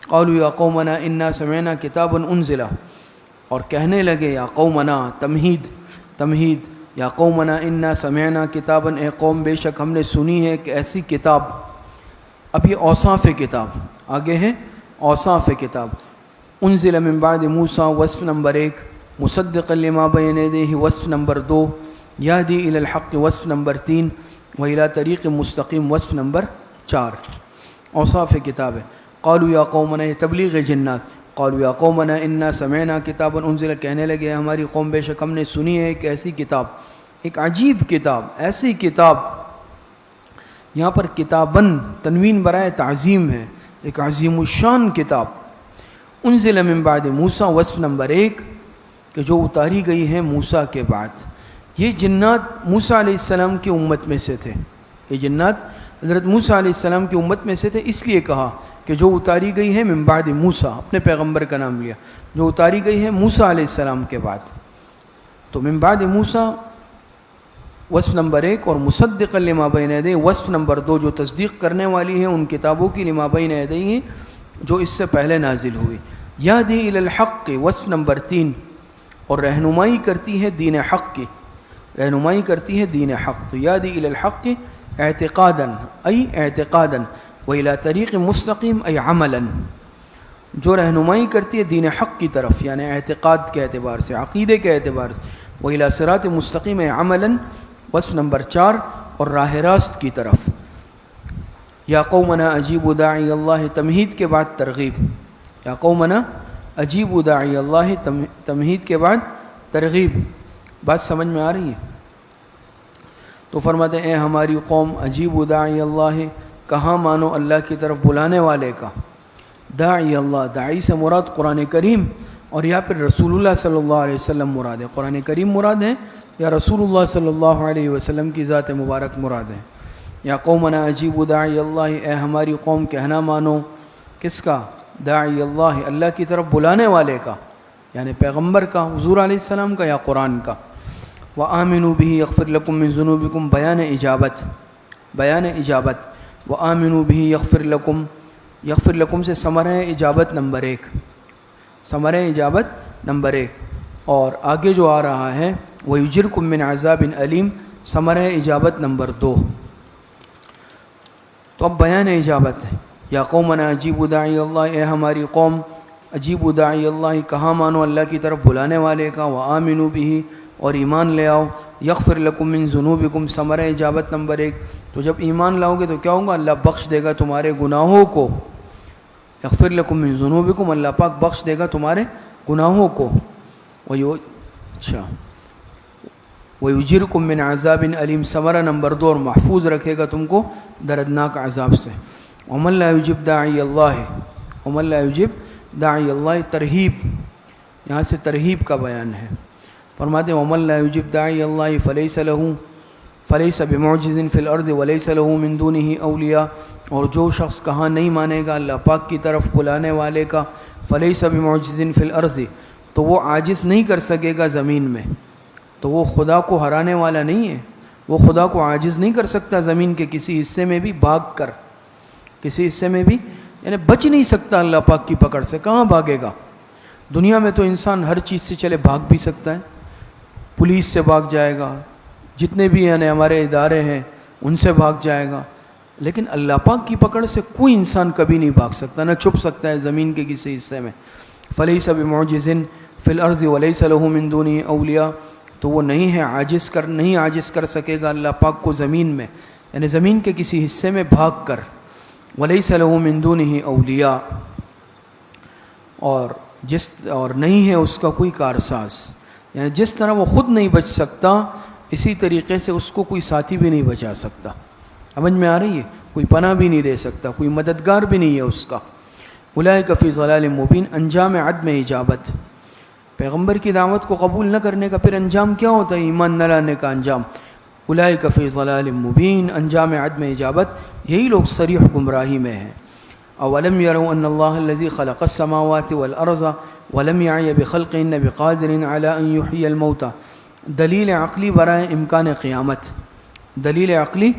قالوا یا قومنا انا سمعنا کتابا انزل، اور کہنے لگے یا قومنا، تمہید، یا قومنا انا سمعنا کتابا، اے قوم بے شک ہم نے سنی ہے کہ ایسی کتاب. اب یہ اوصاف کتاب آگے ہے، اوصاف کتاب. انزل من بعد موسیٰ، وصف نمبر 1، مصدقا لما بین یدیہ، وصف نمبر 2، یہدی الی الحق، وصف نمبر 3، وإلی طریق مستقیم، وصف نمبر 4. اوصاف کتاب ہے. قالوا یا قومنا، یہ تبلیغ جنات. قالوا یا قومنا انا سمعنا کتابا انزل، کہنے لگے ہماری قوم بے شک ہم نے سنی ہے ایک ایسی کتاب، ایک عجیب کتاب، ایسی کتاب. یہاں پر کتابن تنوین برائے تعظیم ہے، ایک عظیم الشان کتاب. انزل من بعد موسیٰ، وصف نمبر 1، کہ جو اتاری گئی ہے موسیٰ کے بعد. یہ جنات موسیٰ علیہ السلام کی امت میں سے تھے، یہ جنات حضرت موسیٰ علیہ السلام کی امت میں سے تھے، اس لیے کہا کہ جو اتاری گئی ہے من بعد موسیٰ، اپنے پیغمبر کا نام لیا، جو اتاری گئی ہے موسیٰ علیہ السلام کے بعد. تو من بعد موسیٰ وصف نمبر 1، اور مصدقا لما بین یدیہ وصف نمبر 2، جو تصدیق کرنے والی ہے ان کتابوں کی لما بین یدیہ جو اس سے پہلے نازل ہوئی. یہدی الی الحق، وصف نمبر 3، اور رہنمائی کرتی ہے دین حق کی، رہنمائی کرتی ہے دین حق. تو یہدی الی الحق اعتقادا، ای اعتقادا، وإلی طریق مستقیم، ای عملا، جو رہنمائی کرتی ہے دین حق کی طرف، یعنی اعتقاد کے اعتبار سے، عقیدے کے اعتبار سے. وإلی صراط مستقیم، ای عملا، وصف نمبر 4، اور راہ راست کی طرف. یا قومنا اجیبوا داعی اللہ، تمہید کے بعد ترغیب. یا قومنا اجیبوا داعی اللہ، تمہید کے بعد ترغیب. بات سمجھ میں آ رہی ہے؟ تو فرماتے ہیں اے ہماری قوم، اجیبوا داعی اللہ، کہاں مانو اللہ کی طرف بلانے والے کا. داعی اللہ، داعی سے مراد قرآن کریم، اور یا پھر رسول اللہ صلی اللہ علیہ وسلم مراد ہے. قرآن کریم مراد ہے یا رسول اللہ صلی اللہ علیہ وسلم کی ذات مبارک مراد ہے. یا قومنا اجیبوا داعی اللہ، اے ہماری قوم کہنا مانو کس کا؟ داعی اللہ، اللہ کی طرف بلانے والے کا، یعنی پیغمبر کا، حضور علیہ السلام کا، یا قرآن کا. وآمنوا به یغفر لکم من ذنوبکم، بیان اجابت، بیان اجابت. وآمنوا به یغفر لکم، یغفر لکم سے ثمرہ اجابت نمبر 1، ثمرہ اجابت نمبر 1. اور آگے جو آ رہا ہے وَيُجِرْكُم مِّنْ عَذَابٍ أَلِيمٍ، ثمرہ اجابت نمبر 2. تو اب بیان اجابت ہے. یا قومنا اجیبوا داعی اللہ، اے ہماری قوم اجیبوا داعی اللہ، کہاں مانو اللہ کی طرف بلانے والے کا. وآمنوا به، اور ایمان لے آؤ. یغفر لکم من ذنوبکم، ثمرہ اجابت نمبر 1. تو جب ایمان لاؤ گے تو کیا ہوگا؟ اللہ بخش دے گا تمہارے گناہوں کو. یغفر لکم من ذنوبکم، اللہ پاک بخش دے گا تمہارے گناہوں کو. وَيُجِرْكُم مِّنْ عَذَابٍ أَلِيمٍ، ثمرہ نمبر 2، اور محفوظ رکھے گا تم کو دردناک عذاب سے. وَمَن لَا يُجِبْ دَاعِيَ اللَّهِ، وَمَن لَا يُجِبْ دَاعِيَ اللَّهِ، ترہیب، یہاں سے ترہیب کا بیان ہے. فرماتے ہیں وَمَن لَا يُجِبْ دَاعِيَ اللَّهِ فَلَيْسَ بِمُعْجِزٍ فِي الْأَرْضِ وَلَيْسَ لَهُ مِن دُونِهِ أَوْلِيَاءُ، اور جو شخص کہاں نہیں مانے گا اللہ پاک کی طرف بلانے والے کا فلیس بمعجز فی الارض، تو وہ عاجز نہیں کر سکے گا زمین میں، تو وہ خدا کو ہرانے والا نہیں ہے، وہ خدا کو عاجز نہیں کر سکتا زمین کے کسی حصے میں بھی بھاگ کر، کسی حصے میں بھی، یعنی بچ نہیں سکتا اللہ پاک کی پکڑ سے۔ کہاں بھاگے گا؟ دنیا میں تو انسان ہر چیز سے چلے بھاگ بھی سکتا ہے، پولیس سے بھاگ جائے گا، جتنے بھی یعنی ہمارے ادارے ہیں ان سے بھاگ جائے گا، لیکن اللہ پاک کی پکڑ سے کوئی انسان کبھی نہیں بھاگ سکتا، نہ چھپ سکتا ہے زمین کے کسی حصے میں۔ فلیس بمعجز فی الارض ولیس له من دونہ اولیاء، تو وہ نہیں عاجز کر سکے گا اللہ پاک کو زمین میں، یعنی زمین کے کسی حصے میں بھاگ کر، ولیس له من دونہ اولیاء، اور نہیں ہے اس کا کوئی کارساز، یعنی جس طرح وہ خود نہیں بچ سکتا اسی طریقے سے اس کو کوئی ساتھی بھی نہیں بچا سکتا۔ سمجھ میں آ رہی ہے؟ کوئی پناہ بھی نہیں دے سکتا، کوئی مددگار بھی نہیں ہے اس کا۔ اولئک فی ضلال مبین، انجام عدم اجابت، پیغمبر کی دعوت کو قبول نہ کرنے کا پھر انجام کیا ہوتا ہے؟ ایمان نہ لانے کا انجام۔ اولئک فی ضلال مبین، انجام عدم اجابت، یہی لوگ صریح گمراہی میں ہیں۔ اولم یروا ان اللہ الذی خلق السماوات والارض ولم یعی بخلقہن بقادر علی ان یحیی الموتى، دلیل عقلی برائے امکان قیامت، دلیل عقلی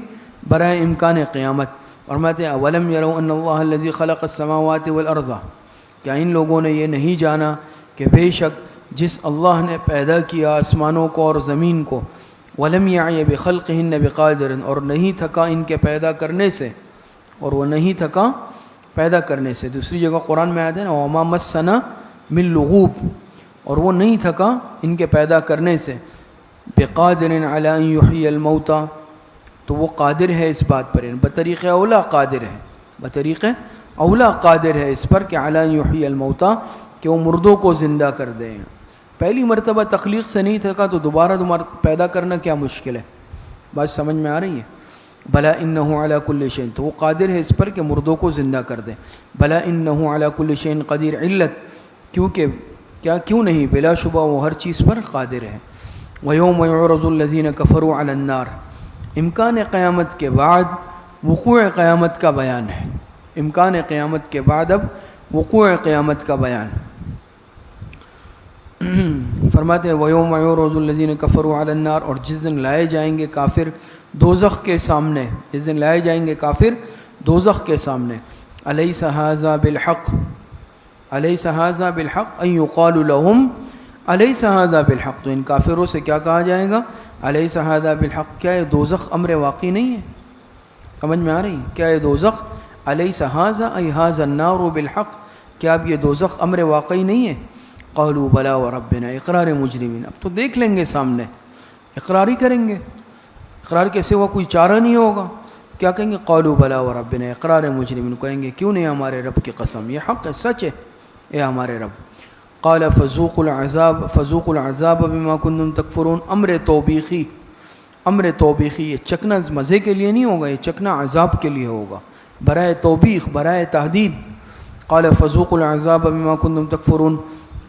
برائے امکان قیامت۔ فرماتے ہیں اولم یروا ان اللہ الذی خلق السماوات والارض، کیا ان لوگوں نے یہ نہیں جانا کہ بے شک جس اللہ نے پیدا کیا آسمانوں کو اور زمین کو، ولم یعی بخلقہن بقادر، اور نہیں تھکا ان کے پیدا کرنے سے، اور وہ نہیں تھکا پیدا کرنے سے۔ دوسری جگہ قرآن میں آتا ہے نا وما مسنا من لغوب، اور وہ نہیں تھکا ان کے پیدا کرنے سے، بقادر علی ان یحیی الموتى، تو وہ قادر ہے اس بات پر، بطریق اولا قادر ہے، بطریق اولا قادر ہے اس پر کہ علی ان یحیی الموتى، کہ وہ مردوں کو زندہ کر دیں۔ پہلی مرتبہ تخلیق سے نہیں تھکا تو دوبارہ پیدا کرنا کیا مشکل ہے؟ بات سمجھ میں آ رہی ہے؟ بلا انہ علی کل شیء، تو وہ قادر ہے اس پر کہ مردوں کو زندہ کر دیں۔ بلا انہ علی کل شیء قدیر، علت کیونکہ کیوں نہیں، بلا شبہ وہ ہر چیز پر قادر ہے۔ ویوم یعرض الذین کفروا علی النار، امکان قیامت کے بعد وقوع قیامت کا بیان ہے، امکان قیامت کے بعد اب وقوع قیامت کا بیان۔ فرماتے ہیں وَيَوْمَ يُعْرَضُ الَّذِينَ كَفَرُوا عَلَى النَّارِ، اور جس دن لائے جائیں گے کافر دوزخ کے سامنے، جس دن لائے جائیں گے کافر دوزخ کے سامنے۔ أَلَيْسَ هَذَا بِالْحَقِّ، أَلَيْسَ هَذَا بِالْحَقِّ أَن يُقَالُ لَهُمْ أَلَيْسَ هَذَا بِالْحَقِّ، تو ان کافروں سے کیا کہا جائے گا؟ أَلَيْسَ هَذَا بِالْحَقِّ، کیا یہ دوزخ امر واقعی نہیں ہے؟ سمجھ میں آ رہی؟ کیا یہ دوزخ أَلَيْسَ هَذَا أي هَذَا النَّارُ بِالْحَقِّ، کیا اب یہ دوزخ امر واقعی نہیں ہے؟ قالوا بلا وربنا، اقرار مجرمین، اب تو دیکھ لیں گے سامنے، اقرار ہی کریں گے، اقرار کے سوا کوئی چارہ نہیں ہوگا۔ کیا کہیں گے؟ قالوا بلا وربنا، اقرار مجرمین، کہیں گے کیوں نہیں، ہمارے رب کی قسم یہ حق ہے، سچ ہے، اے ہمارے رب۔ قال فذوقوا العذاب بما کنتم تکفرون، امر توبیخی، امر توبیخی، یہ چکنا مزے کے لیے نہیں ہوگا، یہ چکنا عذاب کے لیے ہوگا، برائے توبیخ، برائے تحدید۔ قال فذوقوا العذاب بما کنتم تکفرون،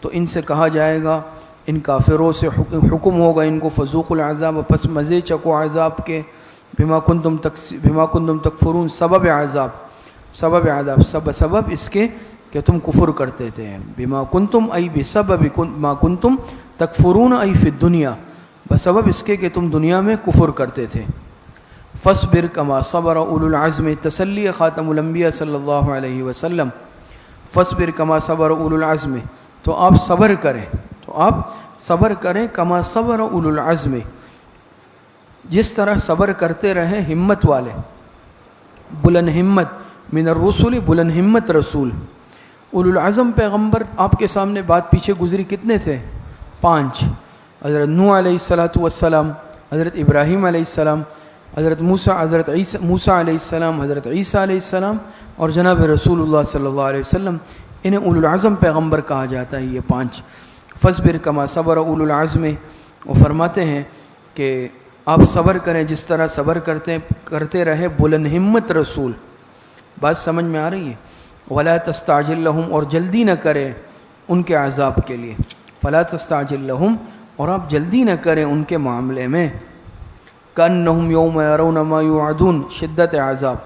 تو ان سے کہا جائے گا، ان کافروں سے حکم ہوگا ان کو، فذوقوا العذاب، پس مزے چکو عذاب کے، بما کنتم تکفرون، سبب عذاب، سبب عذاب، سبب اس کے کہ تم کفر کرتے تھے، بما کنتم ای بسبب ما کنتم تکفرون ای فی الدنیا، بسبب اس کے کہ تم دنیا میں کفر کرتے تھے۔ فاصبر کما صبر اولو العزم، تسلی خاتم الانبیاء صلی اللہ علیہ وسلم، فاصبر کما صبر اولو العزم، تو آپ صبر کریں، تو آپ صبر کریں، کما صبر اولو العزم، جس طرح صبر کرتے رہے ہمت والے، بلند ہمت، من الرسل، بلند ہمت رسول۔ اولو العزم پیغمبر آپ کے سامنے بات پیچھے گزری، کتنے تھے؟ 5، حضرت نوح علیہ السلام، حضرت ابراہیم علیہ السلام، حضرت موسیٰ علیہ السلام، حضرت عیسیٰ علیہ السلام، اور جناب رسول اللہ صلی اللہ علیہ وسلم، انہیں اولو العزم پیغمبر کہا جاتا ہے، یہ 5۔ فاصبر کما صبر اولو العزم، وہ فرماتے ہیں کہ آپ صبر کریں جس طرح صبر کرتے رہے بلند ہمت رسول۔ بات سمجھ میں آ رہی ہے؟ ولا تستعجل لهم، اور جلدی نہ کریں ان کے عذاب کے لیے، فلا تستعجل لهم، اور آپ جلدی نہ کریں ان کے معاملے میں۔ کأنہم یوم یرون ما یوعدون، شدت عذاب،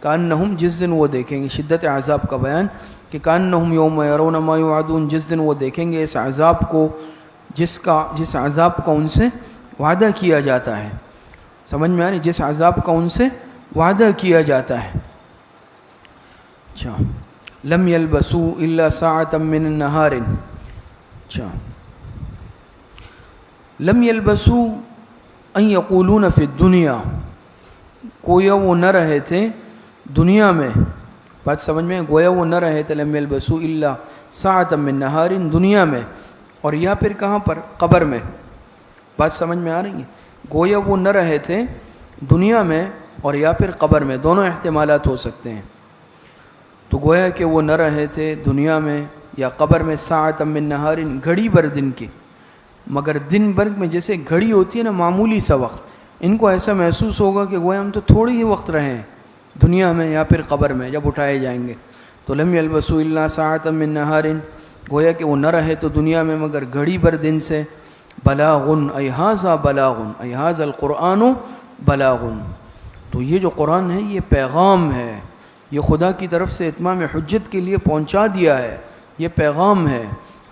کانہم جس دن وہ دیکھیں گے، شدت عذاب کا بیان کہ کانہم یوم یرون ما یوعدون، جس دن وہ دیکھیں گے اس عذاب کو جس عذاب کا ان سے وعدہ کیا جاتا ہے. سمجھ میں آ رہی؟ جس عذاب کا ان سے وعدہ کیا جاتا ہے. اچھا، لم یلبسوا الا ساعة من النہار. اچھا، لم یلبسوا ان یقولون فی الدنیا، گویا وہ نہ رہے تھے دنیا میں. بات سمجھ میں؟ گویا وہ نہ رہے تھے لم یلبسوا الا ساعة من نہار، دنیا میں، اور یا پھر کہاں پر؟ قبر میں. بات سمجھ میں آ رہی ہے؟ گویا وہ نہ رہے تھے دنیا میں اور یا پھر قبر میں، دونوں احتمالات ہو سکتے ہیں. تو گویا کہ وہ نہ رہے تھے دنیا میں یا قبر میں ساعۃ من نہار، گھڑی بھر دن کی. مگر دن بھر میں جیسے گھڑی ہوتی ہے نا، معمولی سا وقت، ان کو ایسا محسوس ہوگا کہ گویا ہم تو تھوڑی ہی وقت رہے ہیں دنیا میں یا پھر قبر میں جب اٹھائے جائیں گے. تو لم یلبسوا الا ساعۃ من نہار، گویا کہ وہ نہ رہے تو دنیا میں مگر گھڑی بھر دن سے. بلاغن ای ھذا بلاغن ای ھذا القرآن بلاغن، تو یہ جو قرآن ہے یہ پیغام ہے، یہ خدا کی طرف سے اتمام حجت کے لیے پہنچا دیا ہے، یہ پیغام ہے.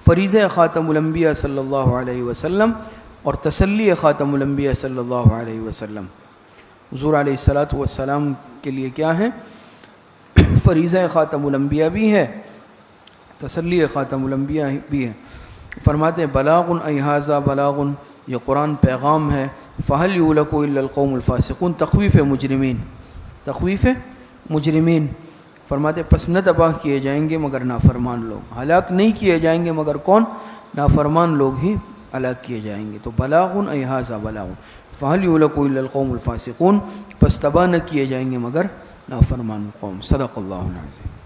فریضہ خاتم الانبیاء صلی اللہ علیہ وسلم اور تسلی خاتم الانبیاء صلی اللہ علیہ وسلم. حضور علیہ الصلاۃ والسلام کے لیے کیا ہے؟ فریضہ خاتم الانبیاء بھی ہے، تسلی خاتم الانبیاء بھی ہے. فرماتے ہیں بلاغن ای ھذا بلاغن، یہ قرآن پیغام ہے. فہل یہلک الا القوم الفاسقون، تخویف مجرمین، تخویف مجرمین. فرماتے پس نہ تباہ کیے جائیں گے مگر نافرمان لوگ، ہلاک نہیں کیے جائیں گے مگر کون؟ نافرمان لوگ ہی ہلاک کیے جائیں گے. تو بلاغن ای ھذا بلاغن فہل یہلک الا القوم الفاسقون، پس تباہ نہ کیے جائیں گے مگر نافرمان قوم. صدق اللہ العظیم.